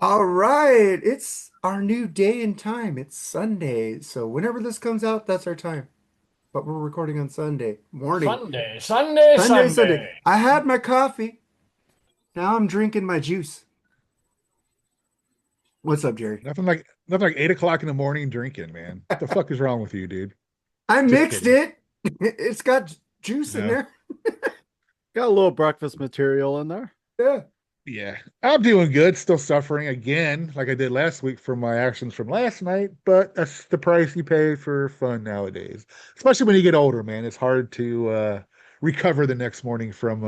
All right, it's our new day and time. It's Sunday. So whenever this comes out, that's our time. But we're recording on Sunday morning. Sunday, Sunday, Sunday. Sunday. I had my coffee. Now I'm drinking my juice. What's up, Jerry? Nothing like 8 o'clock in the morning drinking, man. What the fuck is wrong with you, dude? I Just mixed kidding. it. It's got juice in Yeah. there. Got a little breakfast material in there. Yeah. Yeah. I'm doing good, still suffering again, like I did last week from my actions from last night, but that's the price you pay for fun nowadays. Especially when you get older, man. It's hard to recover the next morning from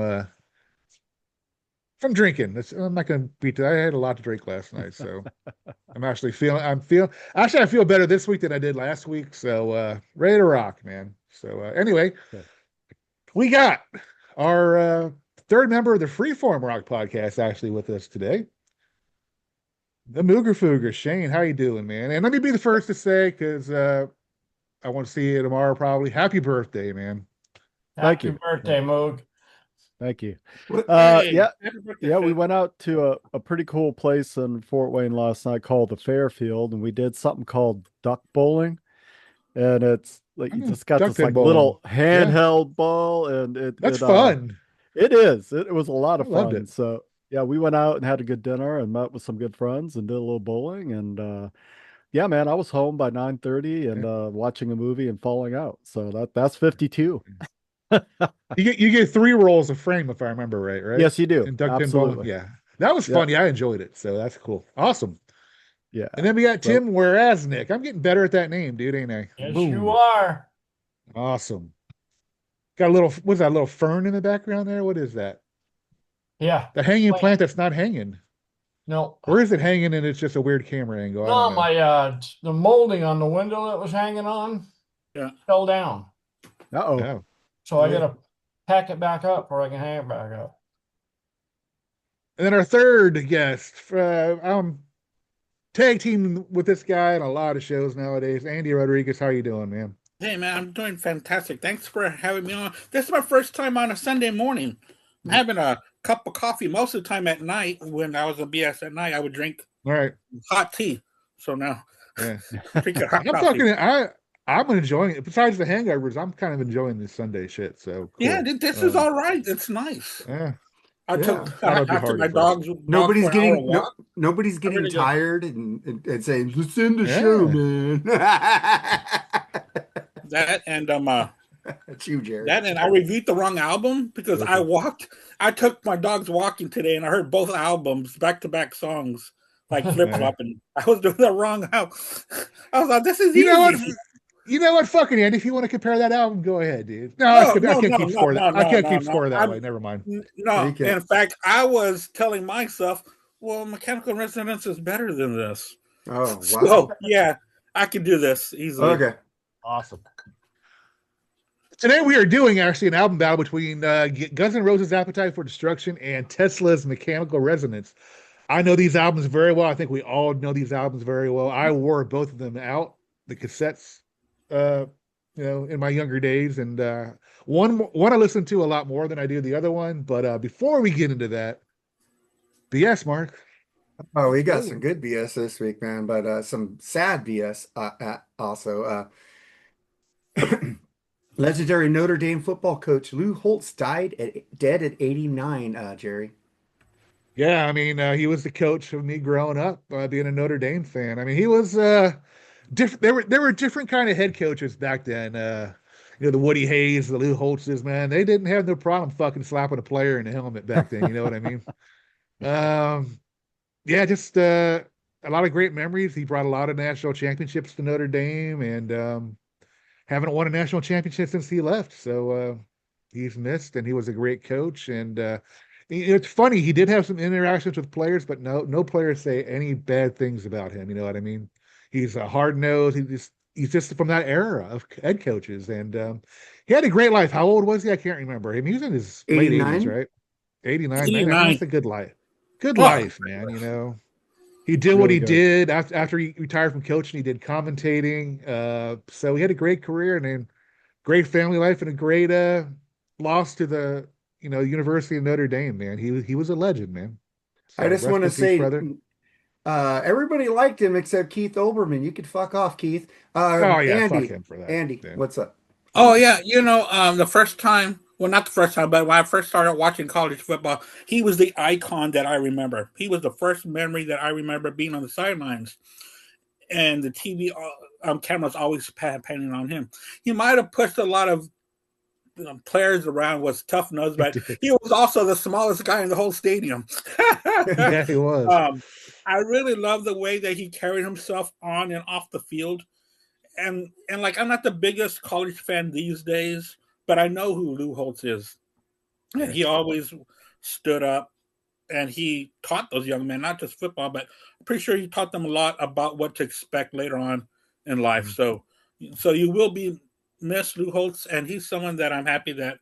drinking. I'm not gonna beat that. I had a lot to drink last night, so I feel better this week than I did last week. So ready to rock, man. So anyway, Good. we got our third member of the Freeform Rock podcast actually with us today. The Mooger Fooger. Shane, how you doing, man? And let me be the first to say, because I want to see you tomorrow probably. Happy birthday, man. Thank Happy you. birthday, Moog. Thank you. What? Yeah, Happy birthday, yeah, we Phil. went out to a pretty cool place in Fort Wayne last night called the Fairfield, and we did something called duck bowling. And it's like I you know just got duck this pin like bowling. little Yeah, handheld ball, and that's fun. it is. It was a lot I of loved fun. it. So yeah, we went out and had a good dinner and met with some good friends and did a little bowling. And yeah, man, I was home by 9:30 and Yeah. watching a movie and falling out. So that's 52. You get three rolls of frame if I remember right, right? Yes, you do. In duck pin bowling. Absolutely. Yeah. That was Yeah. fun. Yeah, I enjoyed it. So that's cool. Awesome. Yeah. And then we got So Tim Wirasnik. I'm getting better at that name, dude, ain't I? Yes, you Boom. are. Awesome. Got a little, what's that, little fern in the background there? What is that? Yeah. The hanging Plant. plant that's not hanging. No. Or is it hanging and it's just a weird camera angle? I don't No, know. my the molding on the window that was hanging on Yeah. fell down. uh-oh. Oh. So I Yeah. gotta pack it back up or I can hang it back up. And then our third guest, I'm tag team with this guy in a lot of shows nowadays. Andy Rodriguez, how you doing, man? Hey, man, I'm doing fantastic. Thanks for having me on. This is my first time on a Sunday morning. I'm having a cup of coffee most of the time at night. When I was a BS at night, I would drink All right. hot tea. So now Yeah. I'm drinking hot I'm coffee. fucking I'm enjoying it. Besides the hangovers, I'm kind of enjoying this Sunday shit. So Yeah, cool. this is all right. It's nice. Yeah. I Yeah. took Thought it'd be after hard my at first. dogs for an hour walk. Nobody's I'm getting really good. tired and saying, let's end the show, Yeah. man. That and That's you, Jerry. that and I reviewed the wrong album because Okay. I took my dogs walking today and I heard both albums back to back songs like flip Yeah. flopping. I was doing the wrong album. I was like, this is You know what? easy. You know what? Fucking Andy, if you want to compare that album, go ahead, dude. No, No, I no, can't no, keep no, score that. no, I no, can't no, keep no. score that way. Never mind. No. You can. In fact, I was telling myself, well, Mechanical Resonance is better than this. Oh, wow. So yeah, I can do this easily. Okay. Awesome. Today we are doing actually an album battle between Guns N' Roses' Appetite for Destruction and Tesla's Mechanical Resonance. I know these albums very well. I think we all know these albums very well. I wore both of them out, the cassettes, uh, in my younger days, and one I listen to a lot more than I do the other one. But before we get into that, BS, Mark. Oh, we got Ooh. some good BS this week, man, but some sad BS also. Legendary Notre Dame football coach Lou Holtz dead at 89, Jerry. Yeah, I mean, he was the coach of me growing up, being a Notre Dame fan. I mean, he was different. There were different kind of head coaches back then. The Woody Hayes, the Lou Holtzes, man. They didn't have no problem fucking slapping a player in the helmet back then. You know what I mean? Um, yeah, just a lot of great memories. He brought a lot of national championships to Notre Dame, and haven't won a national championship since he left. So he's missed, and he was a great coach. And it's funny, he did have some interactions with players, but no players say any bad things about him. You know what I mean? He's a hard nosed. He's just from that era of head coaches, and he had a great life. How old was he? I can't remember him. He was in his late 80s, 89? right? 89, man. I mean, 89. that's a good life. Good Oh, life, man. He did what Really he good. did after he retired from coaching. He did commentating. So he had a great career and a great family life and a great loss to the University of Notre Dame. Man, he was a legend, man. I So just rest want to in peace, say brother. Everybody liked him except Keith Olbermann. You could fuck off, Keith. Oh yeah, fuck Andy, him for that. Andy, Yeah. what's up? Oh yeah, the first time, well, not the first time, but when I first started watching college football, he was the icon that I remember. He was the first memory that I remember being on the sidelines, and the TV cameras always panning on him. He might have pushed a lot of players around, was tough nosed, but he was also the smallest guy in the whole stadium. Yeah, he was. I really love the way that he carried himself on and off the field. And like, I'm not the biggest college fan these days, but I know who Lou Holtz is. And he always stood up and he taught those young men, not just football, but I'm pretty sure he taught them a lot about what to expect later on in life. Mm-hmm. So you will be missed, Lou Holtz, and he's someone that I'm happy that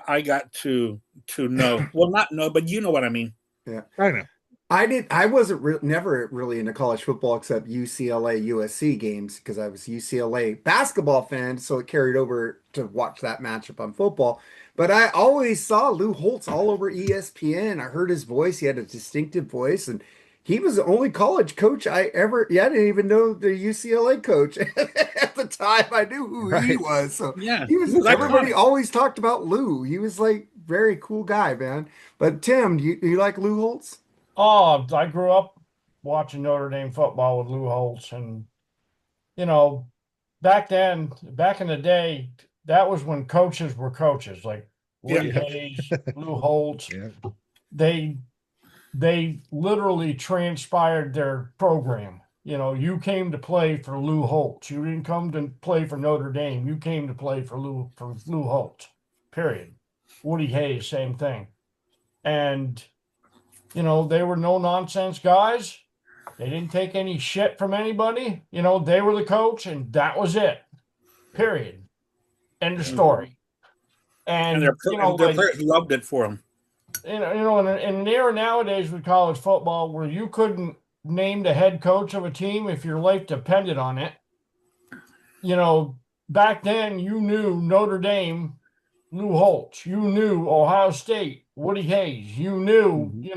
I got to know. Well, not know, but you know what I mean. Yeah, I know. I wasn't never really into college football except UCLA USC games because I was a UCLA basketball fan, so it carried over to watch that matchup on football. But I always saw Lou Holtz all over ESPN. I heard his voice; he had a distinctive voice, and he was the only college coach I ever. Yeah, I didn't even know the UCLA coach at the time. I knew who he was. So yeah, he was. Everybody always talked about Lou. He was like very cool guy, man. But Tim, do you like Lou Holtz? Oh, I grew up watching Notre Dame football with Lou Holtz, and back in the day, that was when coaches were coaches, like Woody Hayes, Lou Holtz. Yeah. They literally transpired their program. You came to play for Lou Holtz. You didn't come to play for Notre Dame. You came to play for Lou Holtz. Period. Woody Hayes, same thing. And they were no nonsense guys. They didn't take any shit from anybody. They were the coach, and that was it. Period. End of story. And their players loved it for them. In an era nowadays with college football where you couldn't name the head coach of a team if your life depended on it, back then you knew Notre Dame, Lou Holtz. You knew Ohio State, Woody Hayes. You knew, you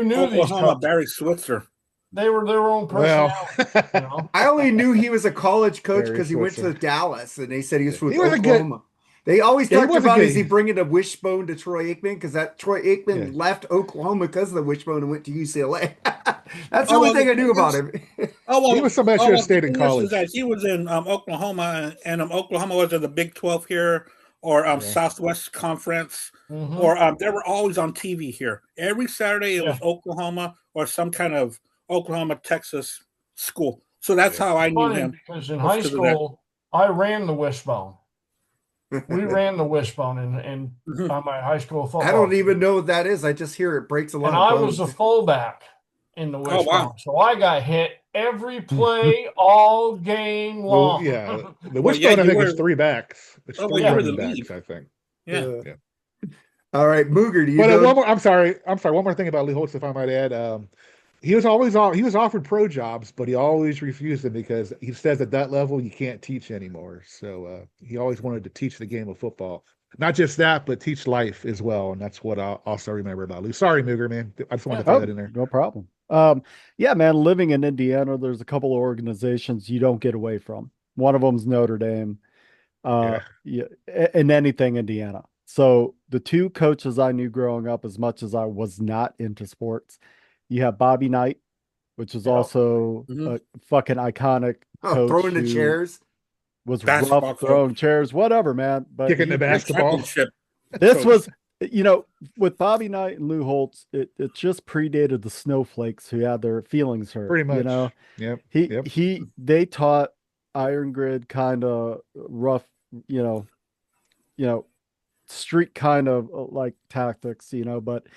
knew Oklahoma, these coaches. Barry Switzer. They were their own personality. I only knew he was a college coach because he went to Dallas, and they said he was from Oklahoma. Good, they always talked about is he bringing a wishbone to Troy Aikman because that Troy Aikman left Oklahoma because of the wishbone and went to UCLA. That's the only thing I knew about him. He was somebody should have stayed in college. He was in Oklahoma, and Oklahoma was in the Big 12 here, or Southwest Conference, or they were always on TV here. Every Saturday it was Oklahoma or some kind of Oklahoma, Texas school. So that's how I knew him. Because in high school, I ran the wishbone. We ran the wishbone in on my high school football. I don't even know what that is. I just hear it breaks a lot. And I was a fullback in the wishbone. Wow. So I got hit every play all game long. Well, the wishbone I think is three backs. It's three running backs, I think. Yeah. All right, Mooger, do you know? One more, I'm sorry. One more thing about Lou Holtz, if I might add. He was offered pro jobs, but he always refused them because he says at that level you can't teach anymore. So he always wanted to teach the game of football. Not just that, but teach life as well. And that's what I also remember about Lou. Sorry, Mooger, man. I just wanted to throw that in there. No problem. Yeah, man, living in Indiana, there's a couple of organizations you don't get away from. One of them's Notre Dame, and anything Indiana. So the two coaches I knew growing up, as much as I was not into sports, you have Bobby Knight, which is also a fucking iconic coach. Throwing the chairs. Was rough, throwing chairs, whatever, man. But kicking the basketball. This was, with Bobby Knight and Lou Holtz, it just predated the snowflakes who had their feelings hurt. Pretty much. They taught iron grid kind of rough, street kind of like tactics, but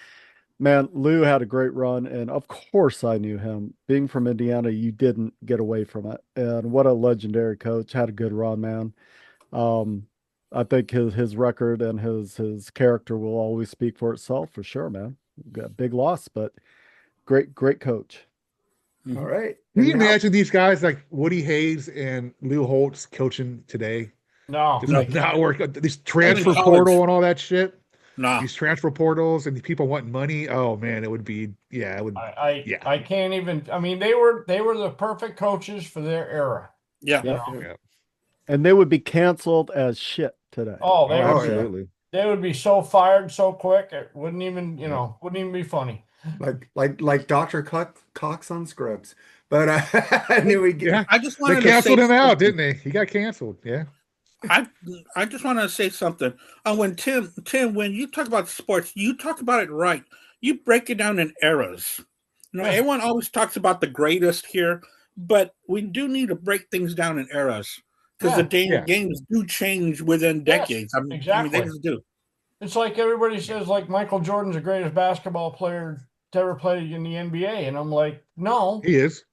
man, Lou had a great run, and of course I knew him. Being from Indiana, you didn't get away from it. And what a legendary coach. Had a good run, man. I think his record and his character will always speak for itself for sure, man. Got a big loss, but great coach. All right. Can you imagine these guys like Woody Hayes and Lou Holtz coaching today? No. Not work. This transfer portal and all that shit. No. these transfer portals and people wanting money. Oh man, it would be it would. I can't even. I mean, they were the perfect coaches for their era. Yeah. You know? Yeah. And they would be canceled as shit today. Oh, Oh, absolutely. They would be so fired so quick it wouldn't even wouldn't even be funny. Like Dr. Cox on Scrubs. But I knew we get. Yeah, I just they wanted to canceled say him out, something. didn't they? He got canceled. Yeah. I just want to say something. When Tim, when you talk about sports, you talk about it right. You break it down in eras. Everyone always talks about the greatest here, but we do need to break things down in eras because the games do change within decades. Exactly. They just do. It's like everybody says, like Michael Jordan's the greatest basketball player to ever play in the NBA, and I'm like, no, He is.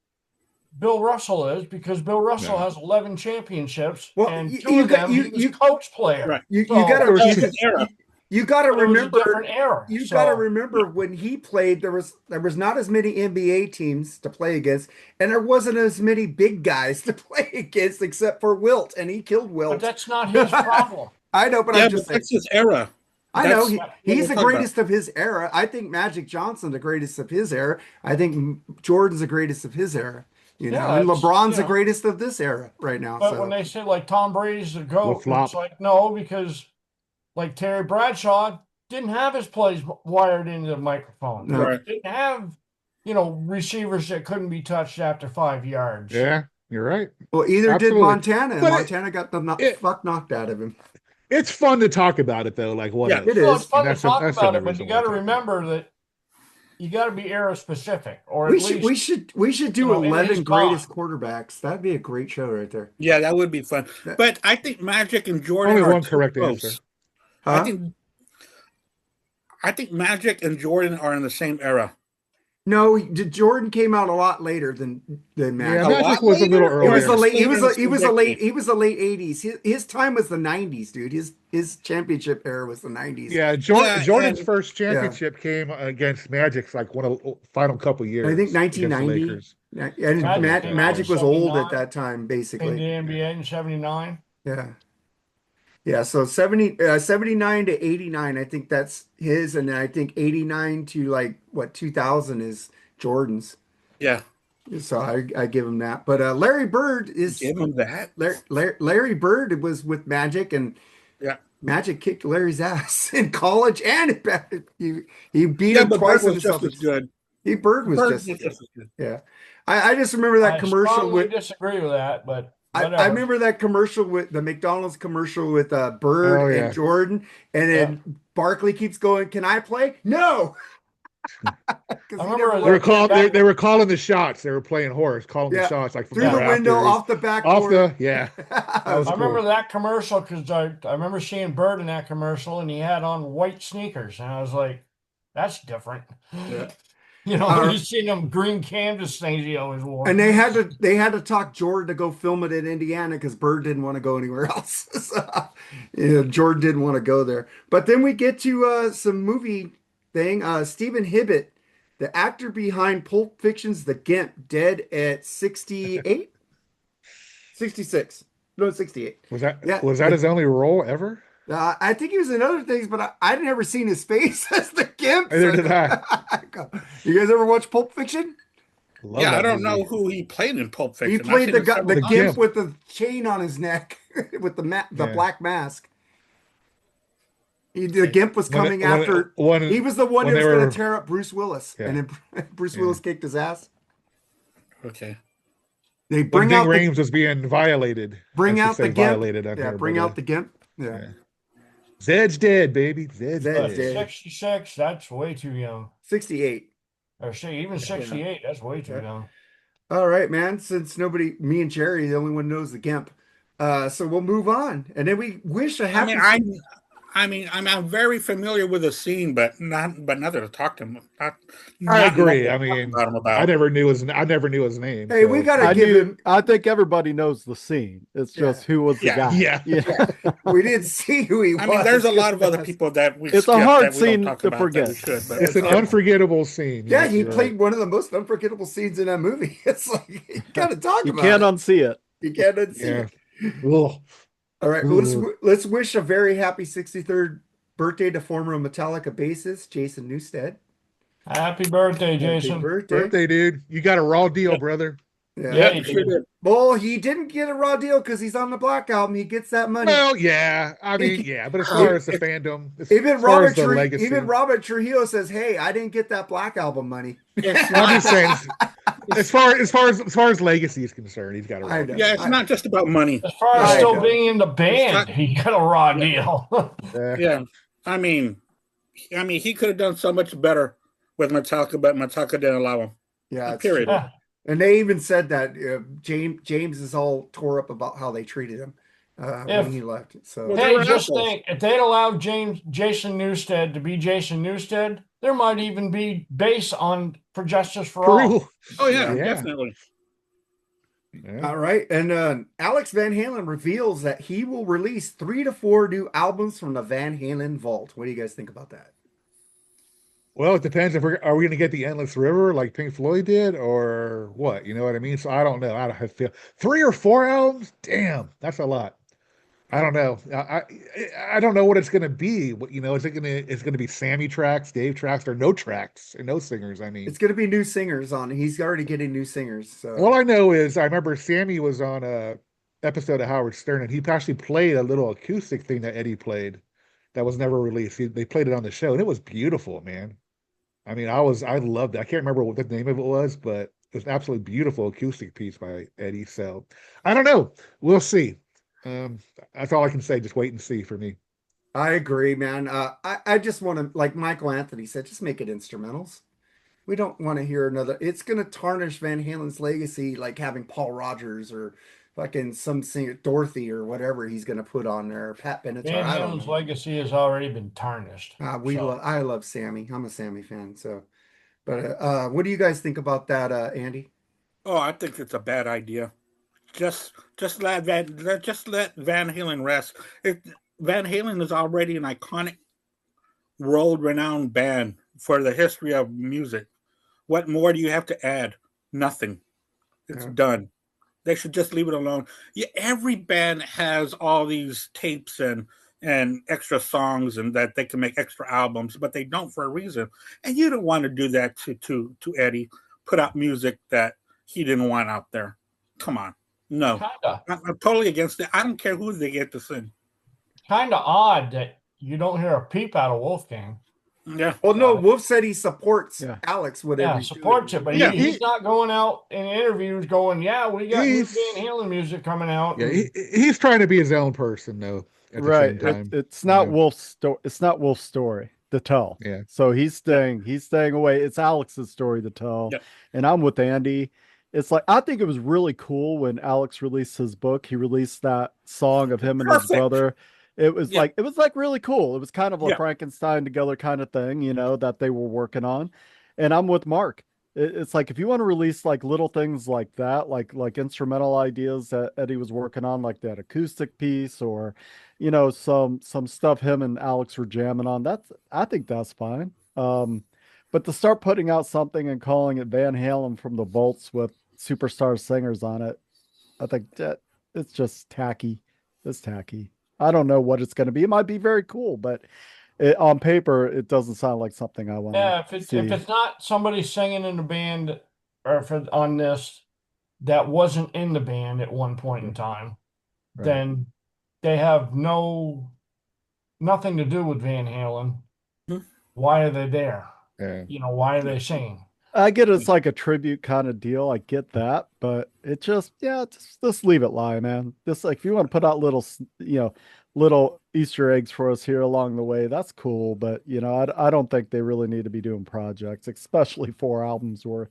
Bill Russell is, because Bill Russell has 11 championships, Well, and you two of got- them he was coach player. Right. You So, got That was to his era. you got to but it was a remember. different era. You So, got to remember when he played, there was not as many NBA teams to play against, and there wasn't as many big guys to play against, except for Wilt, and he killed Wilt. but that's not his problem. I know, but Yeah, I'm but just saying. that's his era. I know That's what he's we're the talking greatest of his era. I think Magic Johnson the greatest of his era. I think Jordan's the greatest of his era. You know, Yeah, and it's, LeBron's you the know. greatest of this era right now. But So when they say like Tom Brady's the GOAT, flop. it's like, no, because like Terry Bradshaw didn't have his plays wired into the microphone. No. Right. Didn't have, receivers that couldn't be touched after 5 yards. Yeah, you're right. well, either Absolutely. did Montana, and But Montana got the fuck knocked out of him. It's fun to talk about it though. Like what? Yeah, if? It Well, is. it's fun to That's talk that's about the it, but reason you why I got to talk about it. remember that you got to be era specific, or at least We should do in his 11 greatest time. quarterbacks. That'd be a great show right there. Yeah, that would be fun. But I think Magic and Jordan Only are one too correct close. answer. Huh? I think Magic and Jordan are in the same era. No, Jordan came out a lot later than Yeah, Magic. A Magic lot was a little later, or He was the earlier. late. He was Later a, he in was the a late. decade. He was the late 80s. His time was the 90s, dude. His championship era was the 90s. Yeah, Yeah, Jordan's and- first championship came against Magic's like one of the final couple years. I think against the 1990. Lakers. And Magic Magic came out was in old at 79, that time, in the basically. NBA in '79. Yeah. Yeah, so 79 to 89, I think that's his, and I think 89 to 2000 is Jordan's. Yeah, So I give him that. But Larry Bird is give him that. Larry Bird was with Magic, and Yeah. Magic kicked Larry's ass in college, and he beat Yeah, him but twice Bird in was the just as Celtics. good. Bird was Bird just was just as good. yeah. I just remember that I commercial strongly with disagree with that, but I whatever. remember that commercial with the McDonald's commercial with Bird Oh, yeah. and Jordan, and then Barkley keeps going, "Can I play?" No. 'Cause he remember never it They were was- won. calling. They were calling the shots. They were playing horse, calling Yeah, the shots like from through the the window, rafters. off the back off door. the yeah. That was I remember cool. that commercial because I remember seeing Bird in that commercial, and he had on white sneakers, and I was like, "That's different." Yeah. You seen them green canvas things he always wore. And they had to talk Jordan to go film it in Indiana because Bird didn't want to go anywhere else. So, Jordan didn't want to go there. But then we get to some movie thing. Stephen Hibbert, the actor behind Pulp Fiction's The Gimp, dead at 68? 66. No, 68. Was that Yeah. his only role ever? I think he was in other things, but I'd never seen his face as the Gimp. Neither did I. You guys ever watch Pulp Fiction? Love Yeah, that I don't movie. know who he played in Pulp Fiction. He I've played seen the it several Gimp times. with the chain on his neck with the Yeah. black mask. The Gimp was coming after. He was the one when that was they going were- to tear up Bruce Willis, Yeah. and then Bruce Yeah. Willis kicked his ass. Okay. They When bring Ving out the, Rhames was being violated. bring I should out the say Gimp. violated on Yeah, here, bring but, out the Gimp. Yeah. yeah. Zed's dead, baby. Zed's Zed's dead. dead. 66, that's way too young. 68. Or say even 68, that's way too Yeah. young. All right, man. Since me and Jerry, the only one knows the Gimp. So we'll move on, and then we wish a happy. I'm very familiar with the scene, but never to talk to him. I agree. not I to mean, talk about him about. I never knew his name. Hey, so- we gotta give him. I think everybody knows the scene. It's just who was the Yeah. guy. Yeah. We didn't see who he was. I mean, there's a lot of other people that we. It's a skip hard that we don't scene talk to about that we forget. should, but It's an unforgettable scene. Yeah, Yes, he you're played right. one of the most unforgettable scenes in that movie. It's like you gotta talk You about can't it. unsee it. You can't unsee Yeah. it. Ugh. All right, well, let's wish a very happy 63rd birthday to former Metallica bassist Jason Newsted. Happy birthday, Jason. Happy birthday. Birthday, dude. You got a raw deal, brother. Yeah, you sure did. Well, he didn't get a raw deal because he's on the Black Album. He gets that money. Well, yeah. I mean, yeah. But as far as the fandom, Even Robert Trujillo says, "Hey, I didn't get that Black Album money." I'm just saying, as far as legacy is concerned, he's got a raw deal. Yeah, it's not just about money. As far as still being in the band, he got a raw deal. Yeah, I mean, he could have done so much better with Metallica, but Metallica didn't allow him. Yeah, period. True. And they even said that James is all tore up about how they treated him when he left. So hey, just think, if they'd allowed Jason Newsted to be Jason Newsted, there might even be bass on for Justice for All. Oh yeah, definitely. Yeah. All right, and Alex Van Halen reveals that he will release 3 to 4 new albums from the Van Halen vault. What do you guys think about that? Well, it depends if are we going to get the Endless River like Pink Floyd did, or what? You know what I mean? So I don't know. I don't have to feel 3 or 4 albums. Damn, that's a lot. I don't know. I don't know what it's going to be. You know, it's going to be Sammy tracks, Dave tracks, or no tracks, or no singers. I mean, it's going to be new singers on. He's already getting new singers. So all I know is I remember Sammy was on a episode of Howard Stern, and he actually played a little acoustic thing that Eddie played that was never released. They played it on the show, and it was beautiful, man. I mean, I loved it. I can't remember what the name of it was, but it was an absolutely beautiful acoustic piece by Eddie. So I don't know. We'll see. That's all I can say. Just wait and see for me. I agree, man. I just want to, like Michael Anthony said, just make it instrumentals. We don't want to hear another. It's going to tarnish Van Halen's legacy, like having Paul Rogers or fucking some singer, Dorothy or whatever he's going to put on there. Pat Benatar. Van Halen's legacy has already been tarnished. I love Sammy. I'm a Sammy fan. So, but what do you guys think about that, Andy? Oh, I think it's a bad idea. Just let Van Halen rest. Van Halen is already an iconic, world-renowned band for the history of music. What more do you have to add? Nothing. It's done. They should just leave it alone. Yeah, every band has all these tapes and extra songs, and that they can make extra albums, but they don't for a reason. And you don't want to do that to Eddie. Put out music that he didn't want out there. Come on. No. I'm totally against it. I don't care who they get to sing. Kind of odd that you don't hear a peep out of Wolfgang. Yeah. Well, no, Wolf said he supports Alex. Whatever. Supports it, but he's not going out in interviews going, we got new Van Halen music coming out. Yeah, he's trying to be his own person, though. Right. It's not Wolf's story. It's not Wolf's story to tell. Yeah. So he's staying away. It's Alex's story to tell. Yep. And I'm with Andy. It's like, I think it was really cool when Alex released his book. He released that song of him and his brother. It was like really cool. It was kind of a Frankenstein together kind of thing, you know, that they were working on. And I'm with Mark. It's like, if you want to release like little things like that, like instrumental ideas that Eddie was working on, like that acoustic piece, or, you know, some stuff him and Alex were jamming on, I think that's fine. But to start putting out something and calling it Van Halen from the Vaults with superstar singers on it, I think that it's just tacky. It's tacky. I don't know what it's going to be. It might be very cool, but on paper, it doesn't sound like something I want to see. If it's not somebody singing in the band or on this that wasn't in the band at one point in time, then they have nothing to do with Van Halen. Why are they there? Yeah. You know, why are they singing? I get it's like a tribute kind of deal. I get that, but it just leave it lie, man. Just like, if you want to put out little Easter eggs for us here along the way, that's cool. But, you know, I don't think they really need to be doing projects, especially 4 albums worth.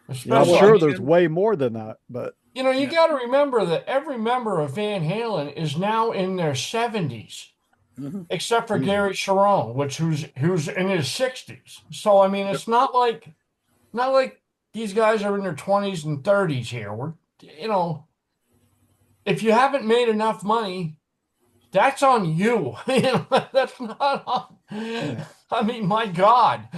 I'm sure there's way more than that, but you know, you got to remember that every member of Van Halen is now in their 70s. Except for Gary Sharon, who's in his 60s. So I mean, it's not like these guys are in their 20s and 30s here. We're, you know, if you haven't made enough money, that's on you. You know, that's not on. I mean, my God,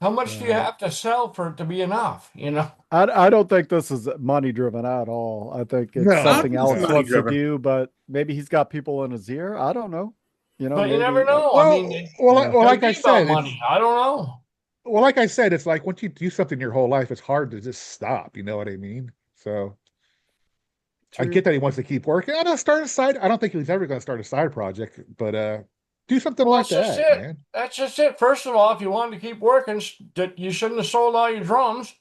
how much do you have to sell for it to be enough? You know, I don't think this is money driven at all. I think it's something Alex wants to do, but maybe he's got people in his ear. I don't know. You know, But you maybe never like, know. I mean, Yeah. Well, could like I be about said, money. I don't know. well, like I said, it's like once you do something your whole life, it's hard to just stop. You know what I mean? So I True. get that he wants to keep working. I don't start a side. I don't think he's ever going to start a side project, but do something Well, like that's just that, it. man. That's just it. First of all, if you wanted to keep working, you shouldn't have sold all your drums.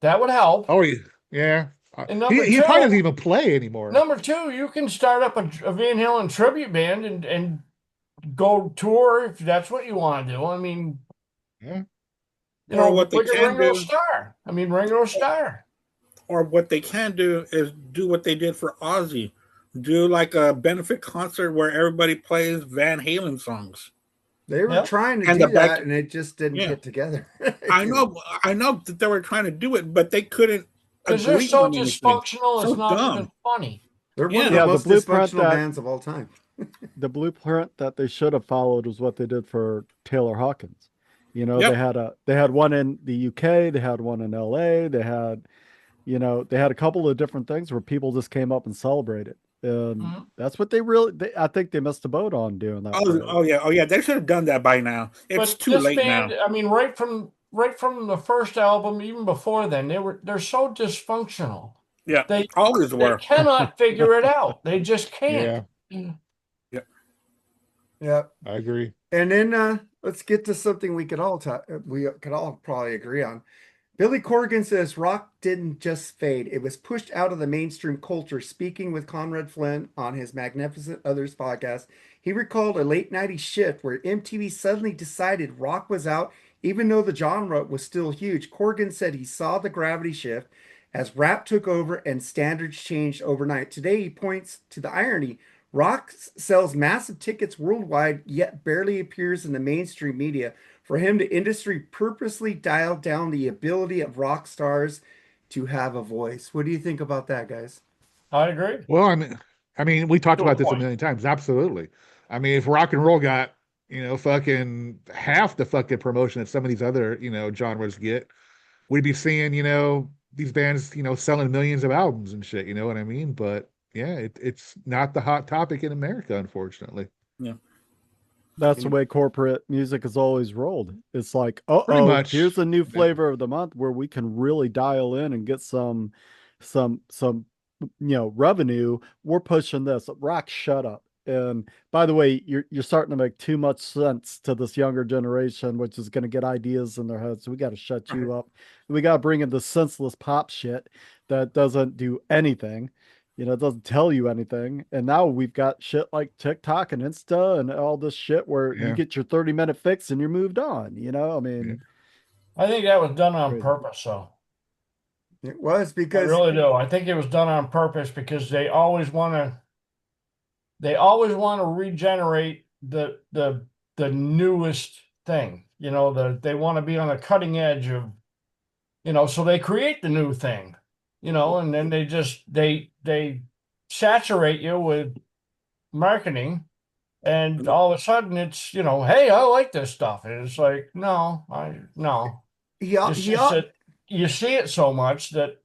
That would help. Oh, yeah. And He probably doesn't even play anymore. number two, you can start up a Van Halen tribute band and go tour if that's what you want to do. I mean, Yeah. Or what they look at can Ringo do, Starr. I mean, Ringo Starr. or what they can do is do what they did for Ozzy. Do like a benefit concert where everybody plays Van Halen songs. They were Yep. trying to And do the back, that, and it just didn't yeah, get together. I know that they were trying to do it, but they couldn't Because they're agree so on anything. dysfunctional, it's So not even dumb. funny. They're one of Yeah. the the most blueprint dysfunctional that bands of all time. the blueprint that they should have followed was what they did for Taylor Hawkins. You know, Yep. they had one in the UK, they had one in LA, they had a couple of different things where people just came up and celebrated. And Mhm. that's what I think they missed the boat on doing that. Oh yeah. They should have done that by now. It's But too this late band, now. I mean, right from the first album, even before then, they're so dysfunctional. Yeah, They always they were. cannot figure it out. They just Yeah, can't. Yeah. Yeah. I agree. And then let's get to something we could all probably agree on. Billy Corgan says rock didn't just fade, it was pushed out of the mainstream culture. Speaking with Conrad Flynn on his Magnificent Others podcast, he recalled a late 90s shift where MTV suddenly decided rock was out, even though the genre was still huge. Corgan said he saw the gravity shift as rap took over and standards changed overnight. Today, he points to the irony. Rock sells massive tickets worldwide, yet barely appears in the mainstream media. For him, the industry purposely dialed down the ability of rock stars to have a voice. What do you think about that, guys? I agree. Well, I mean, we talked To a about this a point. million times. Absolutely. I mean, if rock and roll got, fucking half the fucking promotion that some of these other, genres get, we'd be seeing, these bands, selling millions of albums and shit. You know what I mean? But yeah, it's not the hot topic in America, unfortunately. Yeah. That's the way corporate music has always rolled. It's like, Pretty much. here's a new flavor of the month where we can really dial in and get some revenue. We're pushing this. Rock, shut up. And by the way, you're starting to make too much sense to this younger generation, which is going to get ideas in their heads. So we got to shut you up. We got to bring in the senseless pop shit that doesn't do anything. It doesn't tell you anything. And now we've got shit like TikTok and Insta and all this shit where you Yeah. get your 30-minute fix and you're moved on. I mean, I think that was done on Crazy. purpose, though. It was I because really do. I think it was done on purpose because they always want to regenerate the newest thing. They want to be on the cutting edge of, so they create the new thing, and then they saturate you with marketing, and all of a sudden it's, hey, I like this stuff. And it's like, no. It's just that you see it so much that,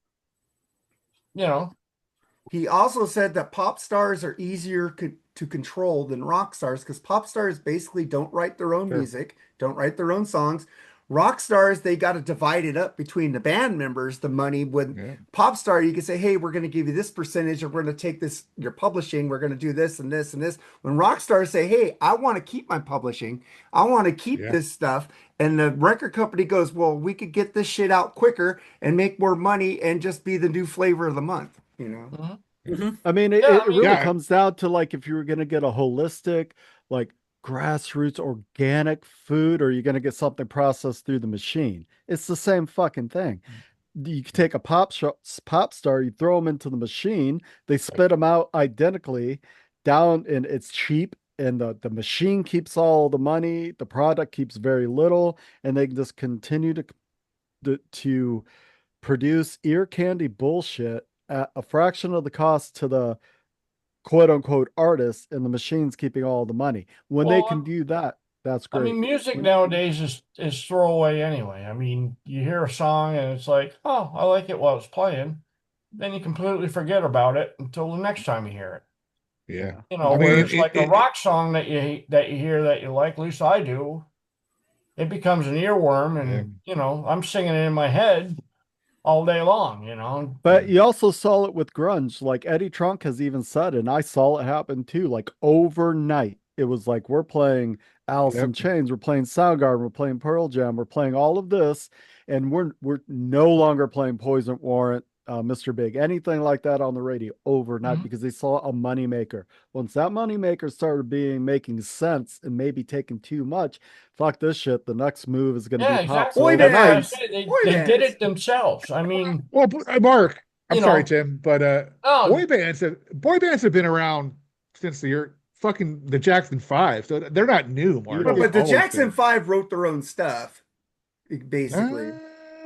he also said that pop stars are easier to control than rock stars because pop stars basically don't write their own music, don't write their own songs. Rock stars, they got to divide it up between the band members, the money. With pop star, you can say, hey, we're going to give you this percentage, or we're going to take this, your publishing, we're going to do this and this and this. When rock stars say, hey, I want to keep my publishing, I want to keep this stuff. And the record company goes, well, we could get this shit out quicker and make more money and just be the new flavor of the month, Mm-hmm. I mean, it really comes down to like if you were going to get a holistic, like grassroots organic food, or you're going to get something processed through the machine. It's the same fucking thing. You can take a pop star, you throw them into the machine, they spit them out identically down, and it's cheap. And the machine keeps all the money, the product keeps very little, and they can just continue to produce ear candy bullshit at a fraction of the cost to the quote unquote artists, and the machine's keeping all the money. When they can do that, that's great. I mean, music nowadays is throwaway anyway. I mean, you hear a song and it's like, oh, I like it while it's playing. Then you completely forget about it until the next time you hear it. Yeah. You know, I where mean, it's like a rock song that you hear that you like, at least I do. It becomes an earworm, and you know, I'm singing it in my head all day long. You know, But you also saw it with grunge. Like Eddie Trunk has even said, and I saw it happen too. Like overnight, it was like we're playing Alice in Yep. Chains, we're playing Soundgarden, we're playing Pearl Jam, we're playing all of this, and we're no longer playing Poison Warrant, Mr. Big, anything like that on the radio overnight because they saw a moneymaker. Once that moneymaker started making sense and maybe taking too much, fuck this shit. The next move is going to yeah, be pop. exactly. Boy That's what I bands. said. Boy They did bands. it themselves. I mean, well, Mark, I'm you sorry, know, Tim, but oh, boy bands have been around since the Jackson Five, so they're not new, Mark. Beatles. They've But the always Jackson been. 5 wrote their own stuff, basically.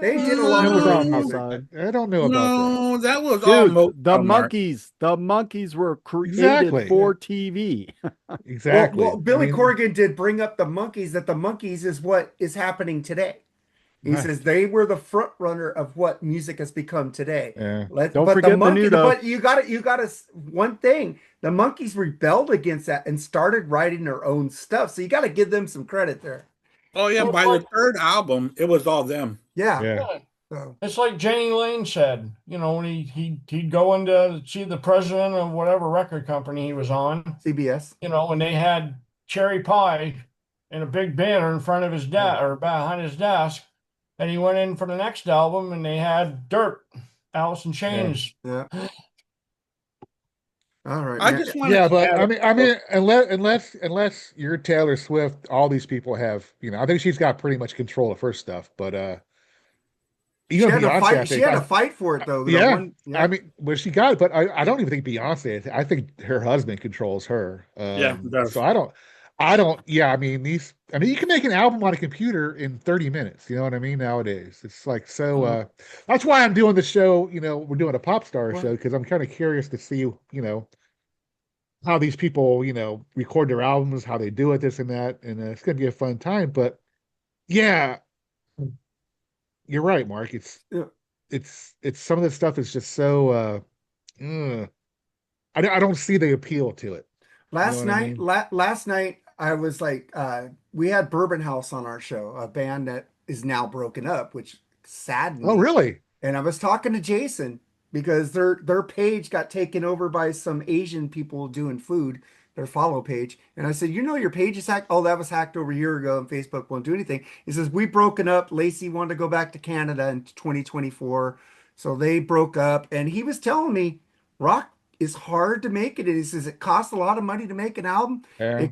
They did a I lot don't of know their about own No, music. Side. I don't know about that. no, that was all Dude, the Mark. monkeys were created Exactly. for TV. Exactly. Well, Billy I mean, Corgan did bring up the Monkees, that the Monkees is what is happening today. He right. says they were the front runner of what music has become today. Yeah. Don't But the forget monkey, Menudo. but you got to one thing. The Monkees rebelled against that and started writing their own stuff. So you got to give them some credit there. Oh yeah, well, by the third album, it was all them. Yeah. Yeah. So it's like Jenny Lane said. You know, when he'd go in to see the president of whatever record company he was on. CBS. You know, and they had cherry pie in a big banner in front of his desk or behind his desk. And he went in for the next album and they had Dirt, Alice in Chains. Yeah. All right. I man. just wanted Yeah, to but add I mean, unless you're Taylor Swift, all these people have, I think she's got pretty much control of her stuff. But She even had to Beyonce, I fight. She think, had to fight for it though. yeah, Yeah. I mean, well, she got it, but I don't even think Beyonce. I think her husband controls her. Yeah, it does. So Yeah, I mean, you can make an album on a computer in 30 minutes. You know what I mean? Nowadays, it's like so. That's why I'm doing the show. We're doing a pop star show because I'm kind of curious to see, how these people, record their albums, how they do it, this and that, and it's going to be a fun time. But yeah, you're right, Mark. Yeah. It's some of this stuff is just so. I don't see the appeal to it. Last You know what I night, mean? last night I was like, we had Bourbon House on our show, a band that is now broken up, which saddened Oh, me. really? And I was talking to Jason because their page got taken over by some Asian people doing food, their follow page. And I said, your page is hacked. Oh, that was hacked over a year ago and Facebook won't do anything. He says, we broken up. Lacey wanted to go back to Canada in 2024. So they broke up. And he was telling me rock is hard to make it. And he says it costs a lot of money to make an album. Yeah.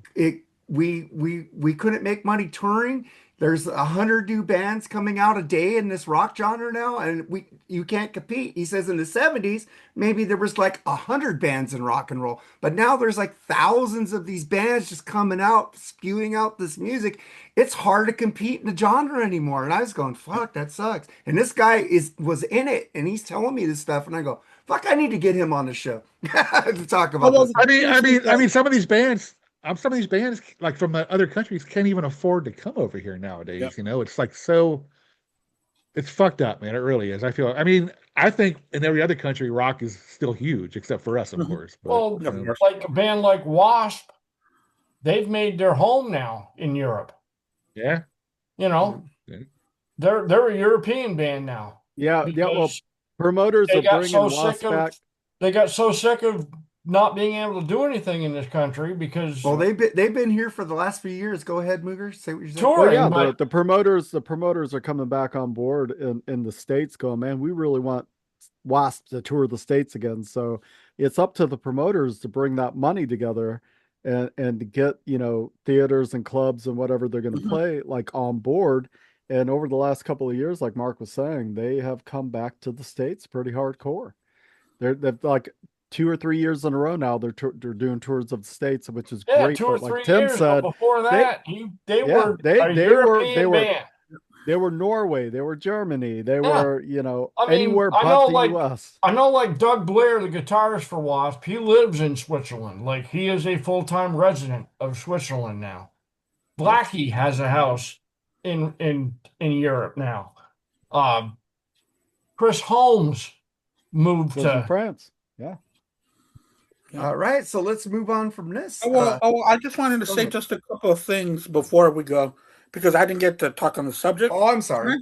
We couldn't make money touring. There's 100 new bands coming out a day in this rock genre now, and you can't compete. He says in the 70s, maybe there was like 100 bands in rock and roll, but now there's like thousands of these bands just coming out, spewing out this music. It's hard to compete in the genre anymore. And I was going, fuck, that sucks. And this guy was in it, and he's telling me this stuff, and I go, fuck, I need to get him on the show to talk about Well, this. I mean, some of these bands, like from other countries can't even afford to come over here nowadays. Yep. It's like it's fucked up, man. It really is. I mean, I think in every other country, rock is still huge, except for us, of course. But, Well, like a band like Wasp, they've made their home now in Europe. yeah, Yeah. They're a European band now. Yeah. Well, promoters are bringing Wasp back. They got so sick of not being able to do anything in this country because they've been here for the last few years. Go ahead, Mooger. Say what you're saying. touring. Well, yeah, the promoters are coming back on board in the States going, man, we really want Wasp to tour the States again. So it's up to the promoters to bring that money together and to get, theaters and clubs and whatever they're going to play like on board. And over the last couple of years, like Mark was saying, they have come back to the States pretty hardcore. They've like 2 or 3 years in a row now. They're doing tours of the States, which is great. 2 or but 3 like Tim years. said, Before that, they were a European band. They were Norway, they were Germany, they were, anywhere I but know, the US. I know, like Doug Blair, the guitarist for Wasp, he lives in Switzerland. Like he is a full-time resident of Switzerland now. Blackie has a house in Europe now. Chris Holmes moved Lives to in France. Yeah. Yeah. All right, so let's move on from this. I just wanted to say ahead. just a couple of things before we go, because I didn't get to talk on the subject. Oh, I'm sorry.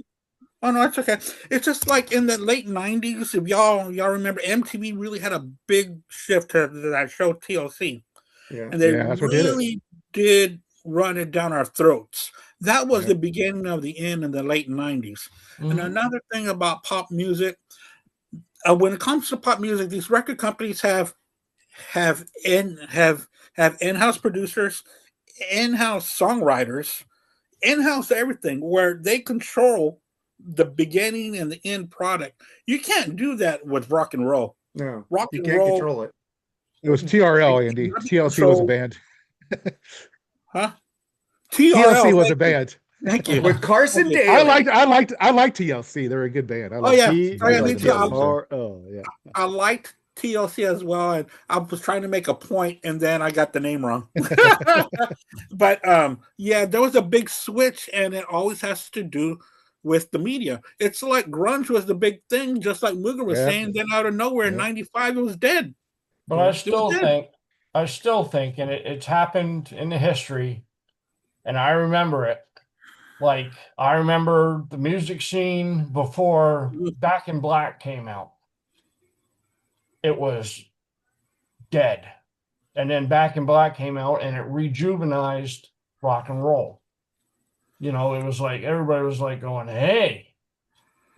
Oh no, it's okay. It's just like in the late '90s, if y'all remember, MTV really had a big shift to that show TLC, Yeah. and they that's what did it. really did run it down our throats. That was Yeah. the beginning of the end in the late '90s. And another thing about pop music, when it comes to pop music, these record companies have in-house producers, in-house songwriters, in-house everything, where they control the beginning and the end product. You can't do that with rock and roll. No, Rock you and can't roll. control it. It was TRL, Andy. TLC was a band. Huh? TLC was a band. Thank you. With Carson Okay. Daly. I liked TLC. They're a good band. Oh yeah, T- yeah, me too. Oh yeah. I liked TLC as well, and I was trying to make a point, and then I got the name wrong. But yeah, there was a big switch, and it always has to do with the media. It's like grunge was the big thing, just like Mooger was saying. Then out of nowhere, in '95, it was dead. But I still think, and it's happened in the history, and I remember it. Like, I remember the music scene before Back in Black came out. It was dead. And then Back in Black came out and it rejuvenized rock and roll. You know, it was like everybody was like going, hey,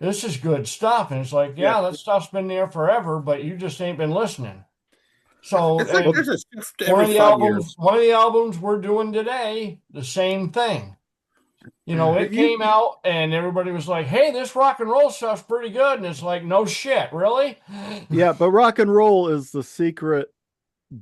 this is good stuff. And it's like, yeah, that stuff's been there forever, but you just ain't been listening. So It's like there's a shift one every of 5 years. the albums we're doing today, the same thing. You know, it came out and everybody was like, hey, this rock and roll stuff's pretty good. And it's like, no shit, really? Yeah, but rock and roll is the secret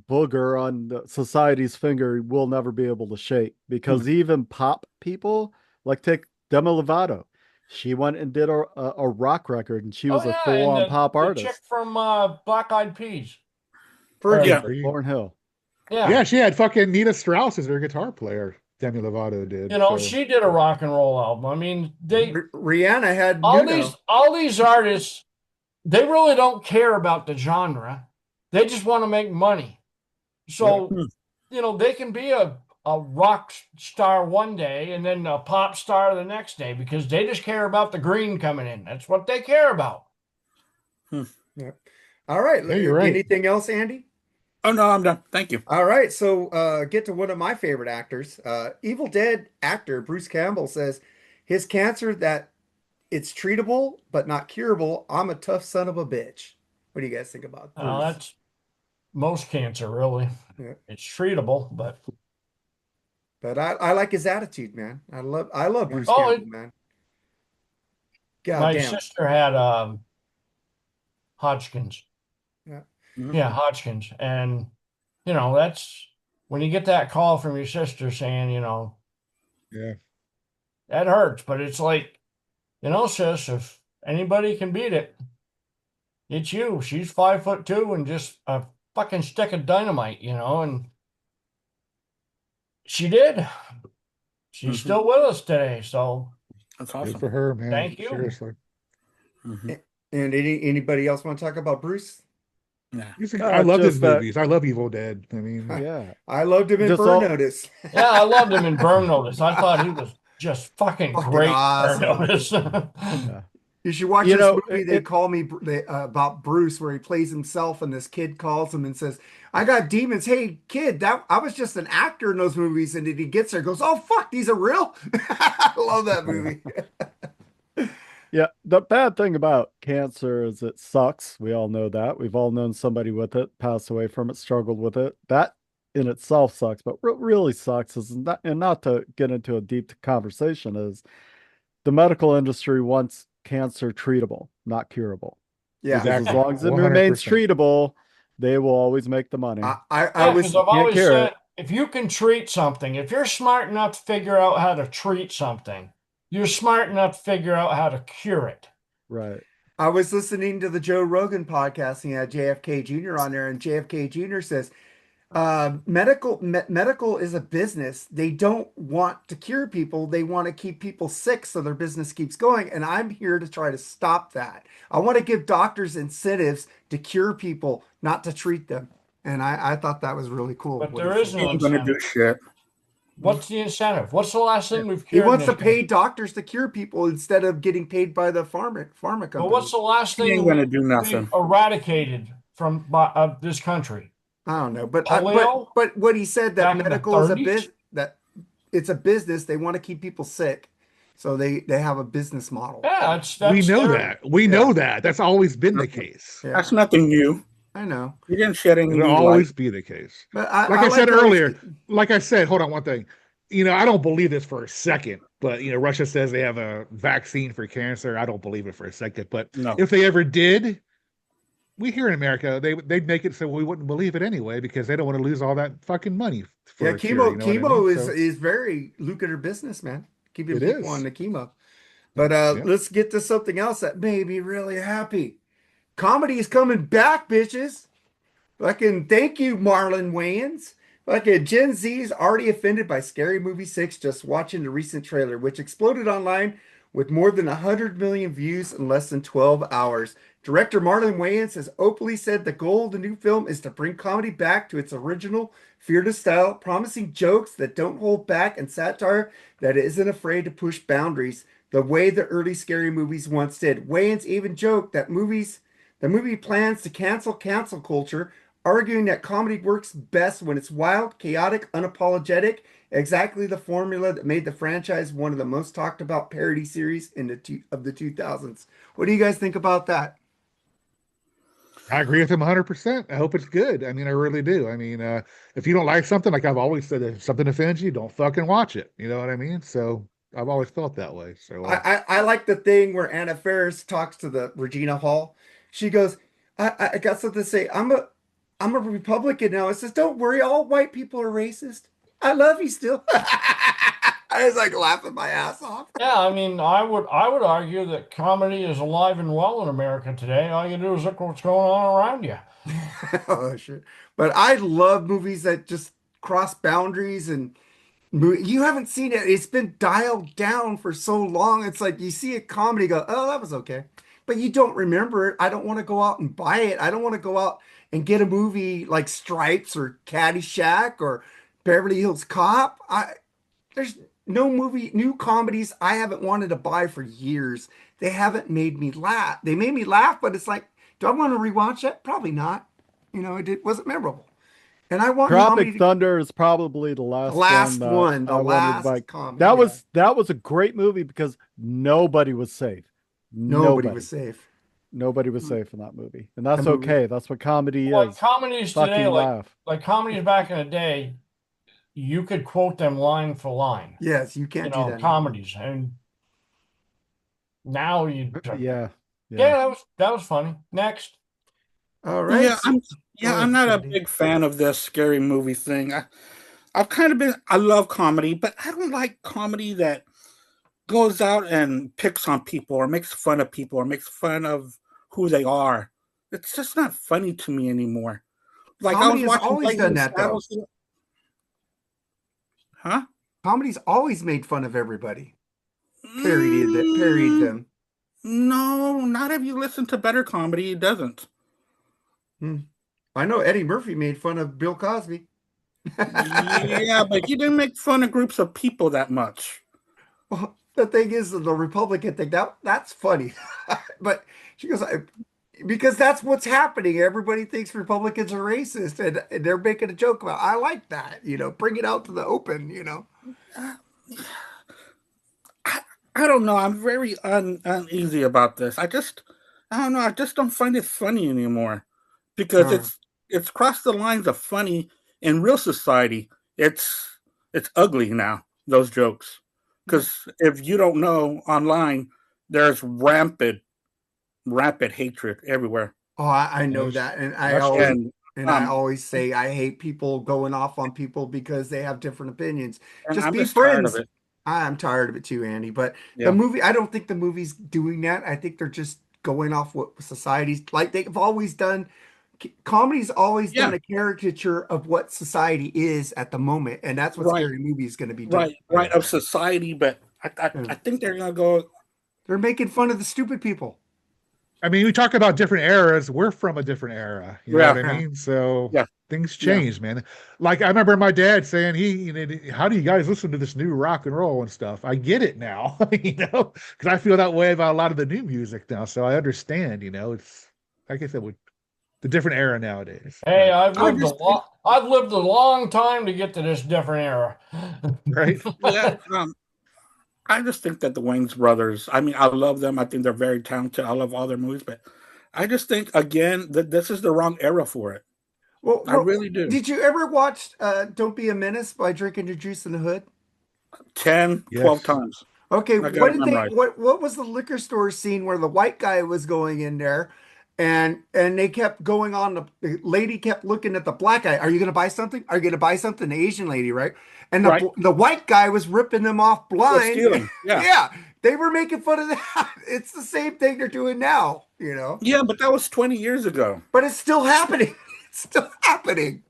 booger on the society's finger we'll never be able to shake, because even pop people, like take Demi Lovato, she went and did a rock record, and she was a full-on pop artist. Chick from Black Eyed Peas. Lauryn Hill. Yeah, she had fucking Nita Strauss as her guitar player. Demi Lovato did. You know, she did a rock and roll album. I mean, Rihanna had all these artists, they really don't care about the genre. They just want to make money. So, you know, they can be a rock star one day and then a pop star the next day, because they just care about the green coming in. That's what they care about. Yeah. All right. Yeah, you're right. Anything else, Andy? Oh no, I'm done. Thank you. All right. So get to one of my favorite actors. Evil Dead actor Bruce Campbell says his cancer, that it's treatable but not curable. I'm a tough son of a bitch. What do you guys think about Bruce? That's most cancer, really. Yeah. It's treatable, but I like his attitude, man. I love Bruce Campbell, man. God my damn. sister had Hodgkin's. Yeah. Yeah, Hodgkin's. And, you know, that's when you get that call from your sister saying, you know, that hurts. But it's like, you know, sis, if anybody can beat it, it's you. She's 5'2" and just a fucking stick of dynamite, you know, and she did. She's still with us today. So that's awesome. Good for her, man. Thank you. Seriously. And anybody else want to talk about Bruce? Yeah. I love his movies. I love Evil Dead. I mean, yeah, I loved him in Burn Notice. Yeah, I loved him in Burn Notice. I thought he was just fucking great. Awesome. Burn Notice. You should watch this movie. They call me about Bruce, where he plays himself, and this kid calls him and says, "I got demons." Hey, kid, I was just an actor in those movies. And then he gets there, goes, "Oh fuck, these are real." I love that movie. Yeah, the bad thing about cancer is it sucks. We all know that. We've all known somebody with it, passed away from it, struggled with it. That in itself sucks. But what really sucks is, not to get into a deep conversation, is the medical industry wants cancer treatable, not curable. Yeah, because as long as it remains treatable, they will always make the money. I've always said, if you can treat something, if you're smart enough to figure out how to treat something, you're smart enough to figure out how to cure it. Right. I was listening to the Joe Rogan podcast, and he had JFK Jr. on there, and JFK Jr. says, medical is a business. They don't want to cure people. They want to keep people sick so their business keeps going. And I'm here to try to stop that. I want to give doctors incentives to cure people, not to treat them. And I thought that was really cool. But what there he is said. no Ain't gonna do incentive. shit. What's the incentive? What's the last thing we've He cured? wants in to this pay country? doctors to cure people instead of getting paid by the pharma But company. what's the last He thing ain't gonna we, do nothing. we eradicated from this country? I don't know, but Polio? but what he said that Back in the medical is a 30s? that it's a business. They want to keep people sick, so they have a business model. Yeah, We that's know their, that. We know that. That's always been the case. Yeah, That's nothing new. I know, You didn't shed any It'll new light. always be the case. but Like I I said like how earlier, hold on one thing. I don't believe this for a second, but Russia says they have a vaccine for cancer. I don't believe it for a second, but No. if they ever did, we here in America, they'd make it so we wouldn't believe it anyway because they don't want to lose all that fucking money for yeah, a cure, you know what I chemo mean? is very lucrative business, man. Keeping It people is. on the chemo. But Yeah. let's get to something else that made me really happy. Comedy is coming back, bitches. Fucking thank you, Marlon Wayans. Fucking Gen Z's already offended by Scary Movie 6 just watching the recent trailer, which exploded online with more than 100 million views in less than 12 hours. Director Marlon Wayans has openly said the goal of the new film is to bring comedy back to its original fearless style, promising jokes that don't hold back and satire that isn't afraid to push boundaries the way the early scary movies once did. Wayans even joked that the movie plans to cancel culture, arguing that comedy works best when it's wild, chaotic, unapologetic, exactly the formula that made the franchise one of the most talked about parody series of the 2000s. What do you guys think about that? I agree with him 100%. I hope it's good. I mean, I really do. I mean, if you don't like something, like I've always said, if something offends you, don't fucking watch it. You know what I mean? So I've always felt that way. So I like the thing where Anna Faris talks to the Regina Hall. She goes, I got something to say. I'm a Republican now. It says, don't worry, all white people are racist. I love you still. I was like laughing my ass off. yeah. I mean, I would argue that comedy is alive and well in America today. All you do is look what's going on around you. Oh shit! But I love movies that just cross boundaries and you haven't seen it. It's been dialed down for so long. It's like you see a comedy, go, oh, that was okay, but you don't remember it. I don't want to go out and buy it. I don't want to go out and get a movie like Stripes or Caddyshack or Beverly Hills Cop. There's no new comedies I haven't wanted to buy for years. They haven't made me laugh. They made me laugh, but it's like, do I want to rewatch it? Probably not. Wasn't memorable. And I want Tropic Thunder is probably the last one that I wanted to buy. comedy. That was a great movie because nobody was safe. Nobody was safe. Nobody was safe in that movie, and that's okay. That's what comedy is. Like comedies today, laugh. like comedies back in the day, you could quote them line for line. Yes, you can't do that. Comedies, and now yeah, that was funny. Next. All right. I'm not a big fan of this scary movie thing. I love comedy, but I don't like comedy that goes out and picks on people or makes fun of people or makes fun of who they are. It's just not funny to me anymore. Like comedy I was has always done that, though. Huh? Comedy's always made fun of everybody. Parodied them. No, not if you listen to better comedy. It doesn't. I know Eddie Murphy made fun of Bill Cosby. Yeah, but he didn't make fun of groups of people that much. Well, the thing is, the Republican thing, that's funny. But she goes, because that's what's happening. Everybody thinks Republicans are racist, and they're making a joke about it. I like that. Bring it out to the open, I don't know. I'm very uneasy about this. I don't know. I just don't find it funny anymore because it's crossed the lines of funny in real society. It's ugly now, those jokes. Because if you don't know, online, there's rampant hatred everywhere. Oh, I know that. And I always say I hate people going off on people because they have different opinions. Just be friends. I'm tired of it too, Andy. But the movie, I don't think the movie's doing that. I think they're just going off what society's like. They've always done. Comedy's always done a caricature of what society is at the moment, and that's what scary movie is going to be doing. Right of society, but I think they're going to go. They're making fun of the stupid people. I mean, we talk about different eras. We're from a different era. You know Yeah. what I mean? So Yeah. things change, man. Like I remember my dad saying, how do you guys listen to this new rock and roll and stuff? I get it now, because I feel that way about a lot of the new music now. So I understand, it's like I said, with the different era nowadays. Hey, But, I've lived a long time to get to this different era. right? Yeah. I just think that the Wayans brothers, I mean, I love them. I think they're very talented. I love all their movies, but I just think, again, that this is the wrong era for it. Well, I really do. Did you ever watch Don't Be a Menace by Drinking Your Juice in the Hood? 10, 12 times. Okay, I got it memorized. what was the liquor store scene where the white guy was going in there and they kept going on, the lady kept looking at the black guy. Are you gonna buy something? Are you gonna buy something? The Asian lady, right? And Right. the white guy was ripping them off blind. Stealing. Yeah. Yeah, they were making fun of that. It's the same thing they're doing now, Yeah, but that was 20 years ago. But it's still happening. It's still happening.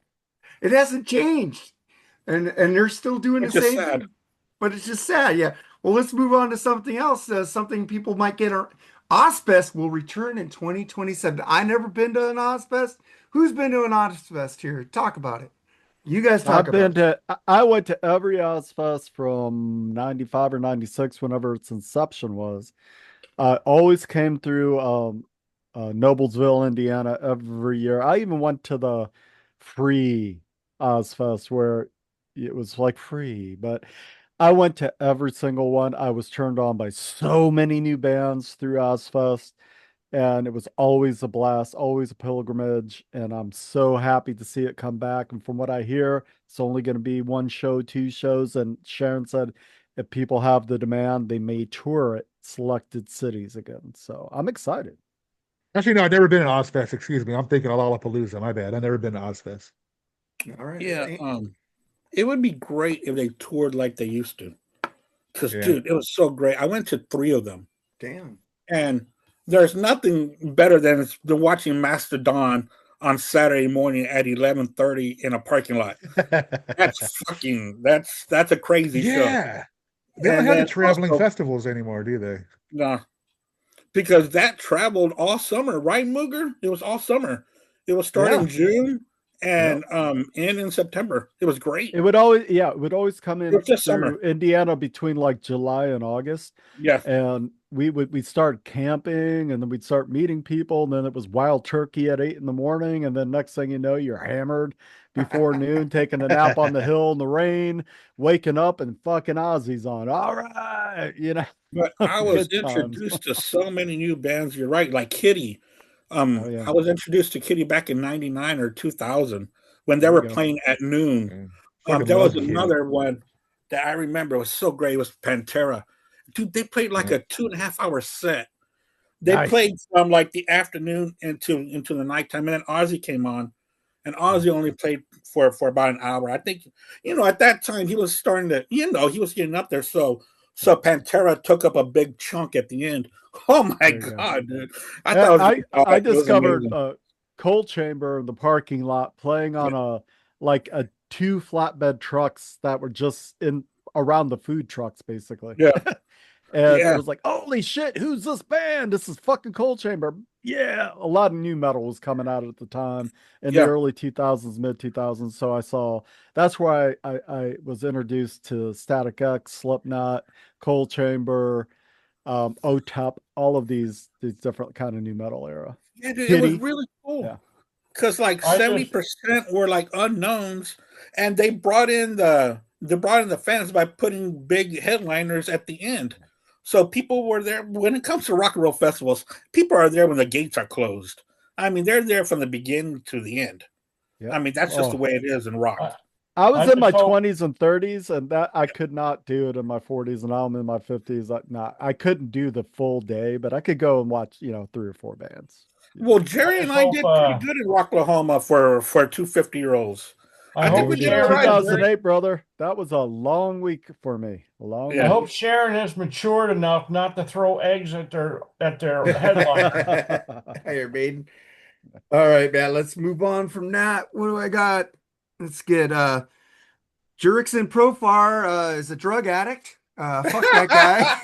It hasn't changed. And they're still doing It's the just same sad. thing. But it's just sad, yeah. Well, let's move on to something else. Something people might get. Ozfest will return in 2027. I've never been to an Ozfest. Who's been to an Ozfest here? Talk about it. You guys talk about it. I went to every Ozfest from 95 or 96, whenever its inception was. I always came through Noblesville, Indiana every year. I even went to the free Ozfest where it was like free, but I went to every single one. I was turned on by so many new bands through Ozfest, and it was always a blast, always a pilgrimage. And I'm so happy to see it come back. And from what I hear, it's only going to be one show, two shows. And Sharon said if people have the demand, they may tour it selected cities again. So I'm excited. Actually, no, I've never been to Ozfest. Excuse me. I'm thinking of Lollapalooza. My bad. I've never been to Ozfest. All right. Yeah. It would be great if they toured like they used to. Because, dude, it was so great. I went to 3 of them. Damn. And there's nothing better than watching Mastodon on Saturday morning at 11:30 in a parking lot. That's a crazy show. Yeah. They don't have the traveling festivals anymore, do they? No. Because that traveled all summer, right, Mooger? It was all summer. It was starting June and end in September. It was great. It would always come in just through summer. Indiana between like July and August. Yeah. And we'd start camping, and then we'd start meeting people, and then it was wild turkey at 8 a.m, and then next thing you know, you're hammered before noon, taking a nap on the hill in the rain, waking up and fucking Ozzy's on. All right, But I was introduced to so many new bands. You're right, like Kitty. I was introduced to Kitty back in 99 or 2000 when they were playing at noon. There was another one that I remember. It was so great. It was Pantera. Dude, they played like a 2.5-hour set. They played from like the afternoon into the nighttime, and then Ozzy came on, and Ozzy only played for about an hour. I think, at that time he was starting to, he was getting up there. So Pantera took up a big chunk at the end. Oh my God, dude! I discovered Coal Chamber in the parking lot playing on a 2 flatbed trucks that were just in around the food trucks, basically. Yeah. And it was like, holy shit, who's this band? This is fucking Coal Chamber. Yeah. A lot of new metal was coming out at the time in the early 2000s, mid 2000s. So that's why I was introduced to Static X, Slipknot, Coal Chamber, OTEP, all of these different kind of new metal era. Yeah, dude, it was really cool. Because like 70% were like unknowns, and they brought in the fans by putting big headliners at the end. So people were there. When it comes to rock and roll festivals, people are there when the gates are closed. I mean, they're there from the beginning to the end. I mean, that's just the way it is in rock. I was in my 20s and 30s, and that I could not do it in my 40s, and now I'm in my 50s. I couldn't do the full day, but I could go and watch, 3 or 4 bands. Well, Jerry and I did pretty good in Rocklahoma for 2 50-year-olds. I think we did 2008, brother. That was a long week for me. I hope Sharon has matured enough not to throw eggs at their headliner. Hey, Maiden. All right, man. Let's move on from that. What do I got? Let's get Jurickson Profar is a drug addict. Fuck that guy.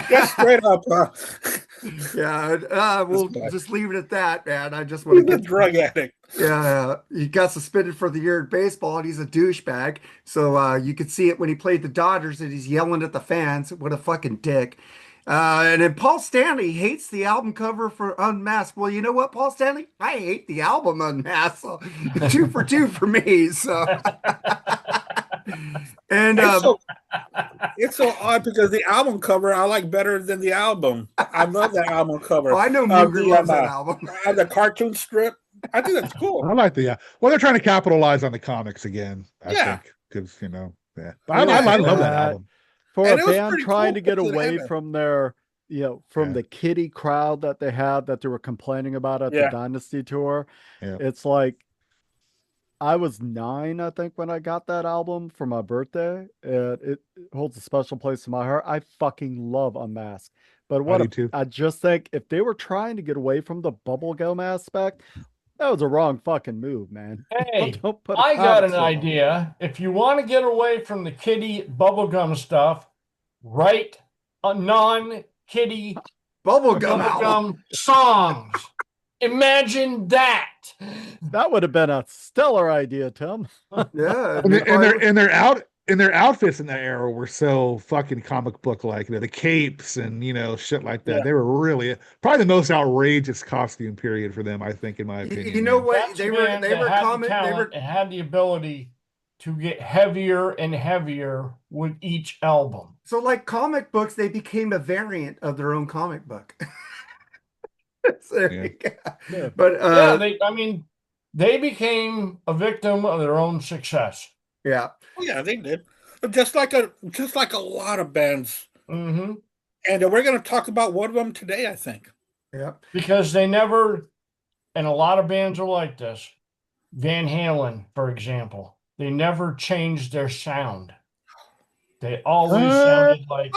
Just straight up. Yeah, we'll just leave it at that, man. I just want He's to a get drug addict. Yeah, he got suspended for the year in baseball, and he's a douchebag. So you could see it when he played the Dodgers, and he's yelling at the fans. What a fucking dick! And then Paul Stanley hates the album cover for Unmasked. Well, you know what, Paul Stanley? I hate the album Unmasked. So 2 for 2 for me. So and It's so odd because the album cover I like better than the album. I love that album cover. oh, I know Mooger loves that album. The cartoon strip. I think that's cool. I like the well, they're trying to capitalize on the comics again. I think because yeah. I love that album. For And a it was band pretty trying cool to get put away together. from their, from the kiddie crowd that they had that they were complaining about at the Dynasty tour. Yeah. It's like I was 9, I think, when I got that album for my birthday. It holds a special place in my heart. I fucking love Unmasked. But I just think if they were trying to get away from the bubblegum aspect, that was a wrong fucking move, man. Hey, Don't put I got an comics in them. idea. If you want to get away from the kiddie bubblegum stuff, write a non-kiddie Bubblegum album. bubblegum songs. Imagine that. That would have been a stellar idea, Tim. Yeah, and their outfits in that era were so fucking comic book like, the capes and shit like that. Yeah. They were really probably the most outrageous costume period for them, I think, in my opinion. You know what? That's They a were band that had the comment. They talent were and had the ability to get heavier and heavier with each album. so like comic books. They became a variant of their own comic book. So there you go. Yeah. But they became a victim of their own success. yeah. Oh, yeah, they did. Just like a lot of bands. Mm-hmm. And we're going to talk about one of them today, I think. Yeah. Because they never, and a lot of bands are like this. Van Halen, for example, they never changed their sound. They always sounded like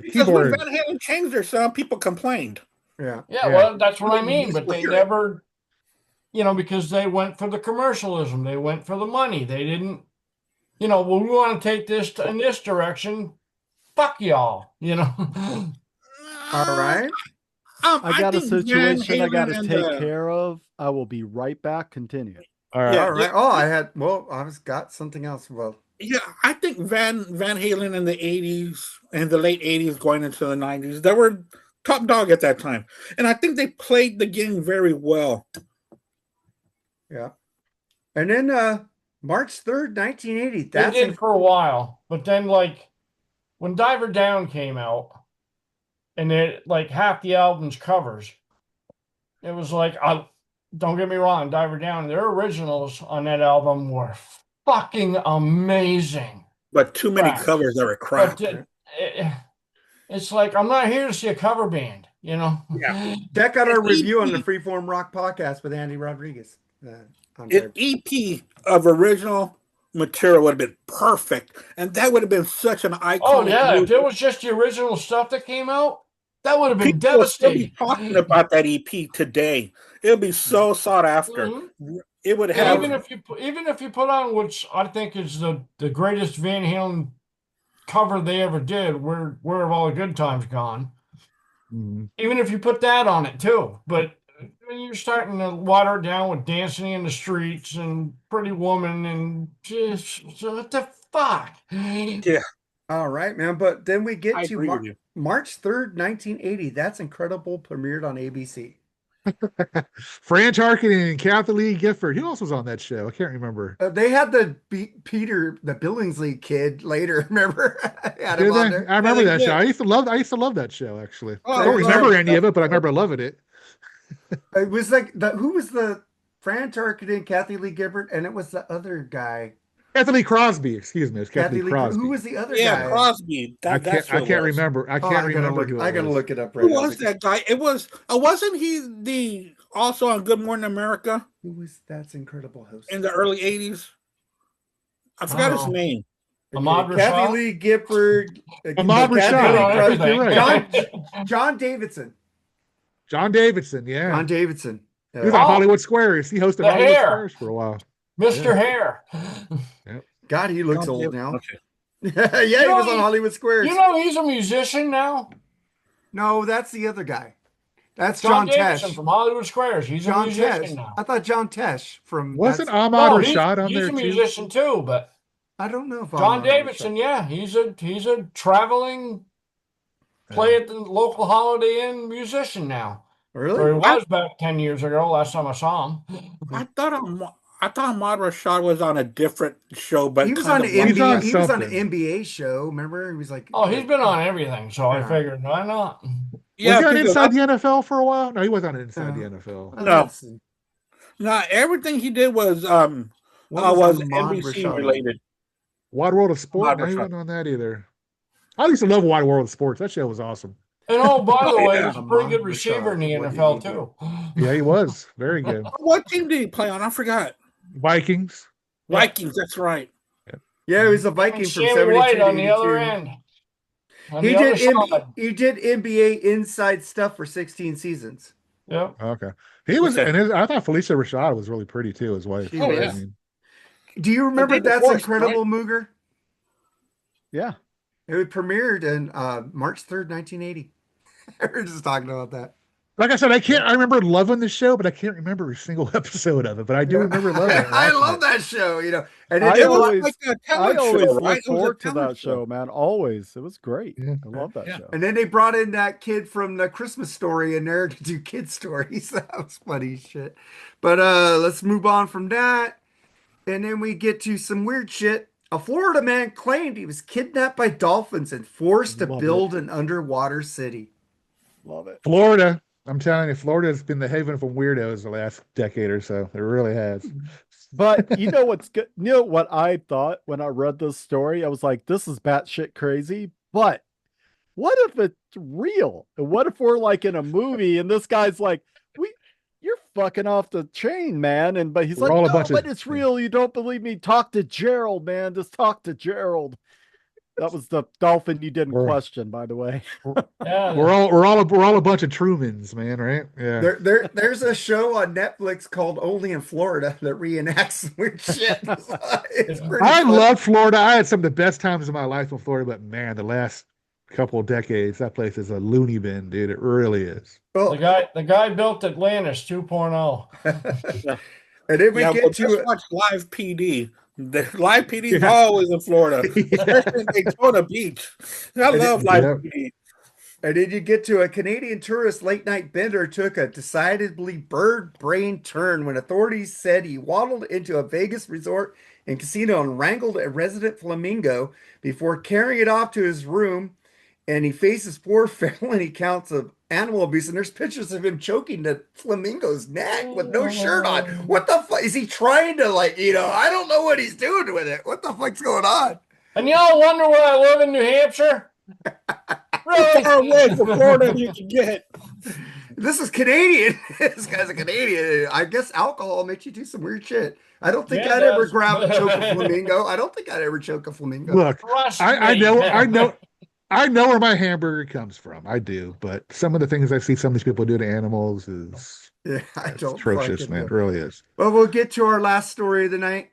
Because when Van Halen changed their sound, people complained. Yeah. well, that's what I mean. But they never, because they went for the commercialism. They went for the money. They didn't, well, we want to take this in this direction. Fuck y'all, All right. I got a think situation I got to Van Halen take and, care of. I will be right back. Continue. All right. Yeah. All right. Oh, I got something else. Well, yeah, I think Van Halen in the 80s and the late 80s going into the 90s, they were top dog at that time. And I think they played the game very well. yeah. And then March 3rd, 1980. They That's did for a while, but then when Diver Down came out, and it half the album's covers, it was don't get me wrong, Diver Down, their originals on that album were fucking amazing. But too many Crap. covers that were crap. But it's I'm not here to see a cover band, Yeah. Check out our An review on EP. the Freeform Rock podcast with Andy Rodriguez. An EP of original material would have been perfect. And that would have been such an iconic Oh yeah, if movie. it was just the original stuff that came out, that would have been People would still devastating. be talking about that EP today. It would be so sought after. Mhm. It would And have even if you put on which I think is the greatest Van Halen cover they ever did, where have all the good times gone? Mm-hmm. Even if you put that on it too, but when you're starting to water it down with Dancing in the Streets and Pretty Woman and just what the fuck? Yeah. All right, man. But then we get I to agree with you. March 3rd, 1980. That's Incredible premiered on ABC. Fran Tarkin and Kathy Lee Gifford. Who else was on that show? I can't remember. They had the Peter, the Billingsley kid later. Remember? Had him Did on they? there. I remember Yeah, that they show. did. I used to love that show actually. Oh, I don't I remember love any of it, but I remember loving it. It was who was the Fran Tarkin and Kathy Lee Gifford, and it was the other guy. Kathy Lee Crosby, excuse me. It's Kathy Lee Crosby. Who was the other Yeah, guy? Crosby. I can't remember. I can't remember who I it gotta was. look it up. Right Who now. was that guy? It was wasn't he also on Good Morning America Who was that's incredible host in the early 80s? I forgot his Oh. name. Ahmad Kathy Rashad? Lee Gifford, Ahmad Kathy Rashad. Lee Oh, Crosby, everything. You're right. John Davidson. John Davidson, yeah. John Davidson. He was on Oh. Hollywood Squares. He hosted The Hollywood hair. Squares for a while. Mr. Hair. God, he looks old now. Okay. Yeah, he was on Hollywood Squares. You know he's a musician now? No, that's the other guy. That's John John Davidson Tesh. from Hollywood Squares. He's a John musician Tesh. now. I thought John Tesh from Wasn't that's- Ahmad No, Rashad on he's there a too? musician too, but I don't know if John I'm Davidson, yeah, he's a traveling play at the local Holiday Inn musician now. Or he Really? was back 10 years ago, last time I saw him. I thought Ahmad Rashad was on a different show, but He was kind on of an like- He's on NBA. He was on an something. NBA show. Remember? He was like, Oh, he's been on everything, so I Yeah. figured, why not? Yeah, was he on 'cause Inside the NFL for a while? No, he wasn't on Inside No. the NFL. oh, No. that's- no, everything he did was What was Ahmad NBC Rashad on? related. Wide World of Sport? Ahmad No, he Rashad. wasn't on that either. I used to love Wide World of Sports. That show was awesome. And oh, by the Oh, way, yeah. he's a pretty good Ahmad receiver in the Rashad, what did NFL he do? too. Yeah, he was. Very good. What team did he play on? I forgot. Vikings. Yeah. Vikings. That's right. Yeah, he was a And Viking from Sammy 72 White to on the other 82. end. On He the other did side. he did NBA inside stuff for 16 seasons. Yep. Okay. He was, Okay. and I thought Felicia Rashad was really pretty too, his wife. She Oh, was. yeah. I mean, Do you remember They That's divorced, Incredible, Mooger? Yeah. It premiered in March 3rd, 1980. We were just talking about that. like I said, I remember loving the show, but I can't remember a single episode of it. But I do remember loving it. I watching love it. that show, you know. And I it It was was, always- like a I talent always show, look right? It was a forward to talent that show, man. Always. It was great. Yeah. I love that Yeah. show. and then they brought in that kid from the Christmas Story in there to do kid stories. That was funny shit. But let's move on from that. And then we get to some weird shit. A Florida man claimed he was kidnapped by dolphins and forced to Love build an underwater city. Love it. Florida. I'm telling you, Florida has been the haven for weirdos the last decade or so. It really has. But you know what's good? You know what I thought when I read this story? I was like, this is batshit crazy. But what if it's real? And what if we're like in a movie and this guy's like, you're fucking off the chain, man. And but he's We're like, all a no, bunch of- but it's real. You don't believe me? Talk to Gerald, man. Just talk to Gerald. That was the dolphin you didn't We're- question, by the way. Yeah. We're all a bunch of Trumans, man, right? Yeah. There's a show on Netflix called Only in Florida that reenacts weird shit. It's pretty I fun. love Florida. I had some of the best times of my life in Florida, but man, the last couple of decades, that place is a loony bin, dude. It really is. Well, The guy built Atlantis 2.0. and then we Yeah, get well, to just it. watch Live PD. The Live PD is Yeah. always in Florida, especially in Daytona Beach. I love Live Yeah. PD. And then you get to a Canadian tourist late night bender took a decidedly bird brain turn when authorities said he waddled into a Vegas resort and casino and wrangled a resident flamingo before carrying it off to his room. And he faces 4 felony counts of animal abuse. And there's pictures of him choking the flamingo's neck with no shirt on. What the fuck? Is he trying to, like, I don't know what he's doing with it. What the fuck's going on? And y'all wonder where I live in New Hampshire? How far away from Florida you can get. This is Canadian. This guy's a Canadian. I guess alcohol makes you do some weird shit. I don't think Yeah, I'd it ever does. grab and choke a flamingo. I don't think I'd ever choke a flamingo. Look, Trust I me. know where my hamburger comes from. I do, but some of the things I see some of these people do to animals is Yeah, I it's don't atrocious, fucking man. It know. really is. Well, we'll get to our last story of the night.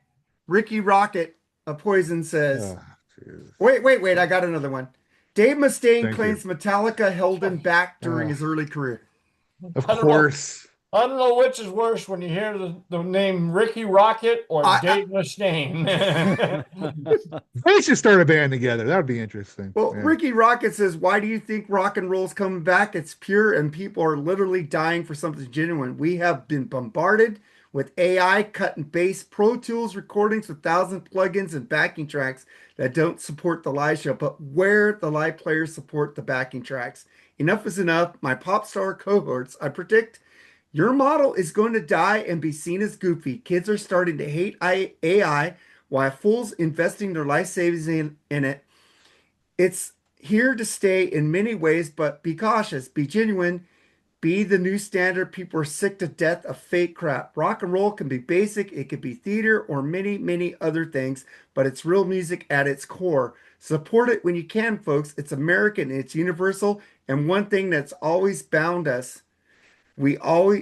Ricky Rocket of Poison says, Ah, jeez. wait. I got another one. Dave Mustaine Thank claims Metallica held him back during Ah. his early career. Of I don't know. course. I don't know which is worse when you hear the name Ricky Rocket or Dave Mustaine. They should start a band together. That would be interesting. Well, Yeah. Ricky Rocket says, why do you think rock and roll's coming back? It's pure and people are literally dying for something genuine. We have been bombarded with AI cut and bass Pro Tools recordings with 1,000 plugins and backing tracks that don't support the live show, but where the live players support the backing tracks. Enough is enough. My pop star cohorts, I predict your model is going to die and be seen as goofy. Kids are starting to hate AI while fools investing their life savings in it. It's here to stay in many ways, but be cautious, be genuine, be the new standard. People are sick to death of fake crap. Rock and roll can be basic, it could be theater or many, many other things, but it's real music at its core. Support it when you can, folks. It's American, it's universal, and one thing that's always bound us. We know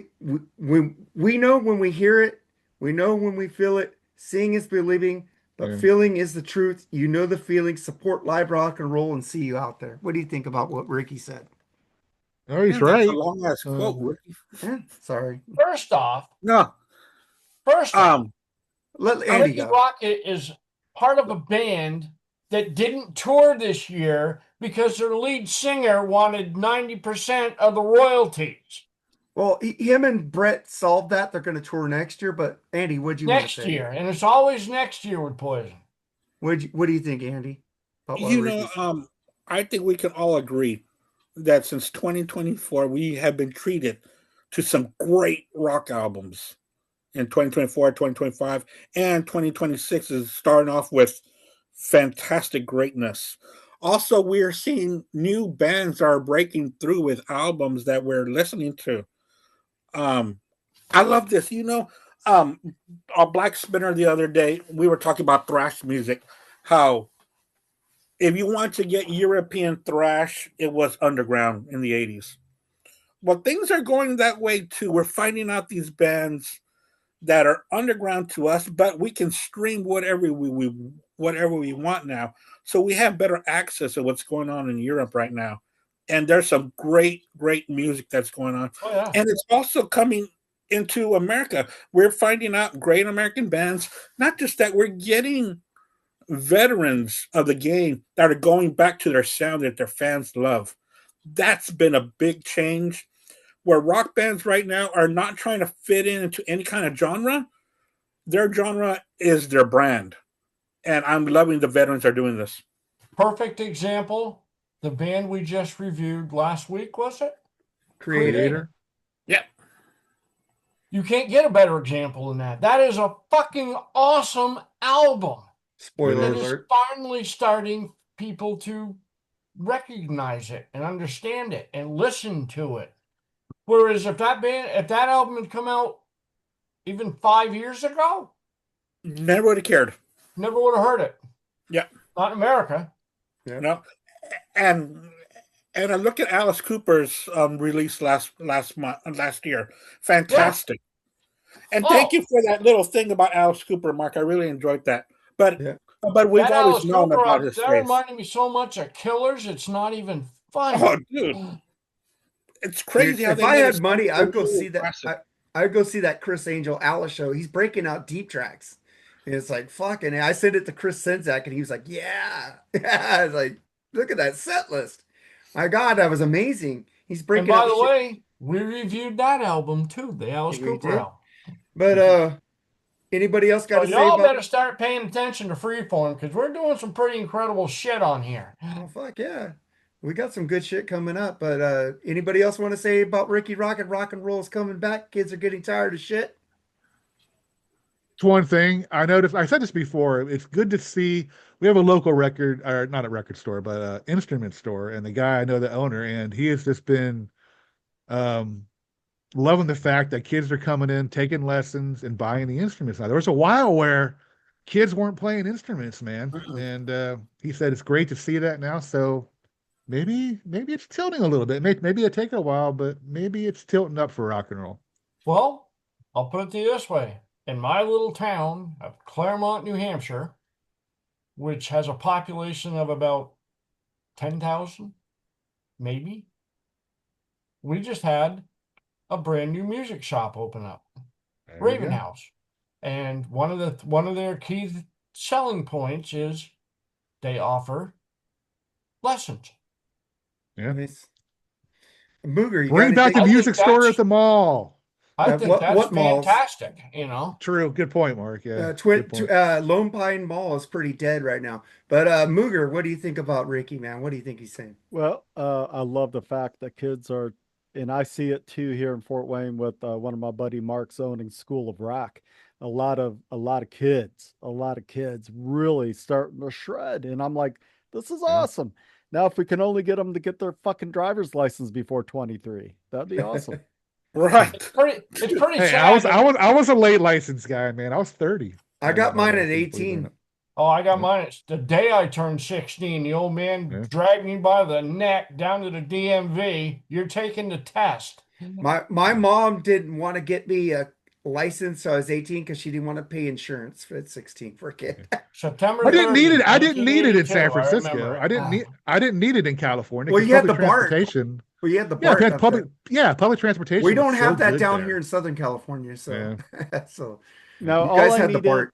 when we hear it, we know when we feel it, Seeing is believing, but Yeah. feeling is the truth. You know the feeling. Support live rock and roll and see you out there. What do you think about what Ricky said? Oh, he's Man, that's a right. long ass quote, Ricky. Yeah, sorry. First off, No. Let Andy Ricky go. Rocket is part of a band that didn't tour this year because their lead singer wanted 90% of the royalties Well, him and Brett solved that. They're going to tour next year. But Andy, what'd you want to next say? year. And it's always next year with Poison. What do you think, Andy? About what You Ricky know, said? I think we can all agree that since 2024, we have been treated to some great rock albums in 2024, 2025, and 2026 is starting off with fantastic greatness. Also, we're seeing new bands are breaking through with albums that we're listening to. I love this. You know, a Black Spinner the other day, we were talking about thrash music, how if you want to get European thrash, it was underground in the 80s. Well, things are going that way too. We're finding out these bands that are underground to us, but we can stream whatever we want now. So we have better access to what's going on in Europe right now. And there's some great music that's going on. Oh, yeah. And it's also coming into America. We're finding out great American bands, not just that, we're getting veterans of the game that are going back to their sound that their fans love. That's been a big change where rock bands right now are not trying to fit into any kind of genre. Their genre is their brand. And I'm loving the veterans are doing this. Perfect example. The band we just reviewed last week, was it? Creator. Yep. You can't get a better example than that. That is a fucking awesome album. Spoiler That is alert. finally starting people to recognize it and understand it and listen to it. Whereas if that album had come out even 5 years ago, Never would have cared. never would have heard it. Yeah. Not in America. Yeah. No. And I look at Alice Cooper's release last year. Fantastic. Yeah. And thank you for that little thing about Alice Cooper, Mark. I really enjoyed that. But we've that always Alice known Cooper, about his that face. reminded me so much of Killers. It's not even funny. Oh, dude. It's crazy. Dude, how if they I made had it money, so I'd go see classic. that. I'd go see that Chris Angel Alice show. He's breaking out deep tracks. And it's like, fucking, I sent it to Chris Senzak and he was like, yeah. I was like, look at that set list. My God, that was amazing. He's breaking and out. by the way, we reviewed that album too, the Alice Cooper did. album. But anybody else got to say y'all about better start paying attention to Freeform because we're doing some pretty incredible shit on here. Oh, fuck yeah. We got some good shit coming up. But anybody else want to say about Ricky Rocket? Rock and roll is coming back. Kids are getting tired of shit. It's one thing I noticed. I said this before. It's good to see. We have a local record, or not a record store, but an instrument store, and the guy I know, the owner, and he has just been loving the fact that kids are coming in, taking lessons, and buying the instruments. Now, there was a while where kids weren't playing instruments, man, and he said it's great to see that now. So maybe it's tilting a little bit. Maybe it take a while, but maybe it's tilting up for rock and roll. Well, I'll put it to you this way. In my little town of Claremont, New Hampshire, which has a population of about 10,000, maybe, we just had a brand new music shop open up, Raven House. And one of their key selling points is they offer lessons. Yeah. Nice. Mooger, you Bring back the music store at the mall. I think that's fantastic, you know. True. Good point, Mark. Yeah. Lone Pine Mall is pretty dead right now. But Mooger, what do you think about Ricky, man? What do you think he's saying? Well, I love the fact that kids are, and I see it too here in Fort Wayne with one of my buddy Mark's owning School of Rock. A lot of kids really starting to shred, and I'm like, this is awesome. Now, if we can only get them to get their fucking driver's license before 23, that'd be awesome. Right. It's pretty Hey, sad. I was a late license guy, man. I was 30. I got mine at 18. Oh, I got mine. It's the day I turned 16. The old man dragged me by the neck down to the DMV. You're taking the test. My mom didn't want to get me licensed, so I was 18 because she didn't want to pay insurance at 16 for a kid. September I didn't need 30th, it. I didn't need it in 1982. San I remember Francisco. it. I didn't need it in California Well, because you had public the BART. transportation. Well, you had the Yeah, if BART you had up public. there. Yeah, public transportation. We was don't so have that good down there. here in Southern California, so so Now, you all guys I had the needed, BART.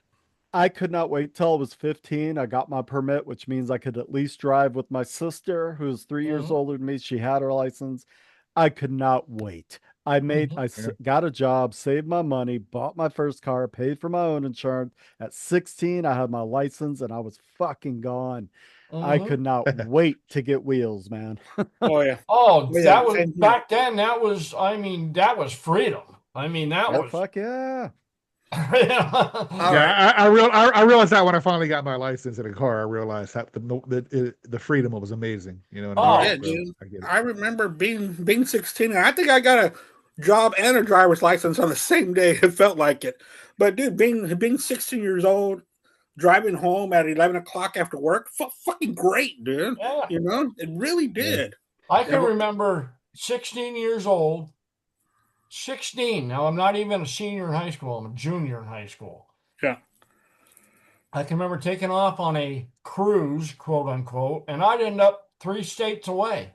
I could not wait till I was 15. I got my permit, which means I could at least drive with my sister, who's 3 years Mhm. older than me. She had her license. I could not wait. I Mhm. got a job, saved my money, bought my first car, paid for my own insurance. At 16, I had my license and I was fucking gone. I could Mhm. not wait to get wheels, man. Oh yeah. Oh, Oh, yeah. that was Same here. back then. That was, I mean, that was freedom. I mean, that Yeah, was. fuck yeah. All Yeah, right. I realized that when I finally got my license in a car. I realized that the freedom was amazing. You know what I mean? Oh, Yeah, So, dude. I get it. I remember being 16, and I think I got a job and a driver's license on the same day. It felt like it. But dude, being 16 years old, driving home at 11 o'clock after work, felt fucking great, dude. yeah. You know, it really did. I can Never- remember 16 years old. 16. Now, I'm not even a senior in high school. I'm a junior in high school. Yeah. I can remember taking off on a cruise, quote unquote, and I'd end up 3 states away.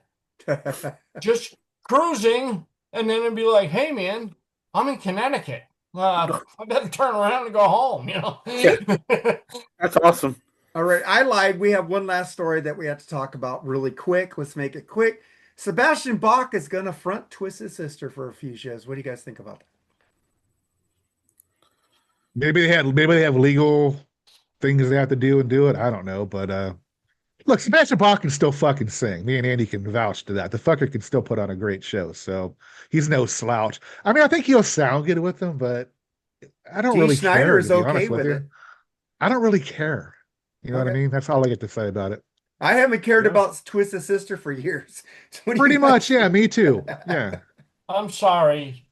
Just cruising, and then it'd be like, hey, man, I'm in Connecticut. I better turn around and go home, you know? Yeah. That's awesome. All right, I lied. We have one last story that we have to talk about really quick. Let's make it quick. Sebastian Bach is going to front Twisted Sister for a few shows. What do you guys think about that? Maybe they have legal things they have to do and do it. I don't know, but look, Sebastian Bach can still fucking sing. Me and Andy can vouch to that. The fucker can still put on a great show, so he's no slouch. I mean, I think he'll sound good with them, but I don't Dee really Snider care. is To be okay honest with with it. you, I don't really care. You know what I Okay. mean? That's all I get to say about it. I haven't cared Yeah. about Twisted Sister for years. So what do you Pretty guys much, yeah. think? Me too. Yeah. I'm sorry.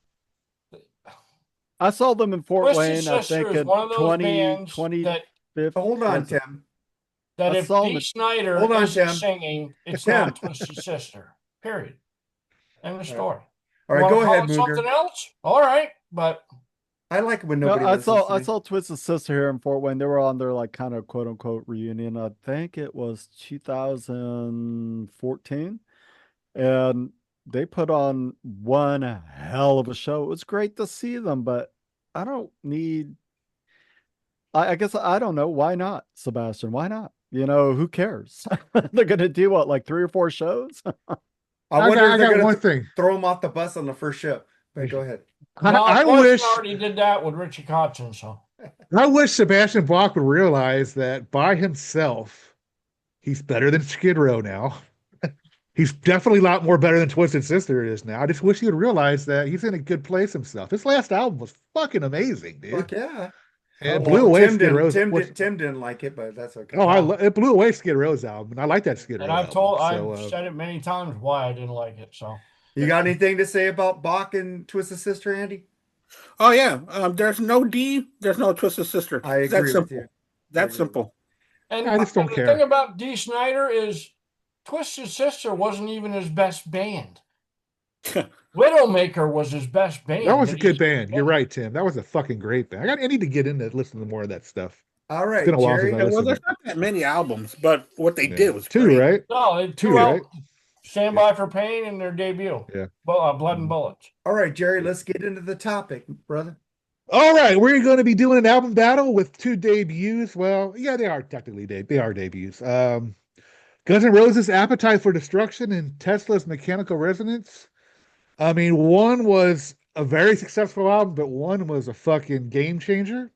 I saw them in Fort Twisted Wayne, I Sister think is in one of those 20, bands 25th. Hold on, was it? Tim. that I if saw him Dee at- Snider Hold on, isn't Tim. singing, it's Tim. not Twisted Sister. Period. End of story. All right, You go wanna call ahead, it something Mooger. else? All right, but I like it when No, nobody I listens to I me. saw Twisted Sister here in Fort Wayne. They were on their like kind of quote unquote reunion. I think it was 2014. And they put on one hell of a show. It was great to see them, but I don't need I guess I don't know. Why not, Sebastian? Why not? You know, who cares? They're gonna do what, like 3 or 4 shows? I wonder I if they're got going one to thing. throw him off the bus on the first show. But go ahead. no, I Poison wish already did that with Richie Kotzen, so Sebastian Bach would realize that by himself, he's better than Skid Row now. He's definitely a lot more better than Twisted Sister is now. I just wish he would realize that he's in a good place himself. His last album was fucking amazing, dude. Fuck yeah. It Well, blew away Tim Skid Row's. Tim didn't like it, but that's okay. Oh, it blew away Skid Row's album, and I like that Skid Row and album. I've said it many times why I didn't like it. So You got anything to say about Bach and Twisted Sister, Andy? Oh yeah. There's no D. There's no Twisted Sister. I agree That's with simple. you. That's simple. and I just don't the care. thing about Dee Snider is Twisted Sister wasn't even his best band. Widowmaker was his best band. That was a that good he's- band. You're right, Tim. That was a fucking great band. I need to get into listening to more of that stuff. All right, It's been a while Jerry. since I Well, listened. there's not that many albums, but what they Yeah. did was 2, great. right? No, they 2, threw out right? Stand By for Pain and their debut. Yeah. Blood and Bullets. All right, Jerry, let's get into the topic, brother. All right, we're going to be doing an album battle with 2 debuts. Well, yeah, they are technically debuts. Guns N' Roses' Appetite for Destruction and Tesla's Mechanical Resonance. I mean, one was a very successful album, but one was a fucking game changer.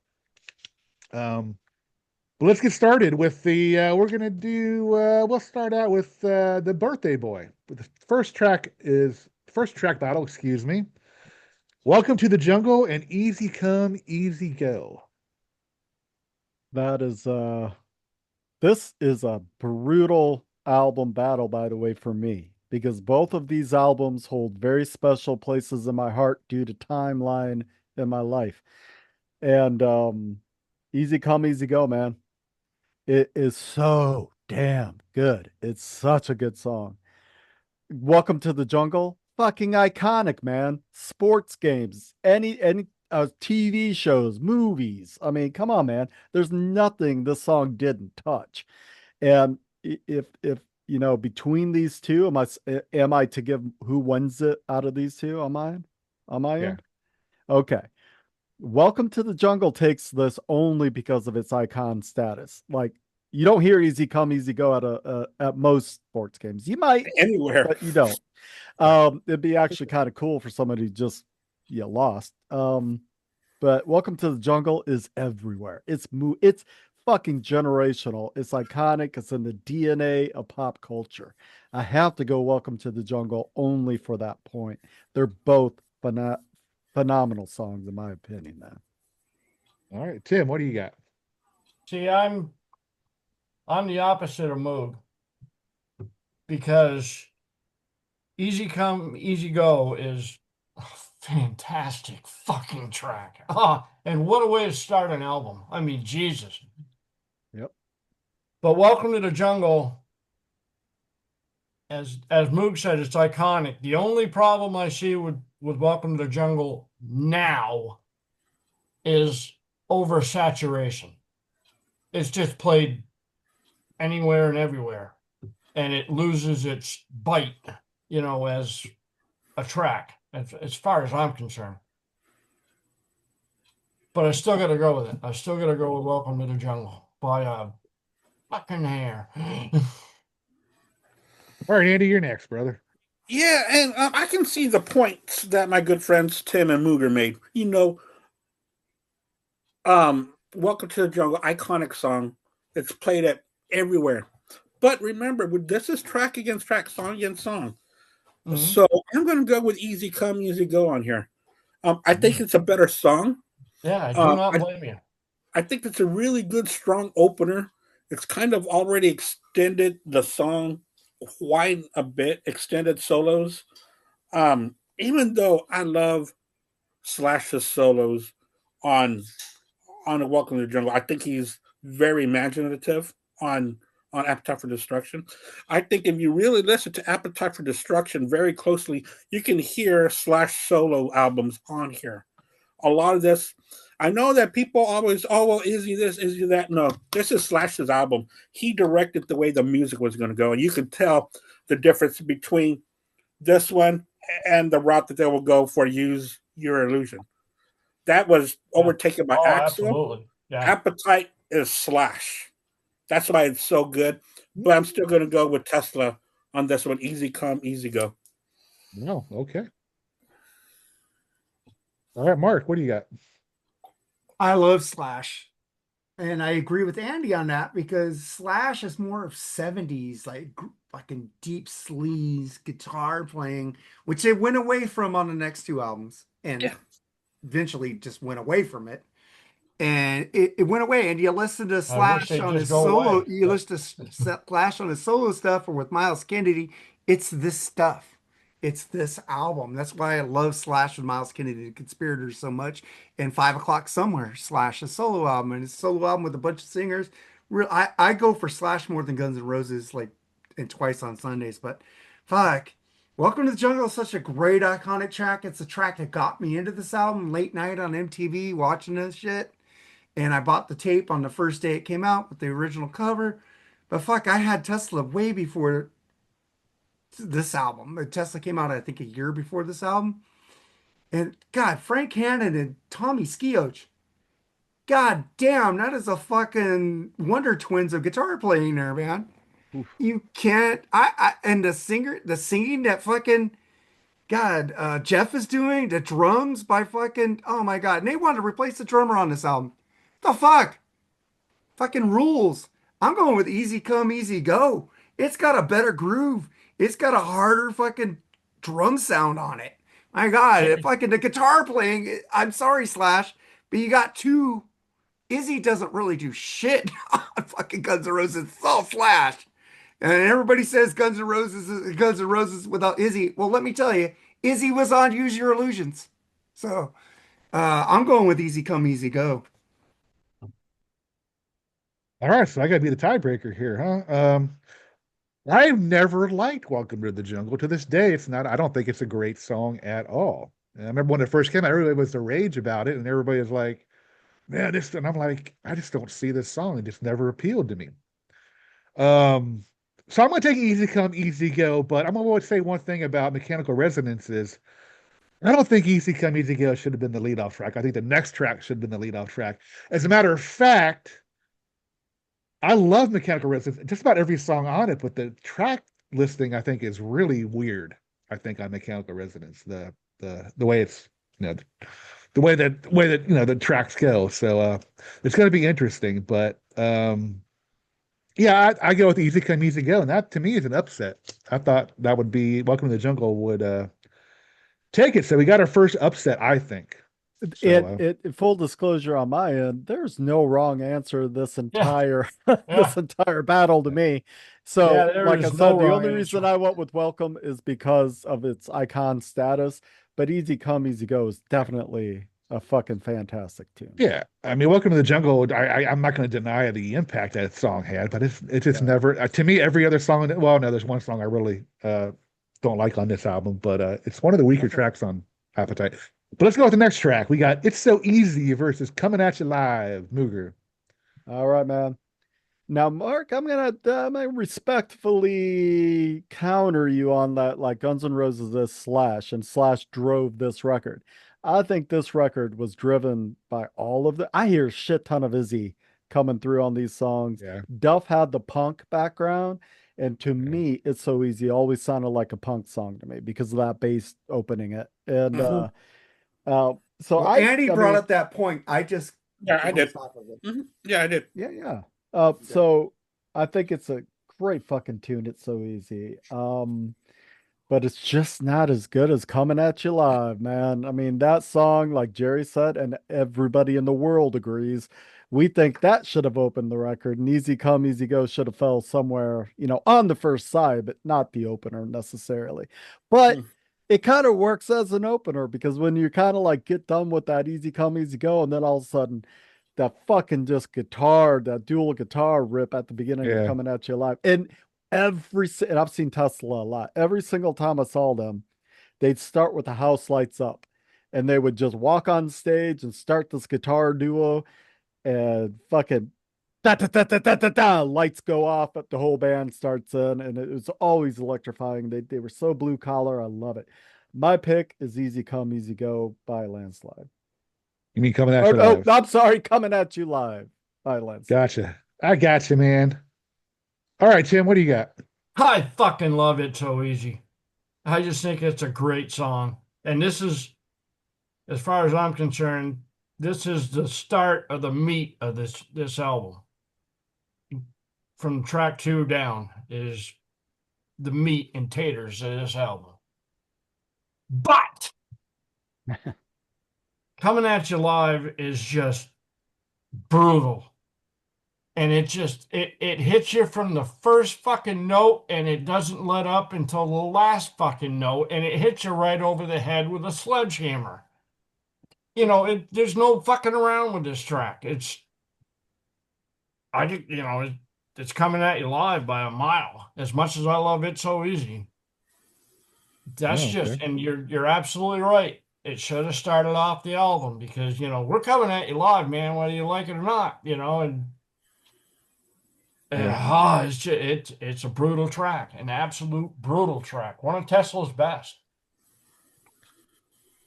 Let's get started with the. We're gonna do. We'll start out with the Birthday Boy. The first track battle. Excuse me. Welcome to the Jungle and Easy Come, Easy Go. That is this is a brutal album battle, by the way, for me, because both of these albums hold very special places in my heart due to timeline in my life. And Easy Come, Easy Go, man. It is so damn good. It's such a good song. Welcome to the Jungle, fucking iconic, man. Sports games. TV shows, movies. I mean, come on, man. There's nothing this song didn't touch. And if you know, between these two, am I to give who wins it out of these two? Am I on my Yeah. end? Okay. Welcome to the Jungle takes this only because of its icon status. Like, you don't hear "Easy Come, Easy Go" at most sports games. You might, Anywhere. but you don't. It'd be actually kind of cool for somebody who just lost. But "Welcome to the Jungle" is everywhere. It's fucking generational. It's iconic. It's in the DNA of pop culture. I have to go "Welcome to the Jungle" only for that point. They're both phenomenal songs, in my opinion, man. All right, Tim, what do you got? See, I'm the opposite of Moog because "Easy Come, Easy Go" is a fantastic fucking track. And what a way to start an album. I mean, Jesus. Yep. But "Welcome to the Jungle," as Moog said, it's iconic. The only problem I see with "Welcome to the Jungle" now is oversaturation. It's just played anywhere and everywhere, and it loses its bite, as a track, as far as I'm concerned. But I still got to go with it. I still got to go with "Welcome to the Jungle" by fucking hair. All right, Andy, you're next, brother. Yeah, and I can see the points that my good friends Tim and Mooger made. "Welcome to the Jungle," iconic song. It's played at everywhere. But remember, this is track against track, song against song. Mm-hmm. So I'm going to go with "Easy Come, Easy Go" on here. I think it's a better song. Yeah, I do not blame you. I think it's a really good, strong opener. It's kind of already extended the song quite a bit, extended solos. Even though I love Slash's solos on a "Welcome to the Jungle," I think he's very imaginative on "Appetite for Destruction." I think if you really listen to "Appetite for Destruction" very closely, you can hear Slash solo albums on here. A lot of this, I know that people always, well, is he this, is he that? No, this is Slash's album. He directed the way the music was going to go, and you can tell the difference between this one and the route that they will go for "Use Your Illusion." That was overtaken by Axl. Absolutely. Yeah. Appetite is Slash. That's why it's so good. But I'm still going to go with Tesla on this one. "Easy Come, Easy Go." No, okay. All right, Mark, what do you got? I love Slash. And I agree with Andy on that because Slash is more of 70s, like fucking deep sleaze guitar playing, which they went away from on the next two albums and eventually just went away from it. And it went away. And you listen to Slash on his solo, you listen to Slash on his solo stuff or with Miles Kennedy, it's this stuff. It's this album. That's why I love Slash with Miles Kennedy, the Conspirators, so much. And 5 O'Clock Somewhere, Slash's solo album, and his solo album with a bunch of singers. I go for Slash more than GunsNRoses, and Twice on Sundays. But fuck, "Welcome to the Jungle" is such a great iconic track. It's a track that got me into this album late night on MTV watching this shit. And I bought the tape on the first day it came out with the original cover. But fuck, I had Tesla way before this album. Tesla came out, I think, a year before this album. And God, Frank Hannon and Tommy Skeoch. God damn, that is a fucking Wonder Twins of guitar playing there, man. Oof. You can't. And the singing that fucking Jeff is doing, the drums by fucking, oh my God. And they wanted to replace the drummer on this album. The fuck? Fucking rules. I'm going with "Easy Come, Easy Go." It's got a better groove. It's got a harder fucking drum sound on it. My God, fucking the guitar playing, I'm sorry, Slash, but you got two. Izzy doesn't really do shit on fucking GunsNRoses. It's all Slash. And everybody says GunsNRoses without Izzy. Well, let me tell you, Izzy was on "Use Your Illusions." So I'm going with "Easy Come, Easy Go." All right, so I got to be the tiebreaker here, huh? I've never liked "Welcome to the Jungle." To this day, it's not. I don't think it's a great song at all. And I remember when it first came out, everybody was the rage about it, and everybody was like, "Man, this," and I'm like, I just don't see this song. It just never appealed to me. So I'm gonna take Easy Come, Easy Go, but I'm gonna always say one thing about Mechanical Resonance is I don't think Easy Come, Easy Go should have been the lead off track. I think the next track should have been the lead off track. As a matter of fact, I love Mechanical Resonance, just about every song on it, but the track listing I think is really weird. I think on Mechanical Resonance, the way it's, you know, the way that you know the tracks go. So it's going to be interesting. But yeah, I go with Easy Come Easy Go, and that to me is an upset. I thought that would be Welcome to the Jungle would take it. So we got our first upset, I think. So, It full disclosure on my end, there's no wrong answer to this entire Yeah. this entire battle to me. So, Yeah, there like I is said, no the wrong only reason answer. I went with Welcome is because of its icon status. But Easy Come, Easy Go is definitely a fucking fantastic tune. yeah, I mean, Welcome to the Jungle. I'm not going to deny the impact that song had, but it's just never to me. Every other song, well, no, there's one song I really don't like on this album, but it's one of the weaker tracks on Appetite. But let's go with the next track. We got It's So Easy versus Coming At You Live, Mooger. All right, man. Now, Mark, I'm gonna respectfully counter you on that. Like Guns N' Roses is Slash, and Slash drove this record. I think this record was driven by all of the. I hear a shit ton of Izzy coming through on these songs. Yeah. Duff had the punk background, and to me, It's So Easy always sounded like a punk song to me because of that bass opening it. And so Well, I Andy brought mean, up that point. I just Yeah, I did. bounced off of it. Yeah, I did. yeah. So I think it's a great fucking tune. It's so easy. But it's just not as good as Coming At You Live, man. I mean, that song, like Jerry said, and everybody in the world agrees, we think that should have opened the record. And Easy Come, Easy Go should have fell somewhere, on the first side, but not the opener necessarily. But it kind of works as an opener because when you kind of like get done with that Easy Come, Easy Go, and then all of a sudden that fucking just guitar, that dual guitar rip at the beginning of Coming At You Live. And I've seen Tesla a lot. Every single time I saw them, they'd start with the house lights up and they would just walk on stage and start this guitar duo and fucking da, da, da, da, da, da, da, lights go off, but the whole band starts in, and it was always electrifying. They were so blue collar. I love it. My pick is Easy Come, Easy Go by Landslide. You mean Coming At You Live? Oh, I'm sorry, Coming At You Live by Landslide. Gotcha. I got you, man. All right, Tim, what do you got? I fucking love It So Easy. I just think it's a great song. And this is, as far as I'm concerned, this is the start of the meat of this album. From track 2 down is the meat and taters of this album. But Coming At You Live is just brutal. And it hits you from the first fucking note, and it doesn't let up until the last fucking note, and it hits you right over the head with a sledgehammer. There's no fucking around with this track. It's Coming At You Live by a mile. As much as I love It So Easy, that's and you're absolutely right. It should have started off the album because we're coming at you live, man, whether you like it or not. It's a brutal track, an absolute brutal track. One of Tesla's best.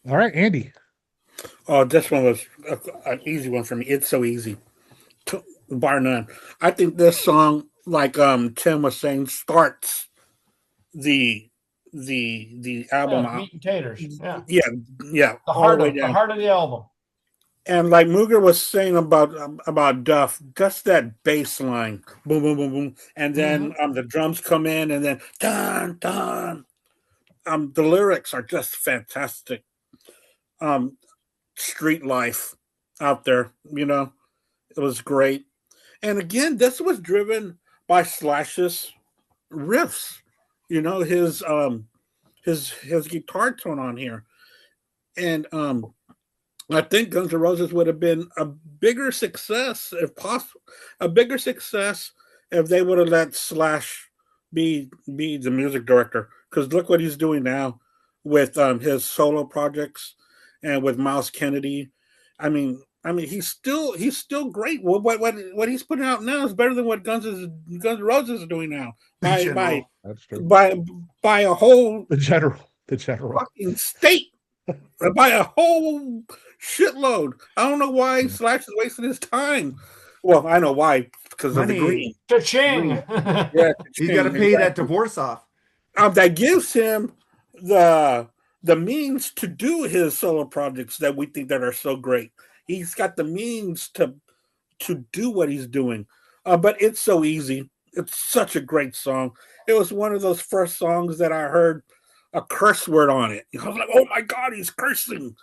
All right, Andy. Oh, this one was an easy one for me. It's So Easy, bar none. I think this song, like Tim was saying, starts the album out. Meat and taters. Yeah. The heart of the album. And like Mooger was saying about Duff, just that bass line, boom, boom, boom, boom, and then the drums come in, and then dun dun. The lyrics are just fantastic. Street life out there, it was great. And again, this was driven by Slash's riffs. His guitar tone on here, and I think Guns N' Roses would have been a bigger success if possible. A bigger success if they would have let Slash be the music director. Because look what he's doing now with his solo projects. and with Miles Kennedy. I mean, he's still great. What he's putting out now is better than what GunsNRoses are doing now That's true. by a whole The general fucking state, by a whole shitload. I don't know why Slash is wasting his time. Well, I know why, because of the green. Cha-ching! Yeah, he's got to pay that divorce off. That gives him the means to do his solo projects that we think that are so great. He's got the means to do what he's doing. But it's so easy. It's such a great song. It was one of those first songs that I heard a curse word on it. I was like, oh my God, he's cursing.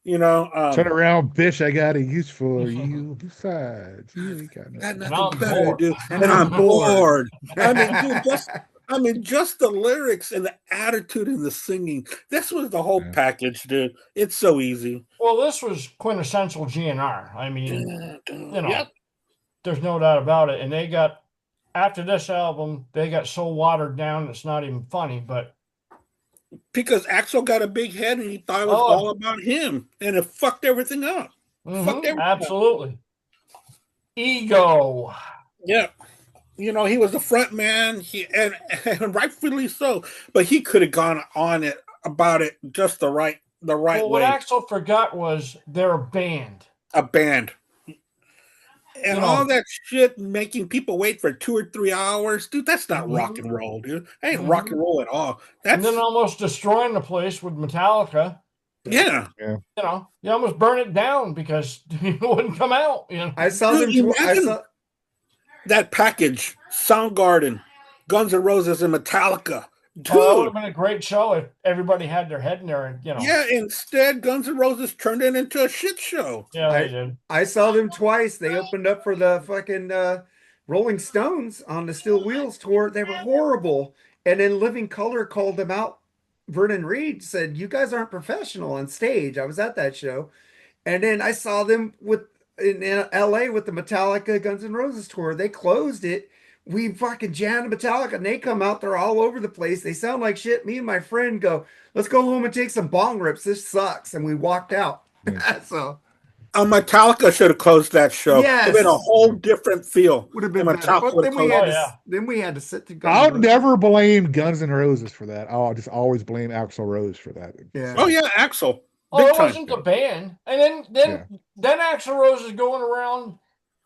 You know, turn around, bitch! I got a use for you. Besides, you got nothing better to do, and I'm bored. I mean, just the lyrics and the attitude and the singing. This was the whole package, dude. It's so easy. Well, this was quintessential GNR. I mean, there's no doubt about it. And they got, after this album, they got so watered down it's not even funny, but. Because Axl got a big head and he thought it was all about him, and it fucked everything up. Absolutely. Up. Ego. Yeah. You know, he was the front man, and rightfully so, but he could have gone on it about it just the right way. What Axl forgot was they're a band. A band. And all that shit making people wait for 2 or 3 hours, dude, that's not rock and roll, dude. That ain't rock and roll at all. And then almost destroying the place with Metallica. Yeah. You know, you almost burn it down because it wouldn't come out. You know? I saw them. That package, Soundgarden, GunsNRoses, and Metallica. Dude. Oh, that would have been a great show if everybody had their head in there, and Yeah, instead, GunsNRoses turned it into a shit show. Yeah, they did. I saw them twice. They opened up for the fucking Rolling Stones on the Steel Wheels tour. They were horrible. And then Living Color called them out. Vernon Reid said, "You guys aren't professional on stage." I was at that show. And then I saw them in LA with the Metallica GunsNRoses tour. They closed it. We fucking jammed Metallica, and they come out. They're all over the place. They sound like shit. Me and my friend go, "Let's go home and take some bong rips. This sucks." And we walked out. So, Metallica should have closed that show. Yes. It would have been a whole different feel. Would have been better. But then we had to sit to go. I'll never blame GunsNRoses for that. I'll just always blame Axl Rose for that. Yeah. Oh yeah, Axl. Oh, it wasn't the band. And then Axl Rose is going around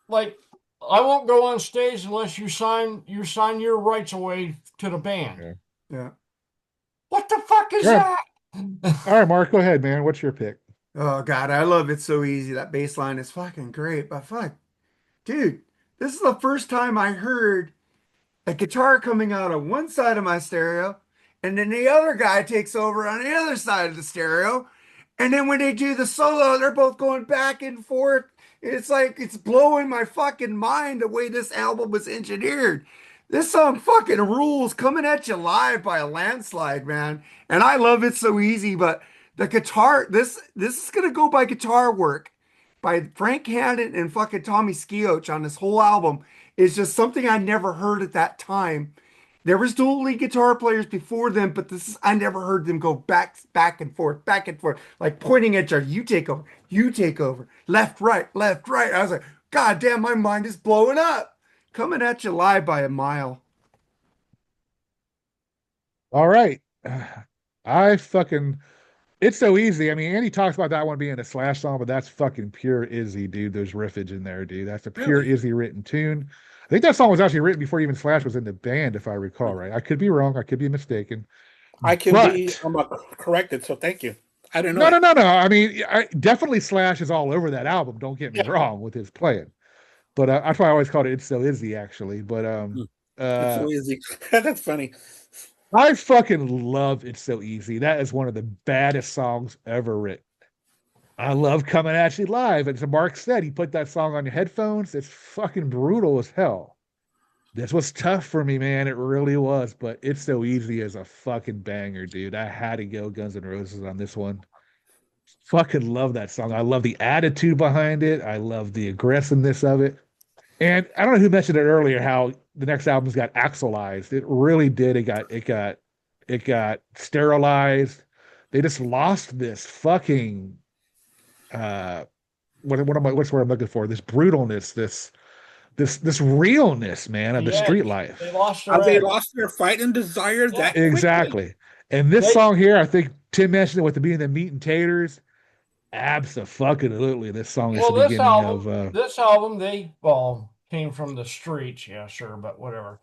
like, I won't go on stage unless you sign your rights away to the band. Yeah. What the fuck is that? All right, Mark, go ahead, man. What's your pick? Oh God, I love It So Easy. That bass line is fucking great. But fuck, dude, this is the first time I heard a guitar coming out of one side of my stereo, and then the other guy takes over on the other side of the stereo. And then when they do the solo, they're both going back and forth. It's like, it's blowing my fucking mind the way this album was engineered. This song fucking rules, Coming at You Live by a landslide, man. And I love It So Easy, but the guitar, this is going to go by guitar work by Frank Hannon and fucking Tommy Skeoch on this whole album. Is just something I never heard at that time. There was dual lead guitar players before them, but I never heard them go back and forth, like pointing at you take over, left, right. I was like, God damn, my mind is blowing up. Coming at You Live by a mile. All right. It's So Easy. I mean, Andy talks about that one being a Slash song, but that's fucking pure Izzy, dude. There's riffage in there, dude. That's a pure Izzy written tune. I think that song was actually written before even Slash was in the band, if I recall right. I could be wrong. I could be mistaken. I can be corrected, so thank you. I didn't know. No. I mean, definitely Slash is all over that album. Don't get me wrong with his playing. But that's why I always called it It's So Izzy, actually. But It's So Easy. That's funny. I fucking love It's So Easy. That is one of the baddest songs ever written. I love Coming at You Live. And as Mark said, he put that song on your headphones. It's fucking brutal as hell. This was tough for me, man. It really was. But It's So Easy is a fucking banger, dude. I had to go GunsNRoses on this one. Fucking love that song. I love the attitude behind it. I love the aggressiveness of it. And I don't know who mentioned it earlier, how the next album's got axolized. It really did. It got sterilized. They just lost this fucking what's word I'm looking for? This brutalness, this realness, man, of the street life. They lost their Have they edge. lost their fighting desire that quickly? Exactly. And this song here, I think Tim mentioned it with the being the meat and taters. Absolutely, this song is the beginning of this album. They came from the streets, yeah, sure, but whatever.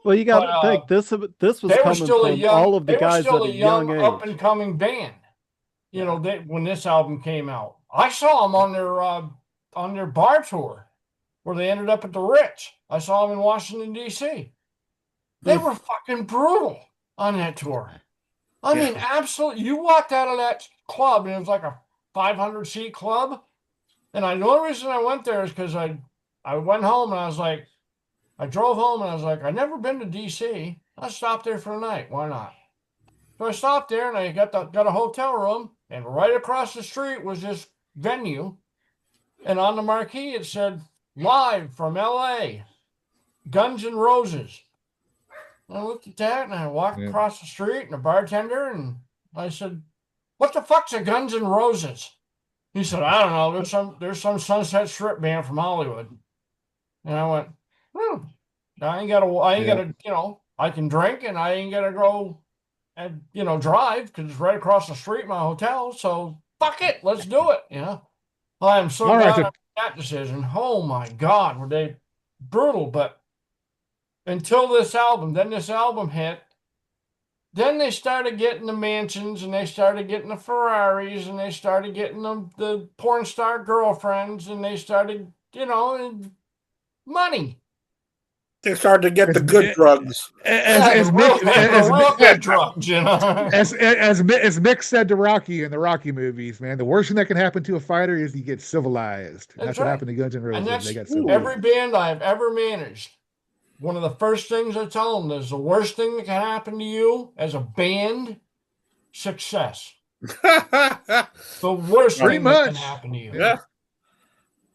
Well, you got to think this was coming from all of the guys at a young age, up and coming band. You know, when this album came out, I saw them on their bar tour, where they ended up at the Ritz. I saw them in Washington D.C. They were fucking brutal on that tour. I mean, absolutely. You walked out of that club, and it was like a 500-seat club. And the only reason I went there is because I went home, and I was like, I drove home, and I was like, I've never been to D.C. I'll stop there for the night. Why not? So I stopped there, and I got a hotel room, and right across the street was this venue. And on the marquee, it said, live from L.A., GunsNRoses. I looked at that, and I walked across the street, and the bartender, and I said, what the fuck's a GunsNRoses? He said, I don't know. There's some Sunset Strip band from Hollywood. And I went, I ain't gotta, I can drink, and I ain't gotta go and, drive, because it's right across the street, my hotel. So fuck it, let's do it. I am so glad I made that decision. Oh my God, were they brutal? But until this album hit, then they started getting the mansions, and they started getting the Ferraris, and they started getting the porn star girlfriends, and they started, money. They started to get the good drugs. As Mick said to Rocky in the Rocky movies, man, the worst thing that can happen to a fighter is he gets civilized. That's what happened to Guns N' Roses. They got civilized. Every band I've ever managed, one of the first things I tell them is the worst thing that can happen to you as a band, success. The worst thing that can happen to you. Yeah.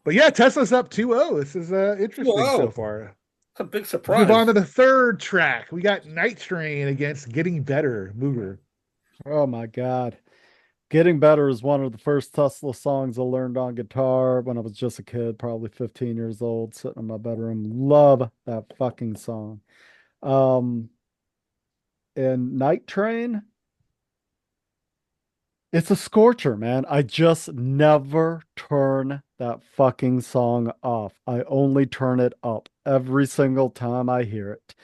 But yeah, Tesla's up 2-0. This is interesting so far. It's a big surprise. Move on to the third track. We got Night Train against Getting Better, Mooger. Oh my God. Getting Better is one of the first Tesla songs I learned on guitar when I was just a kid, probably 15 years old, sitting in my bedroom. Love that fucking song. And Night Train, it's a scorcher, man. I just never turn that fucking song off. I only turn it up every single time I hear it.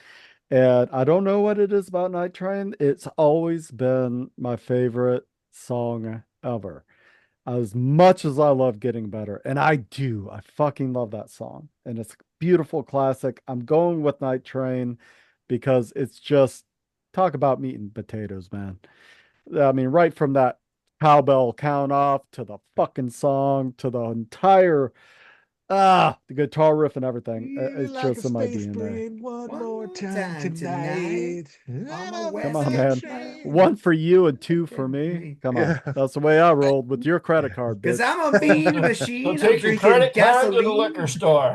And I don't know what it is about Night Train. It's always been my favorite song ever. As much as I love Getting Better, and I fucking love that song. And it's a beautiful classic. I'm going with Night Train because it's just, talk about meat and potatoes, man. I mean, right from that cowbell count off to the fucking song to the entire the guitar riff and everything. It's like just in my DNA. One more time tonight. Come on, man. One for you and two for me. Come on. That's the way I rolled with your credit card. Because I'm a mean machine. Take your credit card to the liquor store.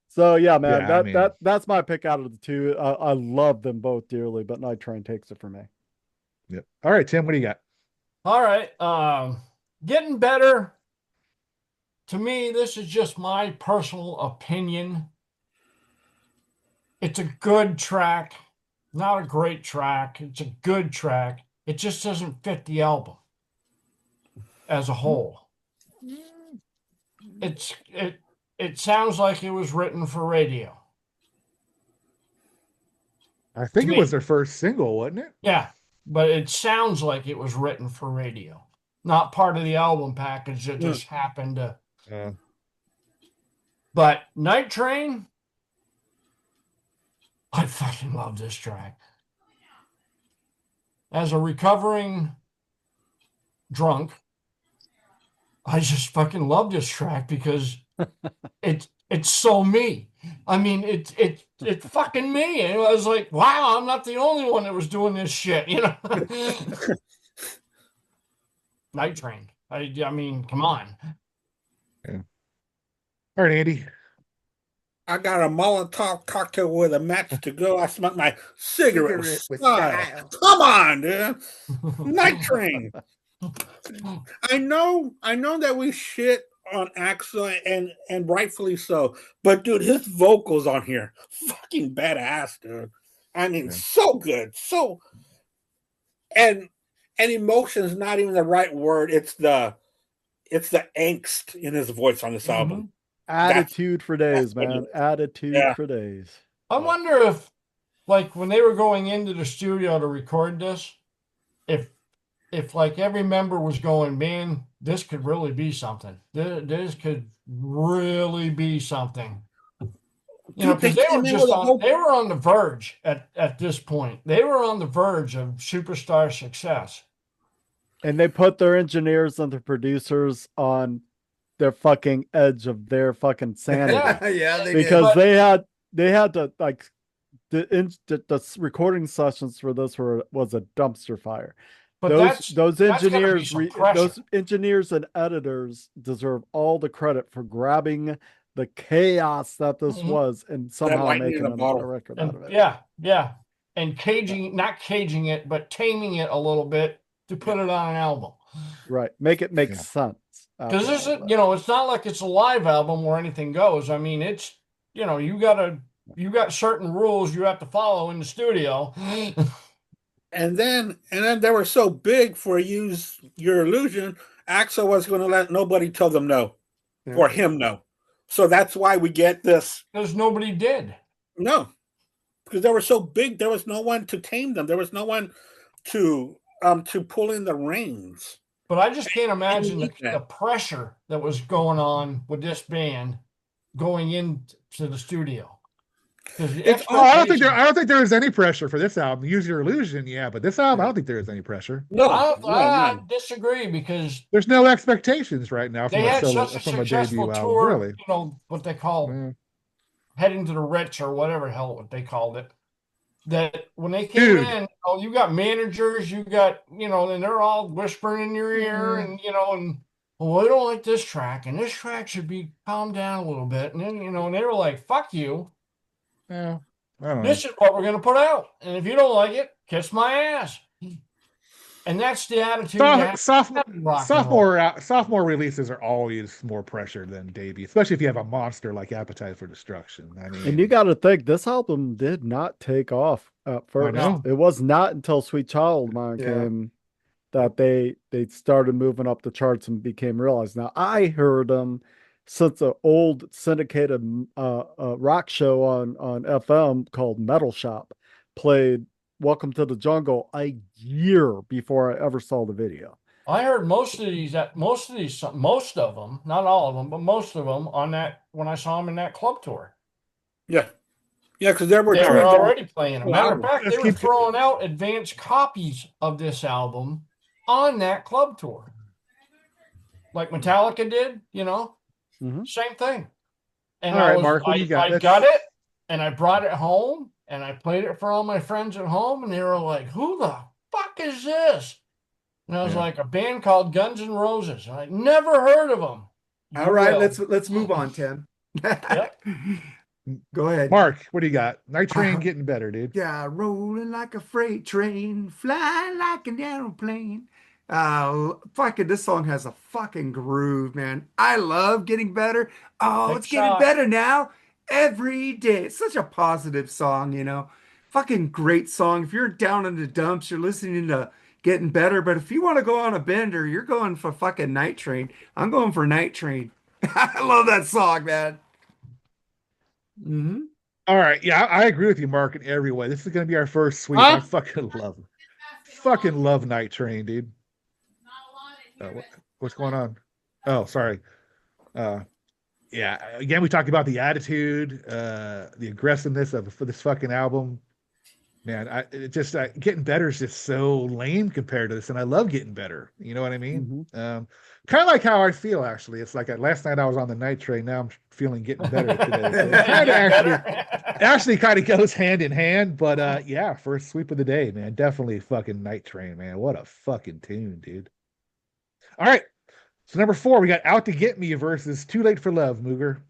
So yeah, man, that's my pick out of the two. I love them both dearly, but Night Train takes it for me. Yep. All right, Tim, what do you got? All right. Getting Better. To me, this is just my personal opinion. It's a good track, not a great track. It's a good track. It just doesn't fit the album as a whole. It sounds like it was written for radio. I think it was their first single, wasn't it? Yeah, but it sounds like it was written for radio, not part of the album package that just happened to. But Night Train, I fucking love this track. As a recovering drunk, I just fucking love this track because it's so me. I mean, it's fucking me. And I was like, wow, I'm not the only one that was doing this shit, Night Train. I mean, come on. Yeah. All right, Andy. I got a Molotov cocktail with a match to go. I smoked my cigarette with style. Come on, dude. Night Train. I know that we shit on Axl and rightfully so, but dude, his vocals on here, fucking badass, dude. I mean, so good, so and emotion is not even the right word. It's the angst in his voice on this album. Attitude for days, man. Attitude for days. I wonder if, like, when they were going into the studio to record this, if like every member was going, man, this could really be something. This could really be something. You know, because they were on the verge at this point. They were on the verge of superstar success. And they put their engineers and the producers on their fucking edge of their fucking sanity. Yeah, because they had to, like, the recording sessions for this was a dumpster fire. But those engineers and editors deserve all the credit for grabbing the chaos that this was and somehow making a record out of it. Yeah. And not caging it, but taming it a little bit to put it on an album. Right. Make it make sense. Because this is, it's not like it's a live album where anything goes. I mean, it's, you got certain rules you have to follow in the studio. And then they were so big for Use Your Illusion, Axl was going to let nobody tell them no, or him no. So that's why we get this. Because nobody did. No, because they were so big, there was no one to tame them. There was no one to pull in the reins. But I just can't imagine the pressure that was going on with this band going into the studio. I don't think there was any pressure for this album. Use Your Illusion, but this album, I don't think there was any pressure. No, I disagree, because there's no expectations right now from such a successful tour. Album, really. What they call heading to the Ritz or whatever the hell what they called it. That when they came in, you got managers, you got and they're all whispering in your ear, and well, I don't like this track, and this track should be calmed down a little bit, and then and they were like, "Fuck you." Yeah, this is what we're going to put out, and if you don't like it, kiss my ass. And that's the attitude. Sophomore releases are always more pressured than debut, especially if you have a monster like Appetite for Destruction. I mean, and you got to think this album did not take off at first. It was not until Sweet Child of Mine came that they started moving up the charts and became realized. Now I heard them since an old syndicated rock show on FM called Metal Shop played Welcome to the Jungle a year before I ever saw the video. I heard most of them, not all of them, but most of them on that when I saw them in that club tour. Yeah, because they were already playing them. Matter of fact, they were throwing out advanced copies of this album on that club tour, like Metallica did. Same thing. And all right, Mark, what do you got? I got it, and I brought it home, and I played it for all my friends at home, and they were like, "Who the fuck is this?" And I was like, "A band called GunsNRoses." I never heard of them. All right, let's move on, Tim. Go ahead, Mark. What do you got? Night Train getting better, dude. Yeah, rolling like a freight train, flying like an aeroplane. Fucking this song has a fucking groove, man. I love Getting Better. It's getting better now every day. It's such a positive song, fucking great song. If you're down in the dumps, you're listening to Getting Better, but if you want to go on a bender, you're going for fucking Night Train. I'm going for Night Train. I love that song, man. All right, I agree with you, Mark, in every way. This is going to be our first sweep. I fucking love Night Train, dude. What's going on? Oh, sorry. Again, we talked about the attitude, the aggressiveness for this fucking album. Man, Getting Better is just so lame compared to this, and I love Getting Better. You know what I mean? Kind of like how I feel, actually. It's like last night I was on the Night Train. Now I'm feeling Getting Better today. So actually kind of goes hand in hand. But first sweep of the day, man. Definitely fucking Night Train, man. What a fucking tune, dude. All right. So number 4, we got Out to Get Me versus Too Late for Love, Mooger.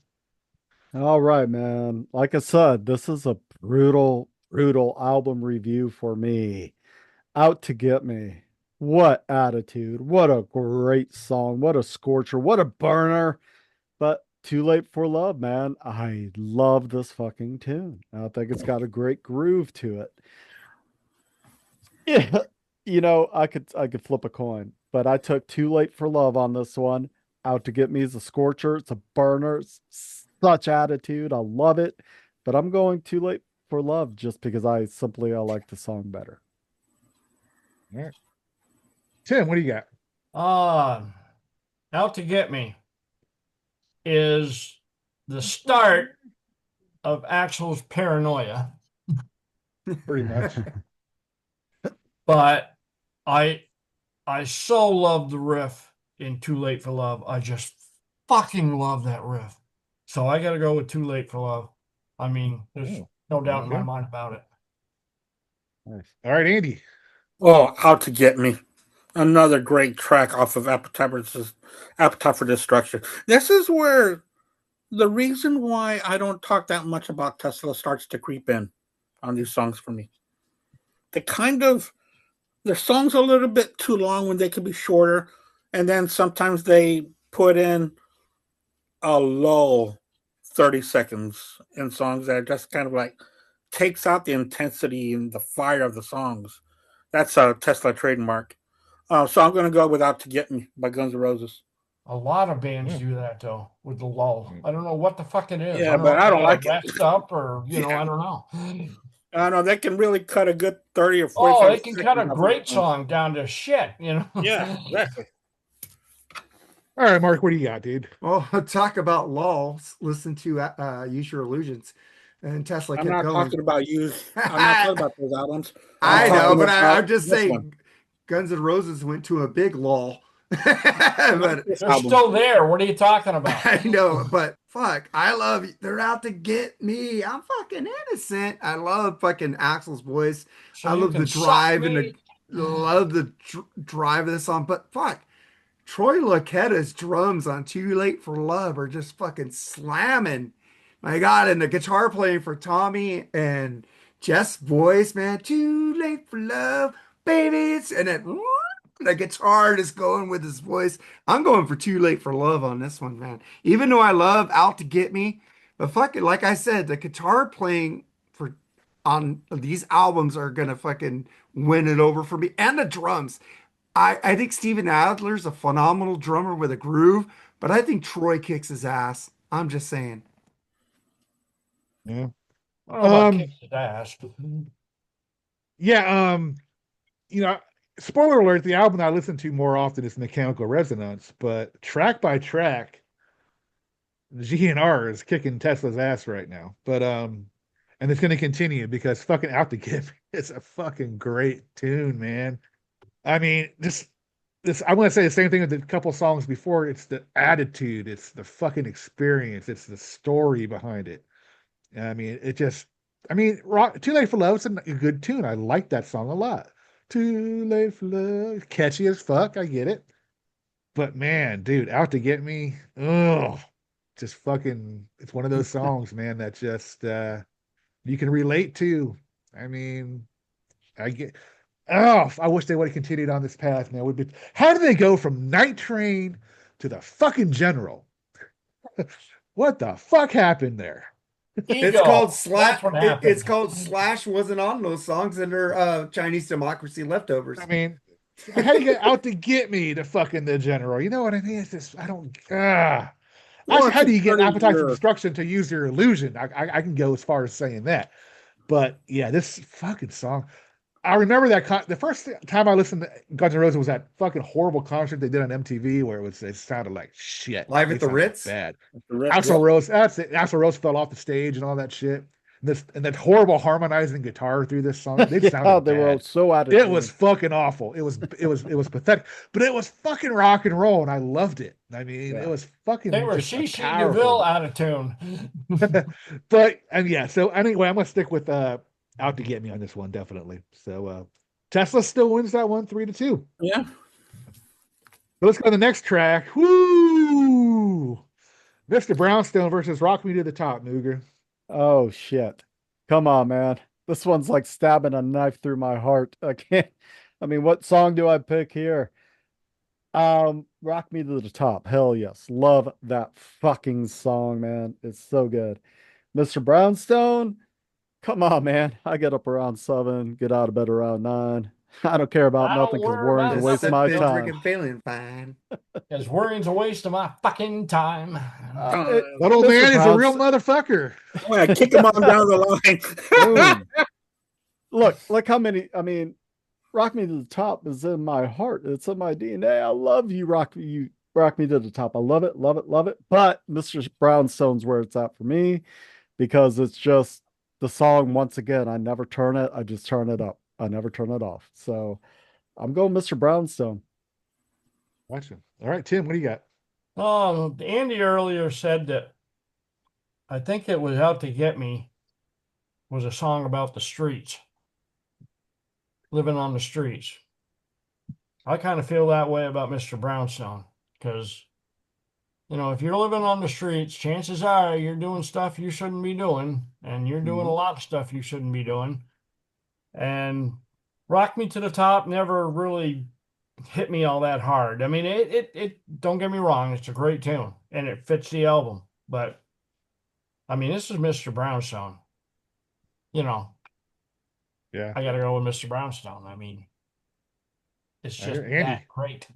All right, man. Like I said, this is a brutal album review for me. Out to Get Me. What attitude. What a great song. What a scorcher. What a burner. But Too Late for Love, man. I love this fucking tune. I think it's got a great groove to it. Yeah, I could flip a coin, but I took Too Late for Love on this one. Out to Get Me is a scorcher. It's a burner. It's such attitude. I love it. But I'm going Too Late for Love just because I like the song better. All right. Tim, what do you got? Out to Get Me is the start of Axl's paranoia. Pretty much. But I so love the riff in Too Late for Love. I just fucking love that riff. So I got to go with Too Late for Love. I mean, there's no doubt in my mind about it. Nice. All right, Andy. Oh, Out to Get Me. Another great track off of Appetite for Destruction. This is where the reason why I don't talk that much about Tesla starts to creep in on these songs for me. Their songs are a little bit too long when they could be shorter, and then sometimes they put in a lull 30 seconds in songs that just kind of like takes out the intensity and the fire of the songs. That's a Tesla trademark. So I'm going to go with Out to Get Me by GunsNRoses. A lot of bands do that though with the lull. I don't know what the fuck it is. Yeah, but I don't like it. Messed up, or I don't know. I know they can really cut a good 30 or 45. Oh, they can cut a great song down to shit, Yeah, exactly. All right, Mark, what do you got, dude? Well, talk about lulls. Listen to Use Your Illusions. And Tesla kept going. Talking about you. I'm not talking about those albums. I know, but I'm just saying GunsNRoses went to a big lull. But they're still there. What are you talking about? I know, but fuck, I love you. They're out to get me. I'm fucking innocent. I love fucking Axl's voice. So I love the drive and drive of the song. But fuck, Troy Lucketta's drums on Too Late for Love are just fucking slamming. My God, and the guitar playing for Tommy and Jeff's voice, man. Too late for love, baby. And then the guitar is going with his voice. I'm going for Too Late for Love on this one, man. Even though I love Out to Get Me, but fuck it, like I said, the guitar playing on these albums are gonna fucking win it over for me, and the drums. I think Steven Adler's a phenomenal drummer with a groove, but I think Troy kicks his ass. I'm just saying. Yeah. I don't know about kicks his ass. Yeah, spoiler alert, the album I listen to more often is Mechanical Resonance, but track by track, GNR is kicking Tesla's ass right now. But and it's gonna continue because fucking Out to Get Me is a fucking great tune, man. I mean, this I want to say the same thing with the couple songs before. It's the attitude, it's the fucking experience, it's the story behind it. I mean, Too Late for Love is a good tune. I like that song a lot. Too Late for Love, catchy as fuck. I get it, but man, dude, Out to Get Me, just fucking. It's one of those songs, man, that just you can relate to. I mean, I wish they would have continued on this path, man. How did they go from Night Train to the fucking General? What the fuck happened there? It's called Slash. It's called Slash. Wasn't on those songs, and they're Chinese Democracy leftovers. I mean, how do you get Out to Get Me to fucking the General? You know what I mean? It's just I don't. How do you get Appetite for Destruction to Use Your Illusion? I can go as far as saying that, but yeah, this fucking song. I remember that the first time I listened to GunsNRoses was that fucking horrible concert they did on MTV where it sounded like shit. Live at the Ritz? Bad. Axl Rose, that's it. Axl Rose fell off the stage and all that shit. And that horrible harmonizing guitar through this song. They sounded they were so out of It was fucking awful. It was pathetic. But it was fucking rock and roll, and I loved it. I mean, it was fucking. They were CC DeVille out of tune. But so anyway, I'm gonna stick with Out to Get Me on this one, definitely. So Tesla still wins that one 3-2. Yeah. So let's go to the next track. Woo! Mr. Brownstone versus Rock Me to the Top, Mooger. Oh shit. Come on, man. This one's like stabbing a knife through my heart. I I mean, what song do I pick here? Rock Me to the Top. Hell yes. Love that fucking song, man. It's so good. Mr. Brownstone, come on, man. I get up around 7, get out of bed around 9. I don't care about I nothing don't because worry worrying's a about waste of Sip my and time. drinking, feeling fine. Because worrying's a waste of my fucking time. That old Mr. man is a real Brownstone- motherfucker. I'm gonna kick him on down the line. Boom. Look how many, I mean, Rock Me to the Top is in my heart. It's in my DNA. I love you, Rock Me to the Top. I love it, love it, love it. But Mr. Brownstone's where it's at for me because it's just the song once again. I never turn it, I just turn it up. I never turn it off. So I'm going Mr. Brownstone. Gotcha. All right, Tim, what do you got? Andy earlier said that I think it was Out to Get Me was a song about the streets, living on the streets. I kind of feel that way about Mr. Brownstone because, you know, if you're living on the streets, chances are you're doing stuff you shouldn't be doing, and you're doing a lot of stuff you shouldn't be doing. And Rock Me to the Top never really hit me all that hard. I mean, it don't get me wrong, it's a great tune and it fits the album, but I mean, this is Mr. Brownstone. You know, Yeah. I gotta go with Mr. Brownstone. I mean, it's just Andy. that great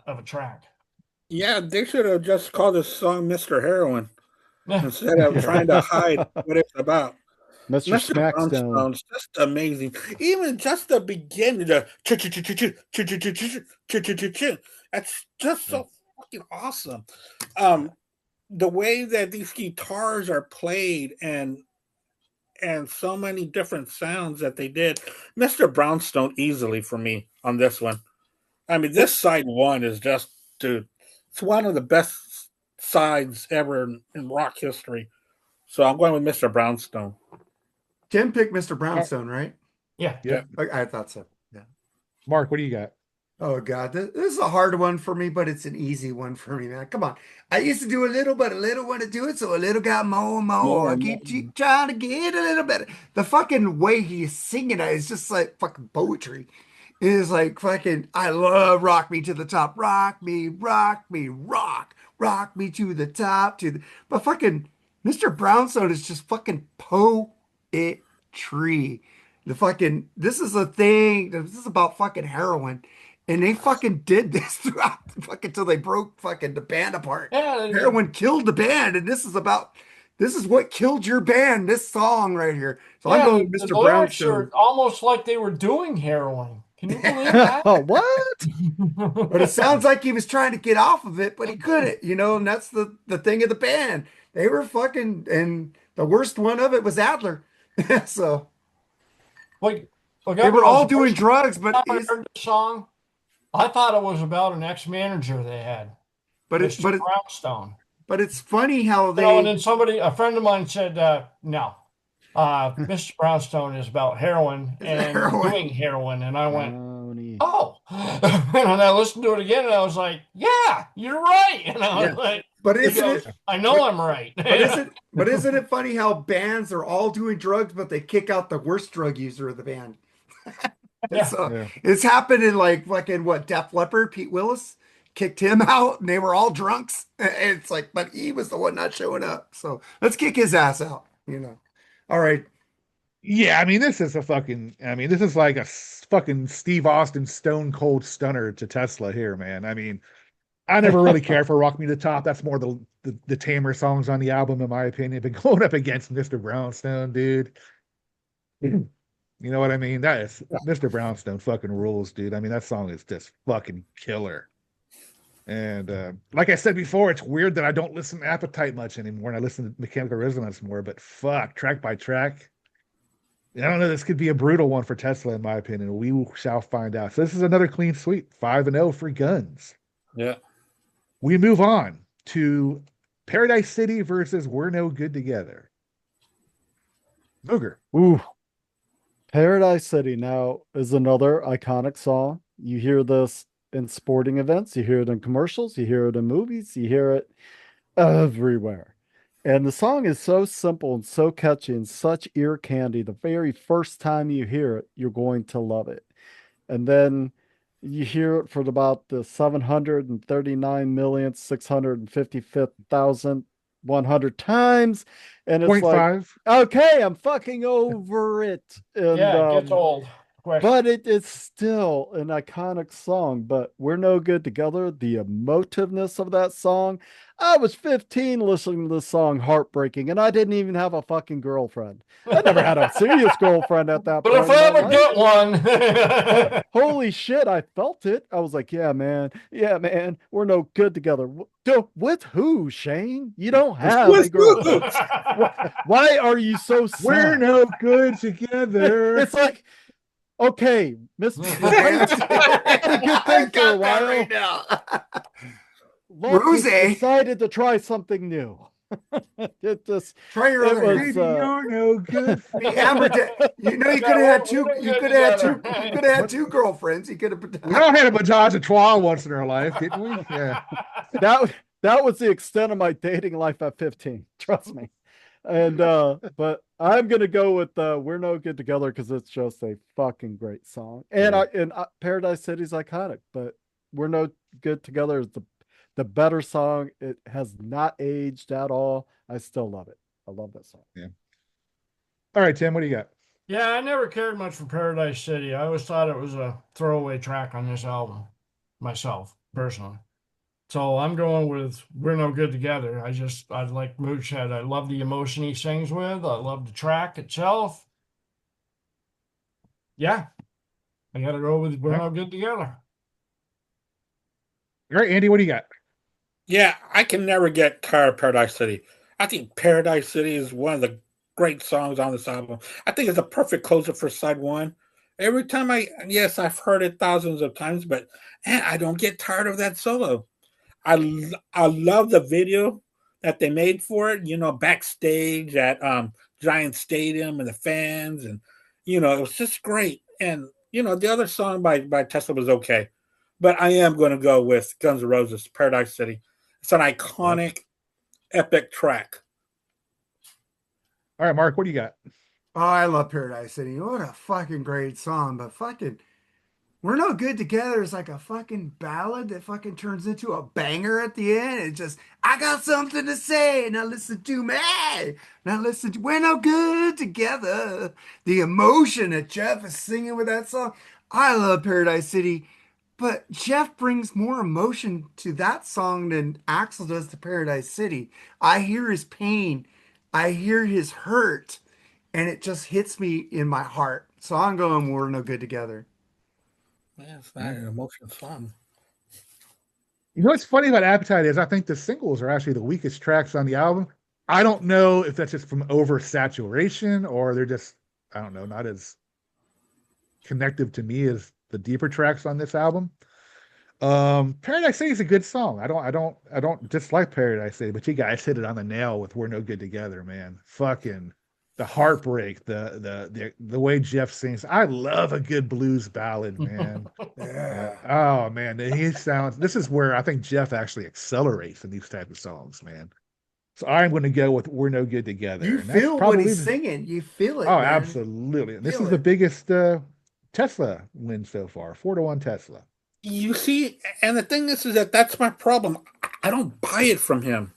of a track. Yeah, they should have just called this song Mr. Heroin Yeah. instead of trying to hide what it's about. Mr. Mr. Smackstone. Brownstone's just amazing. Even just the beginning, the that's just so fucking awesome. The way that these guitars are played and so many different sounds that they did. Mr. Brownstone easily for me on this one. I mean, this side one is just, dude, it's one of the best sides ever in rock history. So I'm going with Mr. Brownstone. Tim picked Mr. Brownstone, right? Yeah. Yeah. I thought so. Yeah. Mark, what do you got? Oh God, this is a hard one for me, but it's an easy one for me, man. Come on. I used to do a little, but a little want to do it, so a little got more and more. More I and keep trying to get a little better. The fucking way he's singing it is just like fucking poetry. It is like fucking, I love Rock Me to the Top. Rock me, rock me, rock me to the top, but fucking Mr. Brownstone is just fucking poetry. This is a thing. This is about fucking heroin. And they fucking did this throughout fucking till they broke fucking the band apart. Yeah, Heroin killed the band, and this is what killed your band, this song right here. So I'm going with the Mr. lyrics Brownstone. are almost like they were doing heroin. Can you believe that? Oh, what? But it sounds like he was trying to get off of it, but he couldn't, and that's the thing of the band. They were fucking, and the worst one of it was Adler. So Like, they were all doing drugs, but I heard the song. I thought it was about an ex-manager they had, Mr. Brownstone. But it's funny how And then a friend of mine said, no, Mr. Brownstone is about heroin and doing heroin. And I went, oh. And I listened to it again and I was like, yeah, you're right. And I was like, but I know I'm right. But isn't it funny how bands are all doing drugs, but they kick out the worst drug user of the band? It's happened in like fucking Def Leppard, Pete Willis kicked him out and they were all drunks. It's like, but he was the one not showing up. So let's kick his ass out, All right. Yeah, I mean, this is like a fucking Steve Austin Stone Cold Stunner to Tesla here, man. I mean, I never really cared for Rock Me to the Top. That's more the tamer songs on the album, in my opinion. But going up against Mr. Brownstone, dude. You know what I mean? That is Mr. Brownstone fucking rules, dude. I mean, that song is just fucking killer. And like I said before, it's weird that I don't listen to Appetite much anymore and I listen to Mechanical Resonance more, but fuck, track by track. I don't know. This could be a brutal one for Tesla, in my opinion. We shall find out. So this is another clean sweep, 5-0 for Guns. Yeah. We move on to Paradise City versus We're No Good Together. Mooger. Ooh. Paradise City now is another iconic song. You hear this in sporting events, you hear it in commercials, you hear it in movies, you hear it everywhere. And the song is so simple and so catchy and such ear candy. The very first time you hear it, you're going to love it. And then You hear it for about the 739,655,100 times, and it's Point like, five. okay, I'm fucking over it. And Yeah, it gets old. Quick. but it's still an iconic song. But We're No Good Together, the emotiveness of that song. I was 15 listening to this song, heartbreaking, and I didn't even have a fucking girlfriend. I never had a serious girlfriend at that But point if in I my ever life. get But one, holy shit, I felt it. I was like, yeah, man. Yeah, man. We're no good together. With who, Shane? You don't have a With girlfriend. who? Why are you so We're sad? no good together. It's like, okay, Mr. Lance, had a good I thing for a got that while. right now. Love Rose. just decided to try something new. It just, Try your it other was, half. Maybe you're no good. Hey, Amber, you know you Yeah, could have had we're two. no You good could have had together. two. You could have had two girlfriends. You could have. We all had a menage a trois once in our life, didn't we? Yeah. that was the extent of my dating life at 15. Trust me. And but I'm gonna go with We're No Good Together because it's just a fucking great song. And Paradise City's iconic, but We're No Good Together is the better song. It has not aged at all. I still love it. I love that song. Yeah. All right, Tim, what do you got? Yeah, I never cared much for Paradise City. I always thought it was a throwaway track on this album, myself, personally. So I'm going with We're No Good Together. I like Mooch said, I love the emotion he sings with. I love the track itself. Yeah, I got to go with We're No Good Together. All right, Andy, what do you got? Yeah, I can never get tired of Paradise City. I think Paradise City is one of the great songs on this album. I think it's a perfect closer for side one. Every time yes, I've heard it thousands of times, but man, I don't get tired of that solo. I love the video that they made for it. You know, backstage at Giant Stadium and the fans, and it was just great. And the other song by Tesla was okay, but I am going to go with Guns N' Roses, Paradise City. It's an iconic, epic track. All right, Mark, what do you got? Oh, I love Paradise City. What a fucking great song. But fucking, We're No Good Together is like a fucking ballad that fucking turns into a banger at the end. It just, I got something to say. Now listen to me. Now listen to, We're No Good Together. The emotion that Jeff is singing with that song. I love Paradise City. But Jeff brings more emotion to that song than Axl does to Paradise City. I hear his pain. I hear his hurt. And it just hits me in my heart. So I'm going, We're No Good Together. Man, it's not an emotional song. You know what's funny about Appetite is I think the singles are actually the weakest tracks on the album. I don't know if that's just from oversaturation or they're just, I don't know, not as connective to me as the deeper tracks on this album. Paradise City is a good song. I don't dislike Paradise City, but you guys hit it on the nail with We're No Good Together, man. Fucking the heartbreak, the way Jeff sings. I love a good blues ballad, man. Yeah. Oh man, this is where I think Jeff actually accelerates in these type of songs, man. So I'm going to go with We're No Good Together. You And that's feel what probably he's singing. You feel it, oh, man. absolutely. And this Feel is the it. biggest Tesla win so far, 4-1 Tesla. You see, and the thing is that that's my problem. I don't buy it from him.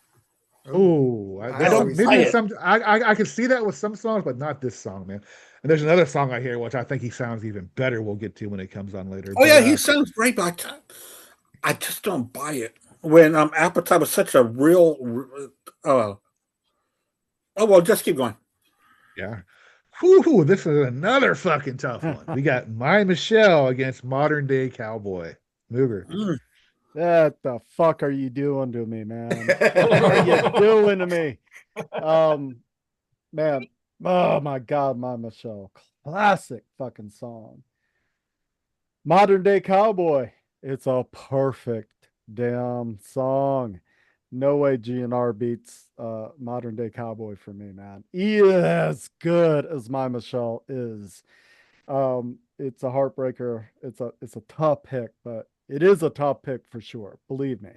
Oh, I don't always buy maybe it. some. I can see that with some songs, but not this song, man. And there's another song I hear which I think he sounds even better. We'll get to when it comes on later. Oh But yeah, he sounds great, but I just don't buy it. When Appetite was such a real, oh well, just keep going. yeah, whew, this is another fucking tough one. We got My Michelle against Modern Day Cowboy. Mooger. Mm. What the fuck are you doing to me, man? What are you doing to me? Man, oh my God, My Michelle. Classic fucking song. Modern Day Cowboy. It's a perfect damn song. No way GNR beats Modern Day Cowboy for me, man. As good as My Michelle is. It's a heartbreaker. It's a tough pick, but it is a top pick for sure. Believe me.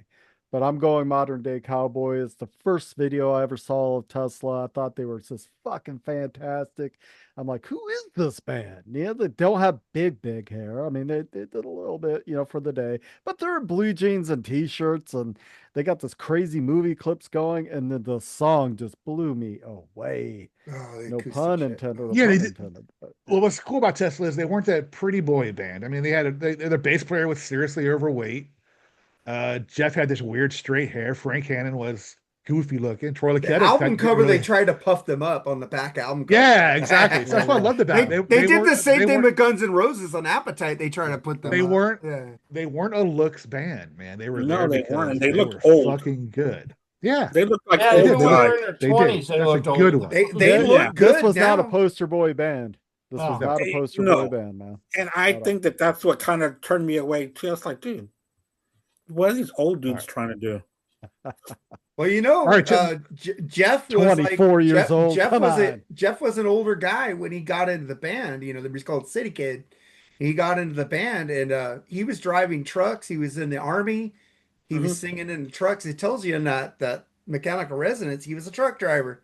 But I'm going Modern Day Cowboy. It's the first video I ever saw of Tesla. I thought they were just fucking fantastic. I'm like, who is this band? Yeah, they don't have big hair. I mean, they did a little bit, for the day, but they're in blue jeans and t-shirts, and they got this crazy movie clips going, and then the song just blew me away. Oh, the No acoustic pun shit. intended. Yeah, Pun they did. intended. But, Well, what's cool about Tesla is they weren't that pretty boy band. I mean, their bass player was seriously overweight. Jeff had this weird straight hair. Frank Hannon was goofy looking. Troy The Luccketta album cover, really... they tried to puff them up on the back album cover. Yeah, exactly. So that's what I loved about They, it. they did the weren't- same they thing weren't- with Guns N' Roses on Appetite. They tried to put them They up. weren't. Yeah. They weren't a looks band, man. They were No, there they because weren't. They looked were old. fucking good. Yeah, They look like Yeah, they old did. even when guys. they were in their They did. 20s, they That's looked a old. good one. They Yeah, look good. this was not a now. poster boy band. This was No. not a Hey, poster no. boy band, man. And I think that that's what kind of turned me away too. I was like, dude, what are these old dudes trying to do? Well, All right, Tim. Jeff was 24 years Jeff, old. Jeff Come was on. Jeff was an older guy when he got into the band. They was called City Kid. He got into the band, and he was driving trucks. He was in the army. He was singing in the trucks. It tells you in that Mechanical Resonance, he was a truck driver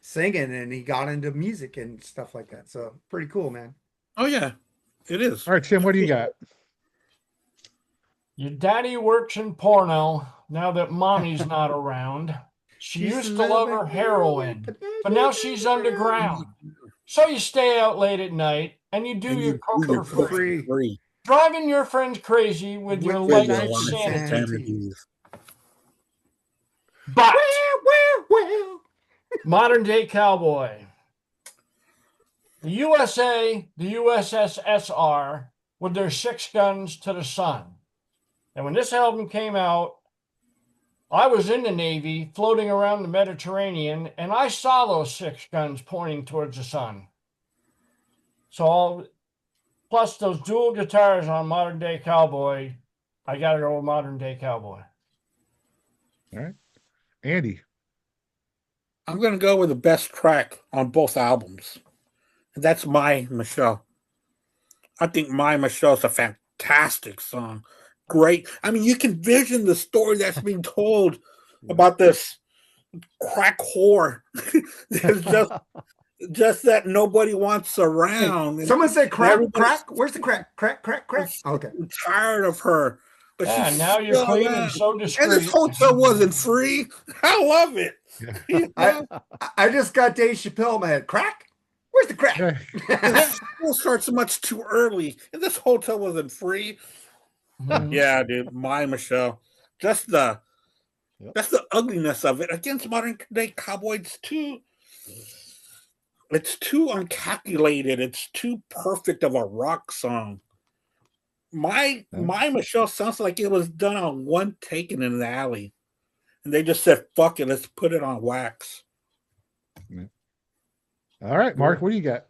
singing, and he got into music and stuff like that. So pretty cool, man. Oh yeah, it is. All right, Tim, what do you got? Your daddy works in porno now that mommy's not around. She used to love her heroin, but now she's underground. So you stay out late at night and you do And your you coke do your for free, free. driving your friends crazy with your With light your sanity. Sanities. But Well. modern day cowboy, the USA, the USSR, with their 6 guns to the sun. And when this album came out, I was in the Navy floating around the Mediterranean, and I saw those 6 guns pointing towards the sun. So, plus those dual guitars on Modern Day Cowboy, I got to go with Modern Day Cowboy. All right, Andy. I'm going to go with the best track on both albums. And that's My Michelle. I think My Michelle is a fantastic song. Great. I mean, you can vision the story that's being told about this crack whore. There's just that nobody wants around. Someone said crack, Everybody's crack. Where's the crack? Crack. Okay. tired of her. But Yeah, she's now you're still clean around. and so And this discreet. hotel wasn't free. I love it. You know? I just got Dave Chappelle in my head. Crack? Where's the crack? School starts much too early, and this hotel wasn't free. Yeah, dude, My Michelle. Just that's the ugliness of it. Against Modern Day Cowboy, it's too uncalculated. It's too perfect of a rock song. My Michelle sounds like it was done on one take in an alley. And they just said, fuck it, let's put it on wax. All right, Mark, what do you got?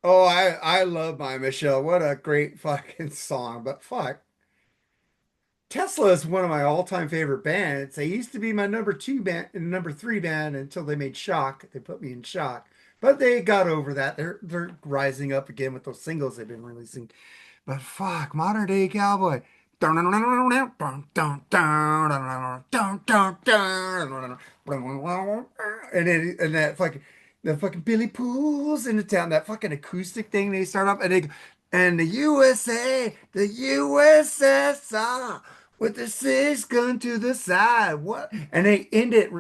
Oh, I love My Michelle. What a great fucking song. But fuck. Tesla is one of my all-time favorite bands. They used to be my number 3 band until they made Shock. They put me in Shock. But they got over that. They're rising up again with those singles they've been releasing. But fuck, Modern Day Cowboy. And that fucking the fucking Billy Pools in the town, that fucking acoustic thing they start up and the USA, the USSR with the 6 gun to the side. What? And they end it.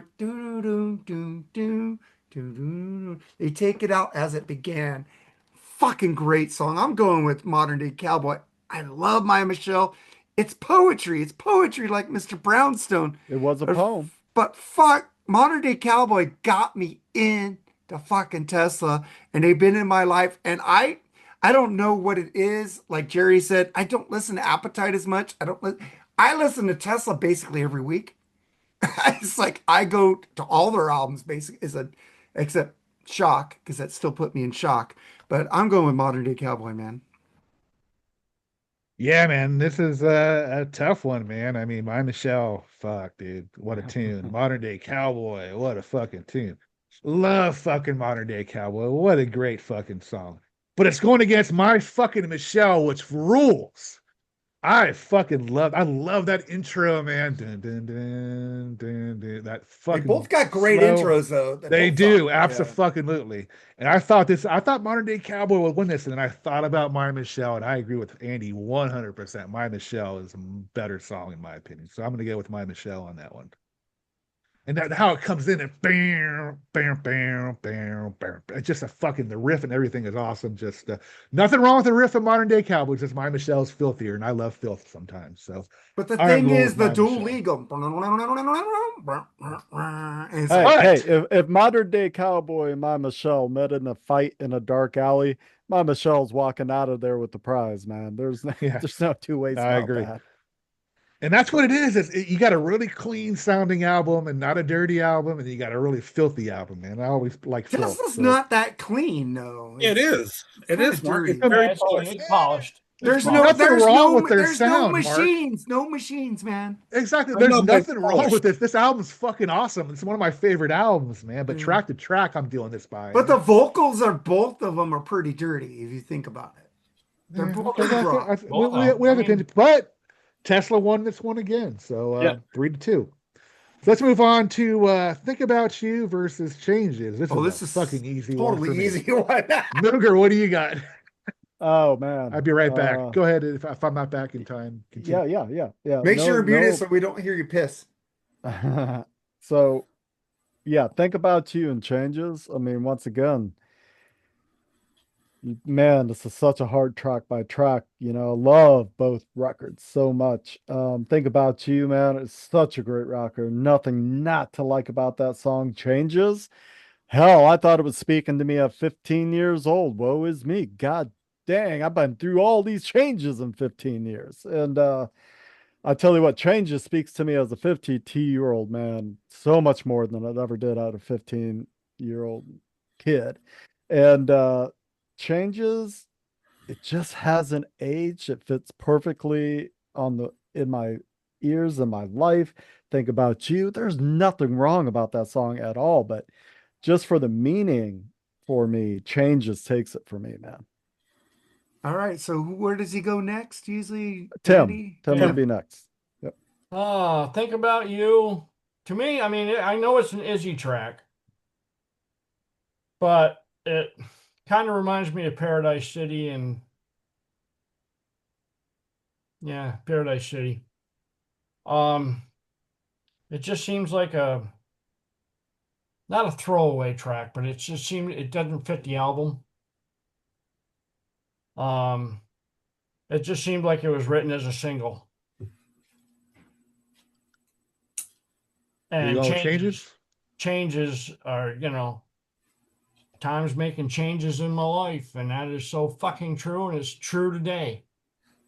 They take it out as it began. Fucking great song. I'm going with Modern Day Cowboy. I love My Michelle. It's poetry. It's poetry like Mr. Brownstone. It was a poem. But fuck, Modern Day Cowboy got me in to fucking Tesla, and they've been in my life. And I don't know what it is. Like Jerry said, I don't listen to Appetite as much. I listen to Tesla basically every week. It's like I go to all their albums basically, except Shock, because that still put me in shock. But I'm going with Modern Day Cowboy, man. Yeah, man, this is a tough one, man. I mean, My Michelle, fuck, dude, what a tune. Modern Day Cowboy, what a fucking tune. Love fucking Modern Day Cowboy. What a great fucking song. But it's going against My fucking Michelle, which rules. I love that intro, man. Dun, dun, dun, dun, dun. That They fucking both got great slow. intros though. They both do, suck. absolutely. And I thought Modern Day Cowboy would win this, and then I thought about My Michelle, and I agree with Andy 100%. My Michelle is a better song in my opinion, so I'm going to go with My Michelle on that one. And that how it comes in and bam, bam, bam, bam, bam. It's just the riff and everything is awesome. Just nothing wrong with the riff of Modern Day Cowboys. Just My Michelle's filthier, and I love filth sometimes. So, But the all right, thing I'm going is, with the My dual Michelle. legal. It's Hey, But- hey, if Modern Day Cowboy and My Michelle met in a fight in a dark alley, My Michelle's walking out of there with the prize, man. There's no, Yeah. there's no two ways I about agree. that. And that's what it is. You got a really clean sounding album and not a dirty album, and you got a really filthy album, man. I always like filth. Tesla's So. not that clean though. It is. It kinda is, Mark. It's dirty. very It's polished. clean, it's polished. There's It's no, polished. Nothing there's wrong no, with their there's no sound, Mark. machines, no machines, man. Exactly. I There's know, but it's nothing wrong with polished. this. This album's fucking awesome. It's one of my favorite albums, man. But Mm. track to track, I'm doing this by. But the vocals are both of them are pretty dirty if you think about it. They're Yeah, both okay, rough. we have opinions, but Tesla won this one again, so Yeah. 3-2. So let's move on to Think About You versus Changes. This This is is a fucking easy one. Totally for me. easy one. Mooger, what do you got? Oh man, I'd be right back. Go ahead if I'm not back in time. Yeah. Make No, sure you're muted no. so we don't hear you piss. So, yeah, Think About You and Changes. I mean, once again, man, this is such a hard track by track. You know, love both records so much. Think About You, man, it's such a great record. Nothing not to like about that song. Changes. Hell, I thought it was speaking to me at 15 years old. Woe is me. God dang, I've been through all these changes in 15 years. And I tell you what, Changes speaks to me as a 52-year-old man so much more than it ever did out of a 15-year-old kid. And Changes, it just hasn't aged. It fits perfectly in my ears and my life. Think About You. There's nothing wrong about that song at all, but just for the meaning for me, Changes takes it for me, man. All right, so where does he go next? Usually, Tim Andy? will be next. Yep. Think About You. To me, I mean, I know it's an Izzy track, but it kind of reminds me of Paradise City and Paradise City. It just seems like not a throwaway track, but it doesn't fit the album. It just seemed like it was written as a single. And changes are, time's making changes in my life, and that is so fucking true, and it's true today,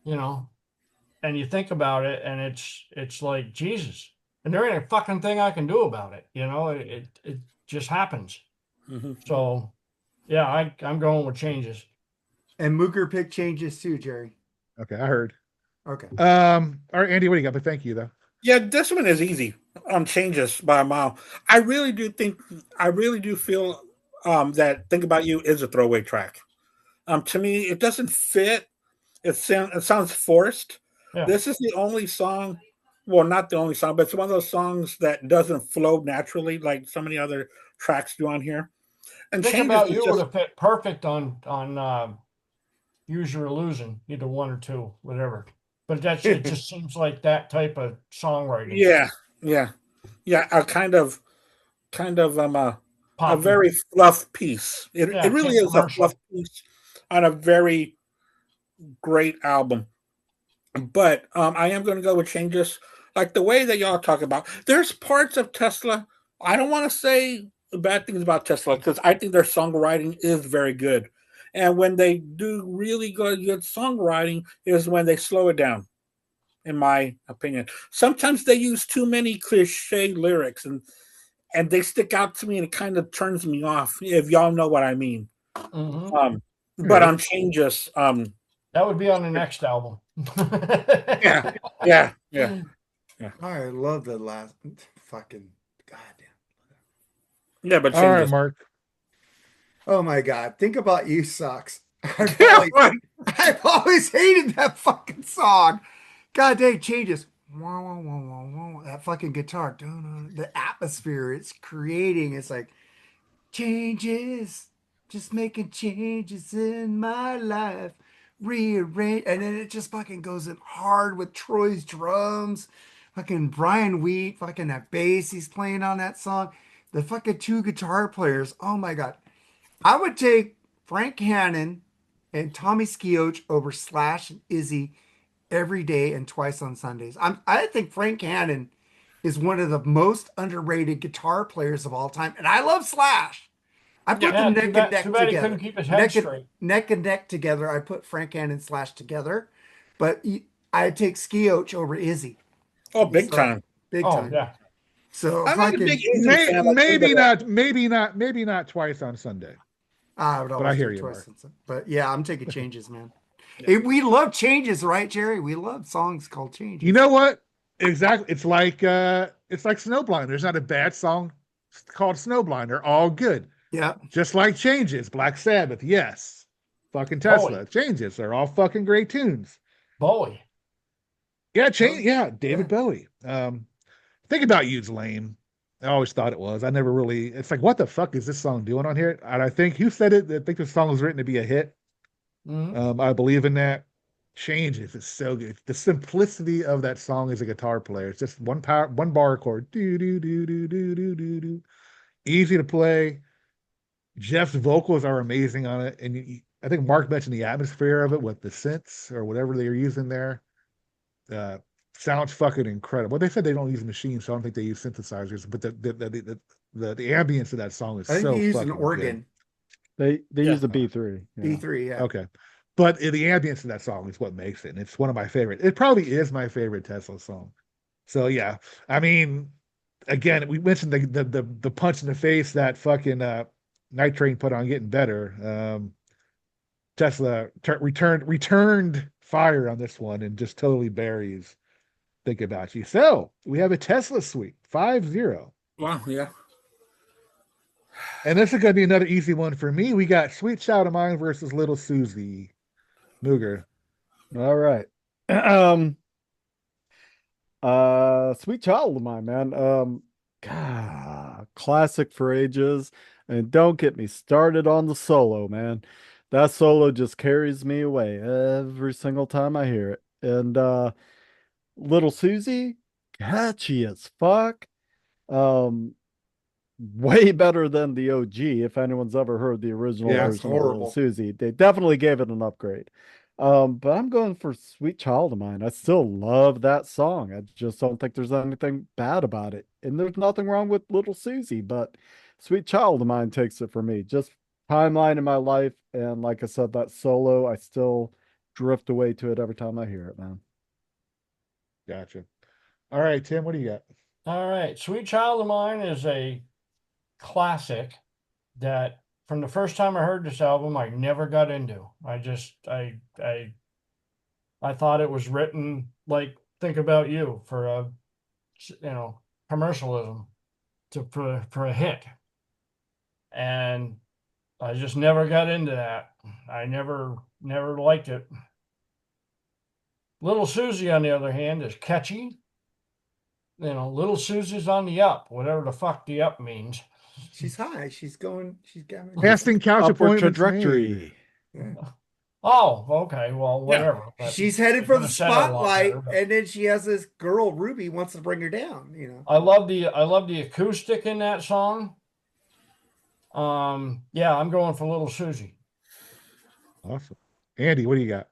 and you think about it, and it's like, Jesus, and there ain't a fucking thing I can do about it. It just happens. Mm-hmm. So yeah, I'm going with Changes. And Mooger picked Changes too, Jerry. Okay, I heard. Okay. All right, Andy, what do you got? But thank you though. Yeah, this one is easy. Changes by a mile. I really do feel that Think About You is a throwaway track. To me, it doesn't fit. It sounds forced. Yeah. This is the only song, well, not the only song, but it's one of those songs that doesn't flow naturally like so many other tracks do on here. And Think Changes About is You just, would have fit perfect on Use Your Illusion, either one or two, whatever. But it just seems like that type of songwriting. Yeah. A kind of a Poppy. very fluff piece. It really is a commercial. fluff piece on a very great album. But I am going to go with Changes. Like the way that y'all talk about, there's parts of Tesla. I don't want to say bad things about Tesla because I think their songwriting is very good. And when they do really good songwriting is when they slow it down, in my opinion. Sometimes they use too many cliche lyrics and they stick out to me and it kind of turns me off, if y'all know what I mean. Mm-hmm. But on Changes, that would be on the next album. yeah. I love the last fucking goddamn. Yeah, but All right, Changes. Mark. Oh my God. Think About You sucks. Yeah, right. I've always hated that fucking song. God dang changes. Wah, wah, wah, wah, wah, that fucking guitar. The atmosphere it's creating. It's like changes. Just making changes in my life. Rearrange. And then it just fucking goes in hard with Troy's drums. Fucking Brian Wheat. Fucking that bass he's playing on that song. The fucking two guitar players. Oh my God. I would take Frank Hannon and Tommy Skeoch over Slash and Izzy every day and twice on Sundays. I think Frank Hannon is one of the most underrated guitar players of all time, and I love Slash. I put them neck and neck too bad he together. couldn't keep his head straight. Neck and neck together. I put Frank Hannon and Slash together, but I'd take Skeoch over Izzy. Oh, big time. Big Oh, time. yeah. So I'm not a fucking, big Izzy fan. Like, maybe not twice on Sunday. I would But I always hear do you, twice. Mark. But yeah, I'm taking changes, man. We love changes, right, Jerry? We love songs called changes. You know what? Exactly. It's like Snowblind. There's not a bad song called Snowblind. They're all good. Yeah. Just like Changes, Black Sabbath, yes. Fucking Tesla. Bowie. Changes. They're all fucking great tunes. Bowie. Yeah, David Bowie. Think About You's lame. I always thought it was. I never really, it's like, what the fuck is this song doing on here? And I think, who said it? I think the song was written to be a hit. Mm-hmm. I believe in that. Changes is so good. The simplicity of that song as a guitar player. It's just one bar chord. Do, do, do, do, do, do, do, do. Easy to play. Jeff's vocals are amazing on it. And I think Mark mentioned the atmosphere of it with the synths or whatever they were using there. Sounds fucking incredible. Well, they said they don't use machines, so I don't think they use synthesizers. But the ambience of that song is I think so you use fucking an organ. good. They use a B3. Yeah. B3, yeah. Okay. But the ambience of that song is what makes it. And it's one of my favorite. It probably is my favorite Tesla song. So yeah. I mean, again, we mentioned the punch in the face that fucking Night Train put on Getting Better. Tesla returned fire on this one and just totally buries Think About You. So we have a Tesla sweep, 5-0. Wow, yeah. And this is going to be another easy one for me. We got Sweet Child of Mine versus Little Susie. Mooger. All right. Sweet Child of Mine, man. God, classic for ages. And don't get me started on the solo, man. That solo just carries me away every single time I hear it. And Little Susie, catchy as fuck. Way better than the OG. If anyone's ever heard the original version of Little Susie, they definitely gave it an upgrade. But I'm going for Sweet Child of Mine. I still love that song. I just don't think there's anything bad about it. And there's nothing wrong with Little Susie, but Sweet Child of Mine takes it for me. Just timeline in my life. And like I said, that solo, I still drift away to it every time I hear it, man. Gotcha. All right, Tim, what do you got? All right. Sweet Child of Mine is a classic that from the first time I heard this album, I never got into. I thought it was written like Think About You for a, commercialism for a hit. And I just never got into that. I never liked it. Little Susie, on the other hand, is catchy. Little Susie's on the up, whatever the fuck the up means. She's high. She's got Casting couch Upward appointments trajectory. Yeah. Oh, okay. Well, whatever. Yeah. She's headed for the spotlight, and then she has this girl Ruby wants to bring her down. I love the acoustic in that song. Yeah, I'm going for Little Susie. Awesome. Andy, what do you got?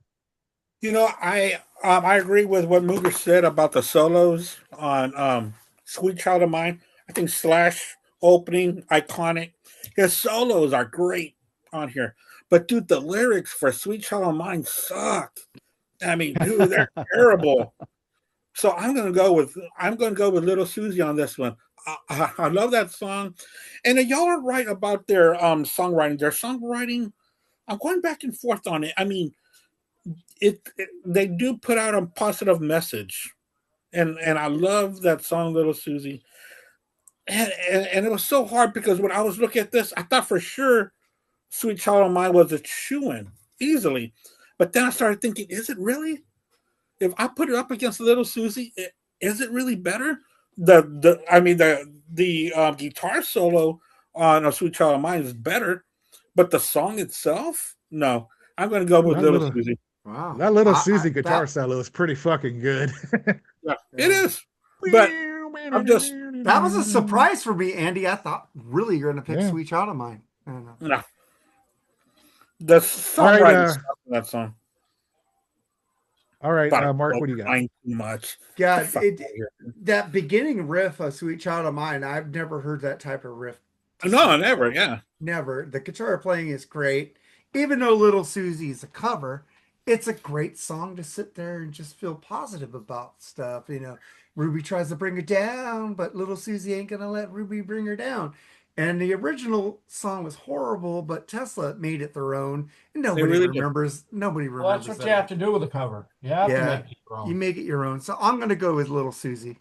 I agree with what Mooger said about the solos on Sweet Child of Mine. I think Slash opening, iconic. His solos are great on here. But dude, the lyrics for Sweet Child of Mine suck. I mean, dude, they're terrible. So I'm gonna go with Little Susie on this one. I love that song. And y'all are right about their songwriting. Their songwriting, I'm going back and forth on it. I mean, they do put out a positive message. And I love that song, Little Susie. And it was so hard because when I was looking at this, I thought for sure Sweet Child of Mine was a chew-in easily. But then I started thinking, is it really? if I put it up against Little Susie, is it really better? The guitar solo on A Sweet Child of Mine is better, but the song itself, no. I'm going to go with Little Susie. Wow. That Little Susie guitar solo is pretty fucking good. Yeah, it is. But I'm just... That was a surprise for me, Andy. I thought really you're going to pick Sweet Child of Mine. I don't know. No. The songwriting stuff in that song. All right, Mark, what do you got? Too much. Yeah, that beginning riff of Sweet Child of Mine, I've never heard that type of riff. No, never, yeah. Never. The guitar playing is great. Even though Little Susie is a cover, it's a great song to sit there and just feel positive about stuff. You know, Ruby tries to bring her down, but Little Susie ain't going to let Ruby bring her down. And the original song was horrible, but Tesla made it their own. And nobody remembers. Nobody remembers. Well, that's what you have to do with a cover. You have to make it your own. You make it your own. So I'm going to go with Little Susie.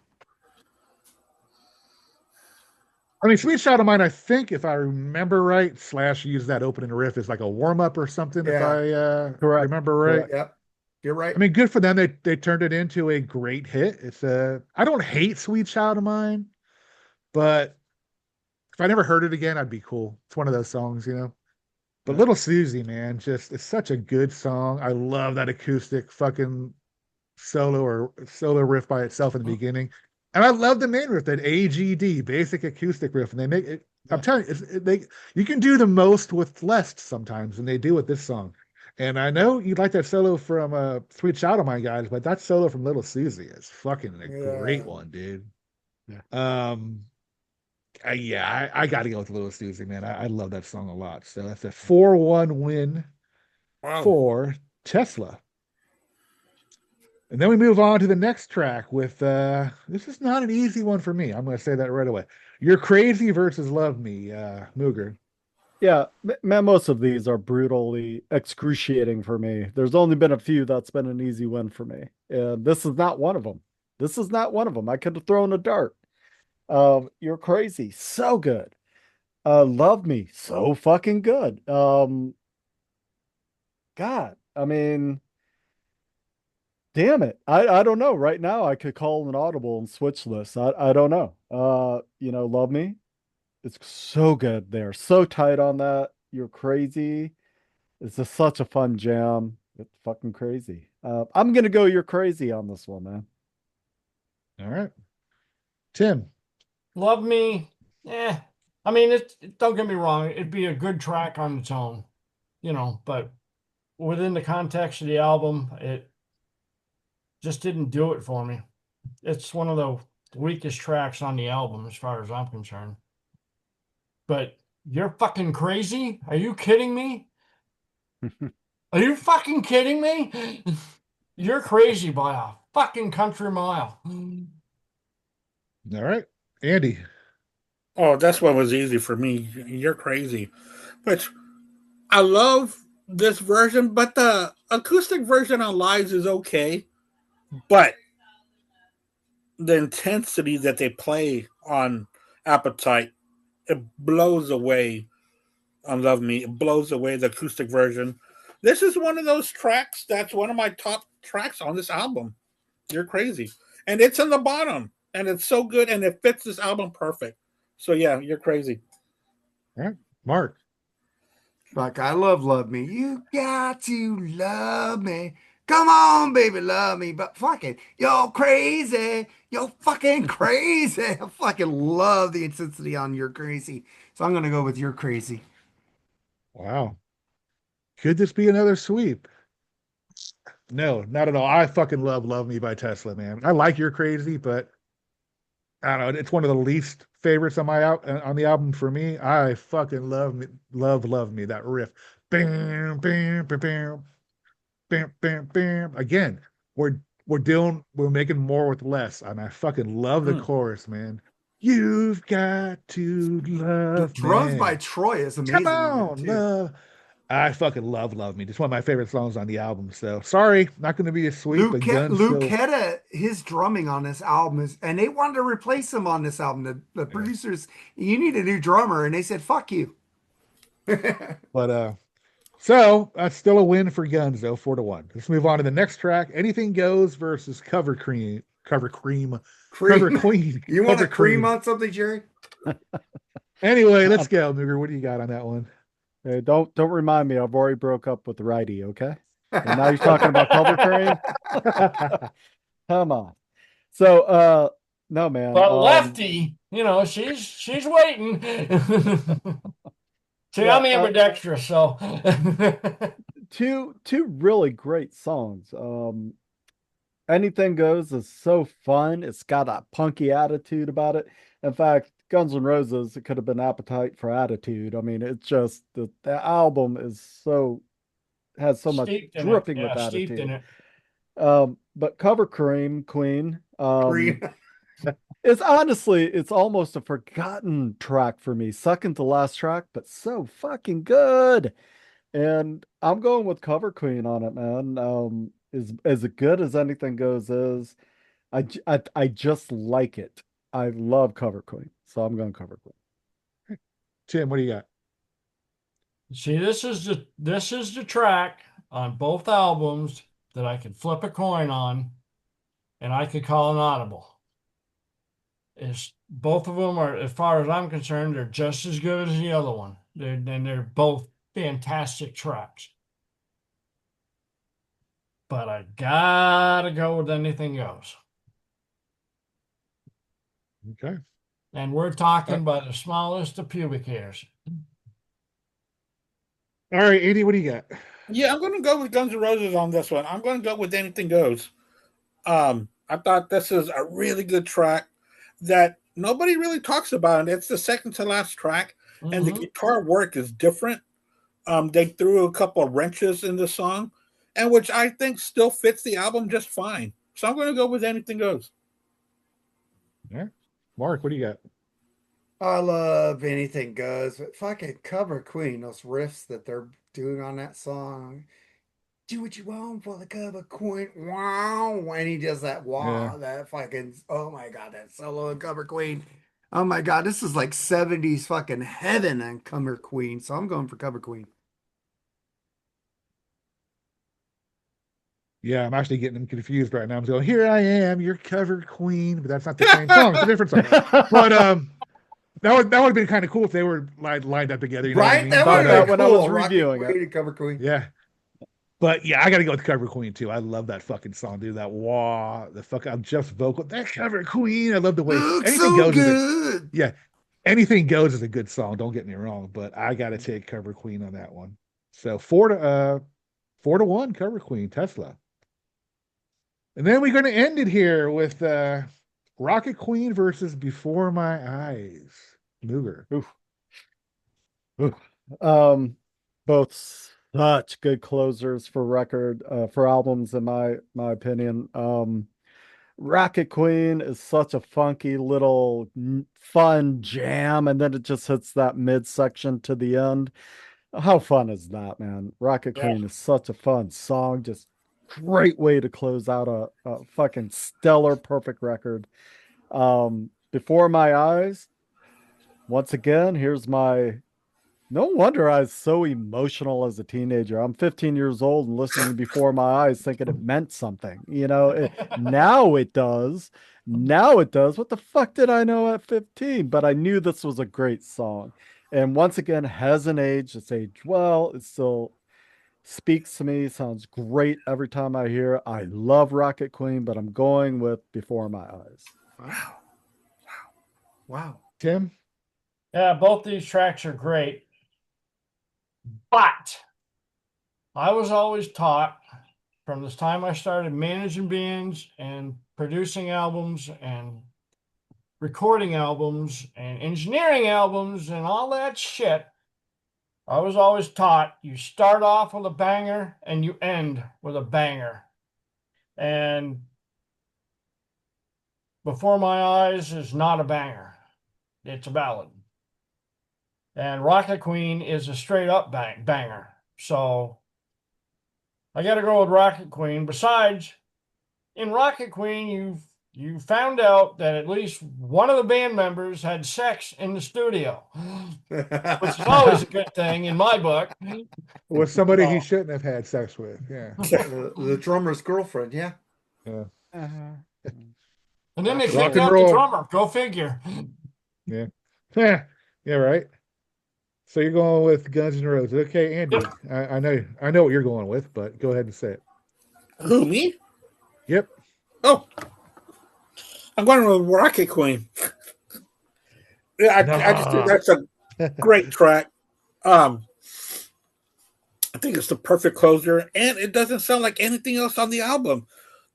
I mean, Sweet Child of Mine, I think, if I remember right, Slash used that opening riff as like a warm-up or something, if I remember right. Yep. You're right. I mean, good for them. They turned it into a great hit. I don't hate Sweet Child of Mine, but if I never heard it again, I'd be cool. It's one of those songs, you know. But Little Susie, man, it's such a good song. I love that acoustic fucking solo riff by itself in the beginning. And I love the main riff, that AGD, basic acoustic riff. And they make it, I'm telling you, you can do the most with less sometimes, and they do with this song. And I know you like that solo from Sweet Child of Mine, guys, but that solo from Little Susie is fucking a great one, dude. Yeah. I got to go with Little Susie, man. I love that song a lot. So that's a 4-1 win for Tesla. And then we move on to the next track with, this is not an easy one for me. I'm going to say that right away. You're Crazy versus Love Me, Mooger. Yeah, man, most of these are brutally excruciating for me. There's only been a few that's been an easy win for me. And this is not one of them. I could have thrown a dart. You're Crazy, so good. Love Me, so fucking good. God, I mean, damn it. I don't know. Right now I could call an audible and switch lists. I don't know. Love Me. It's so good there. So tight on that. You're Crazy. It's just such a fun jam. It's fucking crazy. I'm gonna go You're Crazy on this one, man. All right. Tim. Love Me. I mean, don't get me wrong, it'd be a good track on its own, but within the context of the album, it just didn't do it for me. It's one of the weakest tracks on the album as far as I'm concerned. But You're Fucking Crazy? Are you kidding me? Are you fucking kidding me? You're Crazy by a fucking country mile. All right. Andy. Oh, that's what was easy for me. You're Crazy. Which I love this version, but the acoustic version on Lives is okay. But the intensity that they play on Appetite, it blows away on Love Me. It blows away the acoustic version. This is one of those tracks that's one of my top tracks on this album. You're Crazy. And it's in the bottom. And it's so good, and it fits this album perfect. So, yeah, You're Crazy. All right. Mark. Fuck, I love Me. You got to love me. Come on, baby, love me. But fucking, you're crazy. You're fucking crazy. I fucking love the intensity on You're Crazy. So I'm going to go with You're Crazy. Wow. Could this be another sweep? No, not at all. I fucking love Me by Tesla, man. I like You're Crazy, but I don't know. It's one of the least favorites on the album for me. I fucking love Me, love Me. That riff. Bam, bam, bam, bam. Bam, bam, bam. Again, we're making more with less, and I fucking love the chorus, man. You've got to love the drums me. by Troy is amazing. Come on, love. I fucking love Me. It's one of my favorite songs on the album. So sorry, not going to be a sweep. Lou Ketta, his drumming on this album is, and they wanted to replace him on this album. The producers, you need a new drummer, and they said, "Fuck you." But So that's still a win for Guns, though, 4-1. Let's move on to the next track. Anything Goes versus Cover Queen. Cream. Cover Queen. You want Cover a cream Queen. on something, Jerry? Anyway, let's go, Mooger. What do you got on that one? Hey, don't remind me. I've already broke up with the righty. Okay, and now you're talking about Cover Cream. Come on. So, no, man. But lefty, she's waiting. See, Yeah, I'm ambidextrous, so two really great songs. Anything Goes is so fun. It's got a punky attitude about it. In fact, Guns N' Roses, it could have been Appetite for Attitude. I mean, it's just the album is has so much dripping with steeped in attitude. it. But Cover Cream Queen, Cream. it's honestly, it's almost a forgotten track for me. Second to last track, but so fucking good. And I'm going with Cover Queen on it, man. Is as good as Anything Goes is. I just like it. I love Cover Queen, so I'm going Cover Queen. Tim, what do you got? See, this is the track on both albums that I could flip a coin on, and I could call an audible. Both of them are, as far as I'm concerned, they're just as good as the other one. They're both fantastic tracks. But I gotta go with Anything Goes. Okay. And we're talking by the smallest of pubic hairs. All right, Andy, what do you got? Yeah, I'm going to go with Guns N' Roses on this one. I'm going to go with Anything Goes. I thought this is a really good track that nobody really talks about. And it's the second to last track, and the guitar work is different. They threw a couple of wrenches in the song, and which I think still fits the album just fine. So I'm going to go with Anything Goes. Yeah. Mark, what do you got? I love Anything Goes, but fucking Cover Queen, those riffs that they're doing on that song. Do what you want for the Cover Queen. Wow. And he does that wow, that fucking, oh my God, that solo in Cover Queen. Oh my God, this is like 70s fucking heaven on Cover Queen. So I'm going for Cover Queen. Yeah, I'm actually getting them confused right now. I'm going, here I am, your Cover Queen, but that's not the same song. It's a different song. But that would have been kind of cool if they were lined up together. You know right? What I mean? That Thought would that have when been I was cool. reviewing Rocket it. Queen and Cover Queen. Yeah. But yeah, I got to go with Cover Queen too. I love that fucking song, dude. That wah, the fuck, I'm just vocal. That Cover Queen, I love the way Looks Anything so Goes. good. Yeah, Anything Goes is a good song. Don't get me wrong, but I got to take Cover Queen on that one. So 4-1, Cover Queen, Tesla. And then we're going to end it here with Rocket Queen versus Before My Eyes. Mooger. Both such good closers for albums in my opinion. Rocket Queen is such a funky little fun jam, and then it just hits that midsection to the end. How fun is that, man? Rocket Queen is such a fun song, just great way to close out a fucking stellar, perfect record. Before My Eyes, once again, here's my. No wonder I was so emotional as a teenager. I'm 15 years old and listening to Before My Eyes thinking it meant something. Now it does. Now it does. What the fuck did I know at 15? But I knew this was a great song. And once again, hasn't aged. It's aged well. It still speaks to me. Sounds great every time I hear it. I love Rocket Queen, but I'm going with Before My Eyes. Wow. Tim? Yeah, both these tracks are great. But I was always taught from this time I started managing bands and producing albums and recording albums and engineering albums and all that shit. I was always taught you start off with a banger and you end with a banger. And Before My Eyes is not a banger. It's a ballad. And Rocket Queen is a straight up banger. So I got to go with Rocket Queen. Besides, in Rocket Queen, you found out that at least one of the band members had sex in the studio, which is always a good thing in my book. With somebody he shouldn't have had sex with. Yeah. The drummer's girlfriend, yeah. Yeah. And then they Rock kicked and out roll. the drummer. Go figure. Yeah. Yeah. Yeah, right. So you're going with Guns N' Roses. Okay, Andy. Yep. I know what you're going with, but go ahead and say it. Who, me? Yep. Oh, I'm going with Rocket Queen. Yeah, I just think that's a great track. I think it's the perfect closer, and it doesn't sound like anything else on the album.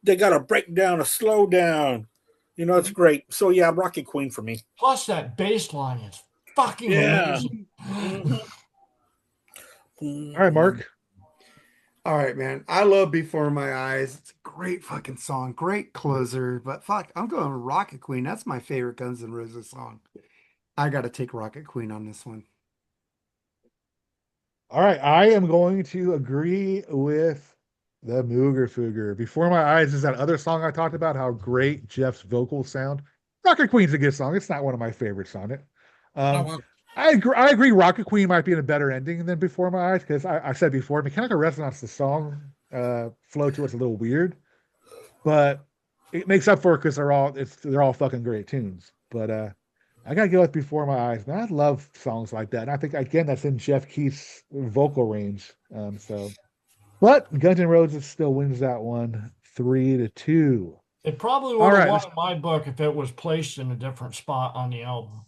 They got a breakdown, a slow down. You know, it's great. So yeah, Rocket Queen for me. Plus that bass line is fucking amazing. All right, Mark. All right, man. I love Before My Eyes. It's a great fucking song, great closer. But fuck, I'm going with Rocket Queen. That's my favorite Guns N' Roses song. I got to take Rocket Queen on this one. All right, I am going to agree with the Mooger Fooger. Before My Eyes is that other song I talked about, how great Jeff's vocals sound. Rocket Queen's a good song. It's not one of my favorites on it. I agree. Rocket Queen might be in a better ending than Before My Eyes because I said before, Mechanical Resonance, the song flow to it's a little weird, but it makes up for it because they're all fucking great tunes. But I gotta go with Before My Eyes. Man, I love songs like that, and I think again that's in Jeff Keith's vocal range. But Guns N' Roses still wins that one 3-2. It probably would have won in my book if it was placed in a different spot on the album.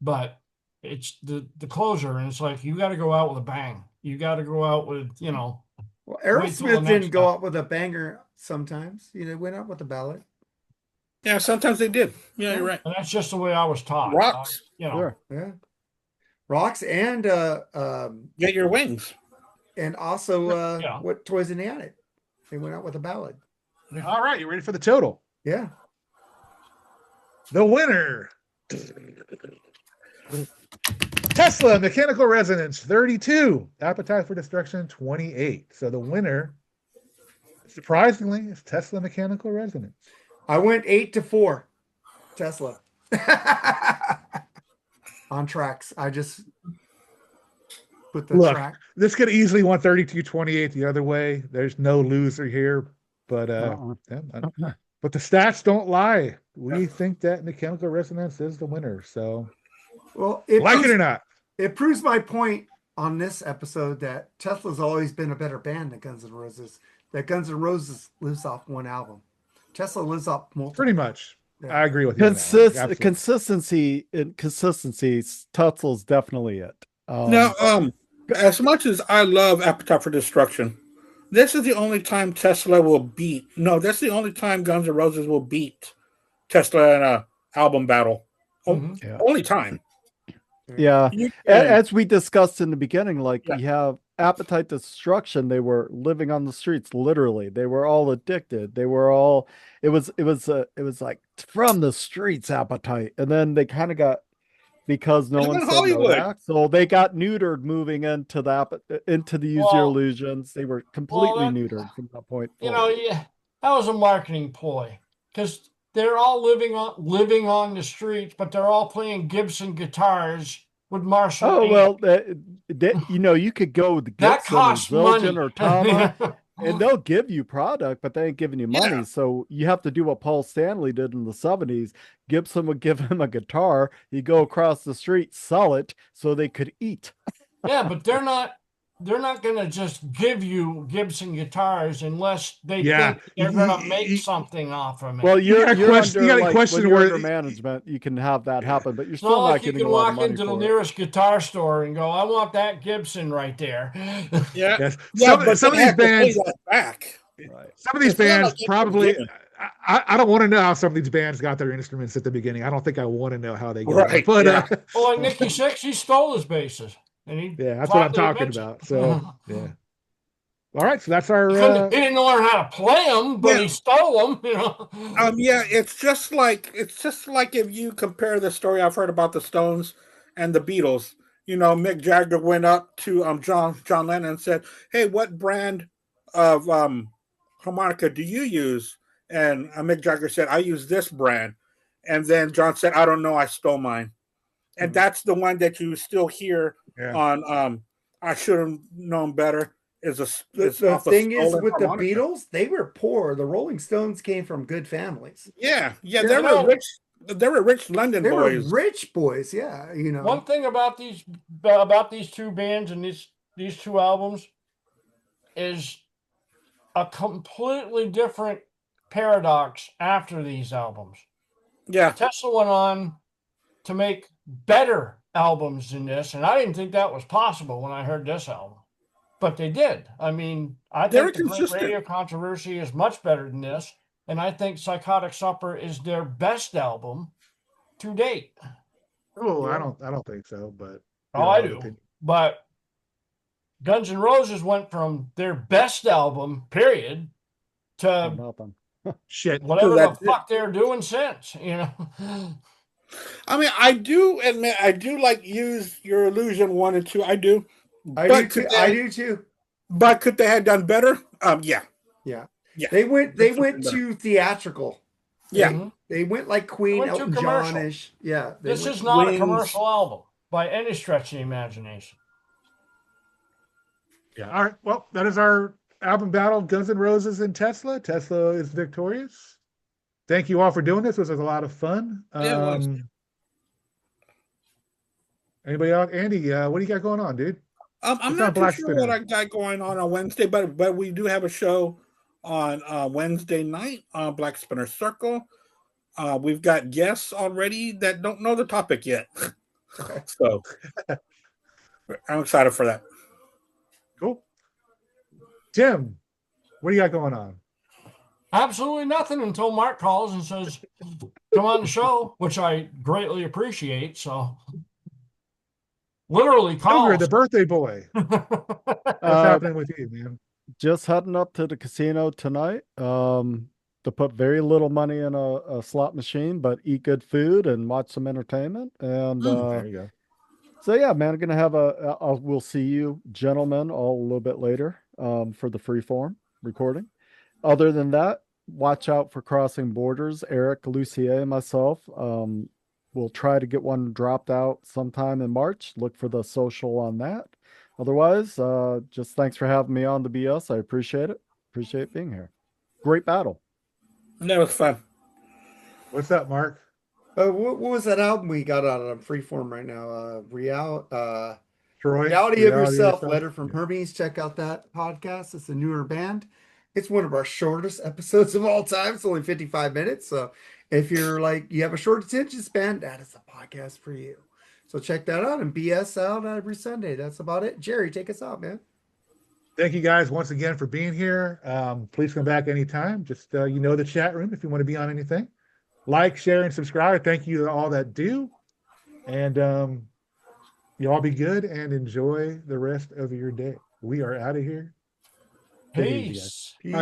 But it's the closer, and it's like you got to go out with a bang. You got to go out with, you know. Well, Aerosmith didn't go out with a banger sometimes. You know, went out with a ballad. Yeah, sometimes they did. Yeah, you're right. And that's just the way I was taught. Rocks. You know. Sure. Yeah. Rocks and Get Your Wings. And also what Toys in the Attic. They went out with a ballad. All right, you ready for the total? Yeah. The winner. Tesla Mechanical Resonance 32, Appetite for Destruction 28. So the winner, surprisingly, is Tesla Mechanical Resonance. I went 8-4. Tesla. On tracks. I just put the track. This could easily won 32-28 the other way. There's no loser here, but but the stats don't lie. We think that Mechanical Resonance is the winner. So, well, it or not, it proves my point on this episode that Tesla's always been a better band than Guns N' Roses. That Guns N' Roses lives off one album. Tesla lives off multiple. Pretty much. Yeah. I agree with you. Consistency, Tesla's definitely it. Now, as much as I love Appetite for Destruction, this is the only time Tesla will beat. No, that's the only time Guns N' Roses will beat Tesla in a album battle. Only time. Yeah. As we discussed in the beginning, you have Appetite Destruction. They were living on the streets, literally. They were all addicted. They were all. It was like from the streets Appetite, and then they kind of got. Because no one said no back, so they got neutered moving into the Use Your Illusions. They were completely neutered from that point forward. You know, that was a marketing ploy because they're all living on the streets, but they're all playing Gibson guitars with Marshall. Oh well, you could go with the Gibson or Zildjian or Tama, and they'll give you product, but they ain't giving you money. Yeah. So you have to do what Paul Stanley did in the 70s. Gibson would give him a guitar. He'd go across the street, sell it so they could eat. Yeah, but they're not going to just give you Gibson guitars unless they think they're going to make something off of it. Well, you're under management, you can have that happen, but you're still not getting a lot of money. You can walk into the nearest guitar store and go, I want that Gibson right there. Yeah. Yes. Some of these bands back. Right. Some of these bands probably. I don't want to know how some of these bands got their instruments at the beginning. I don't think I want to know how they got it. But well, like Nicky Six, he stole his basses. And that's what I'm talking about. So yeah. All right, so that's our. He didn't learn how to play them, but he stole them. You know. It's just like if you compare the story I've heard about the Stones and the Beatles. You know, Mick Jagger went up to John Lennon and said, "Hey, what brand of harmonica do you use?" And Mick Jagger said, "I use this brand," and then John said, "I don't know, I stole mine," and that's the one that you still hear on. I should have known better. The thing is with the Beatles, they were poor. The Rolling Stones came from good families. Yeah, they were rich. They were rich London boys. They were rich boys, yeah. You know, one thing about these two bands and these two albums is a completely different paradox after these albums. Yeah, Tesla went on to make better albums than this, and I didn't think that was possible when I heard this album. But they did. I mean, I think the Great Radio Controversy is much better than this, and I think Psychotic Supper is their best album to date. Oh, I don't think so, but I do. But Guns N' Roses went from their best album, period, to nothing. Shit. Whatever the fuck they're doing since, you know. I mean, I do admit I do like Use Your Illusion 1 and 2. I do. I do too. But could they have done better? Yeah. They went to theatrical. Yeah. They went like Queen, Elton John-ish. Yeah. This is not a commercial album by any stretch of the imagination. Yeah. All right. Well, that is our album battle, Guns N' Roses and Tesla. Tesla is victorious. Thank you all for doing this. This was a lot of fun. Anybody else? Andy, what do you got going on, dude? I'm not too sure what I got going on Wednesday, but we do have a show on Wednesday night on Black Spinner Circle. We've got guests already that don't know the topic yet. So I'm excited for that. Cool. Tim, what do you got going on? Absolutely nothing until Mark calls and says, come on the show, which I greatly appreciate. So literally calls. The birthday boy. What's happening with you, man? Just heading up to the casino tonight to put very little money in a slot machine, but eat good food and watch some entertainment. And there you go. So yeah, man, I'm gonna have we'll see you gentlemen all a little bit later for the freeform recording. Other than that, watch out for Crossing Borders. Eric, Lucier, and myself we'll try to get one dropped out sometime in March. Look for the social on that. Otherwise, just thanks for having me on the BS. I appreciate it. Appreciate being here. Great battle. That was fun. What's up, Mark? What was that album we got on Freeform right now? Reality of Yourself, Letter from Hermes. Check out that podcast. It's a newer band. It's one of our shortest episodes of all time. It's only 55 minutes. So if you're like, you have a short attention span, that is a podcast for you. So check that out and BS out every Sunday. That's about it. Jerry, take us out, man. Thank you guys once again for being here. Please come back anytime. Just, the chat room if you want to be on anything. Like, share, and subscribe. Thank you to all that do. And you all be good and enjoy the rest of your day. We are out of here. Peace. Peace.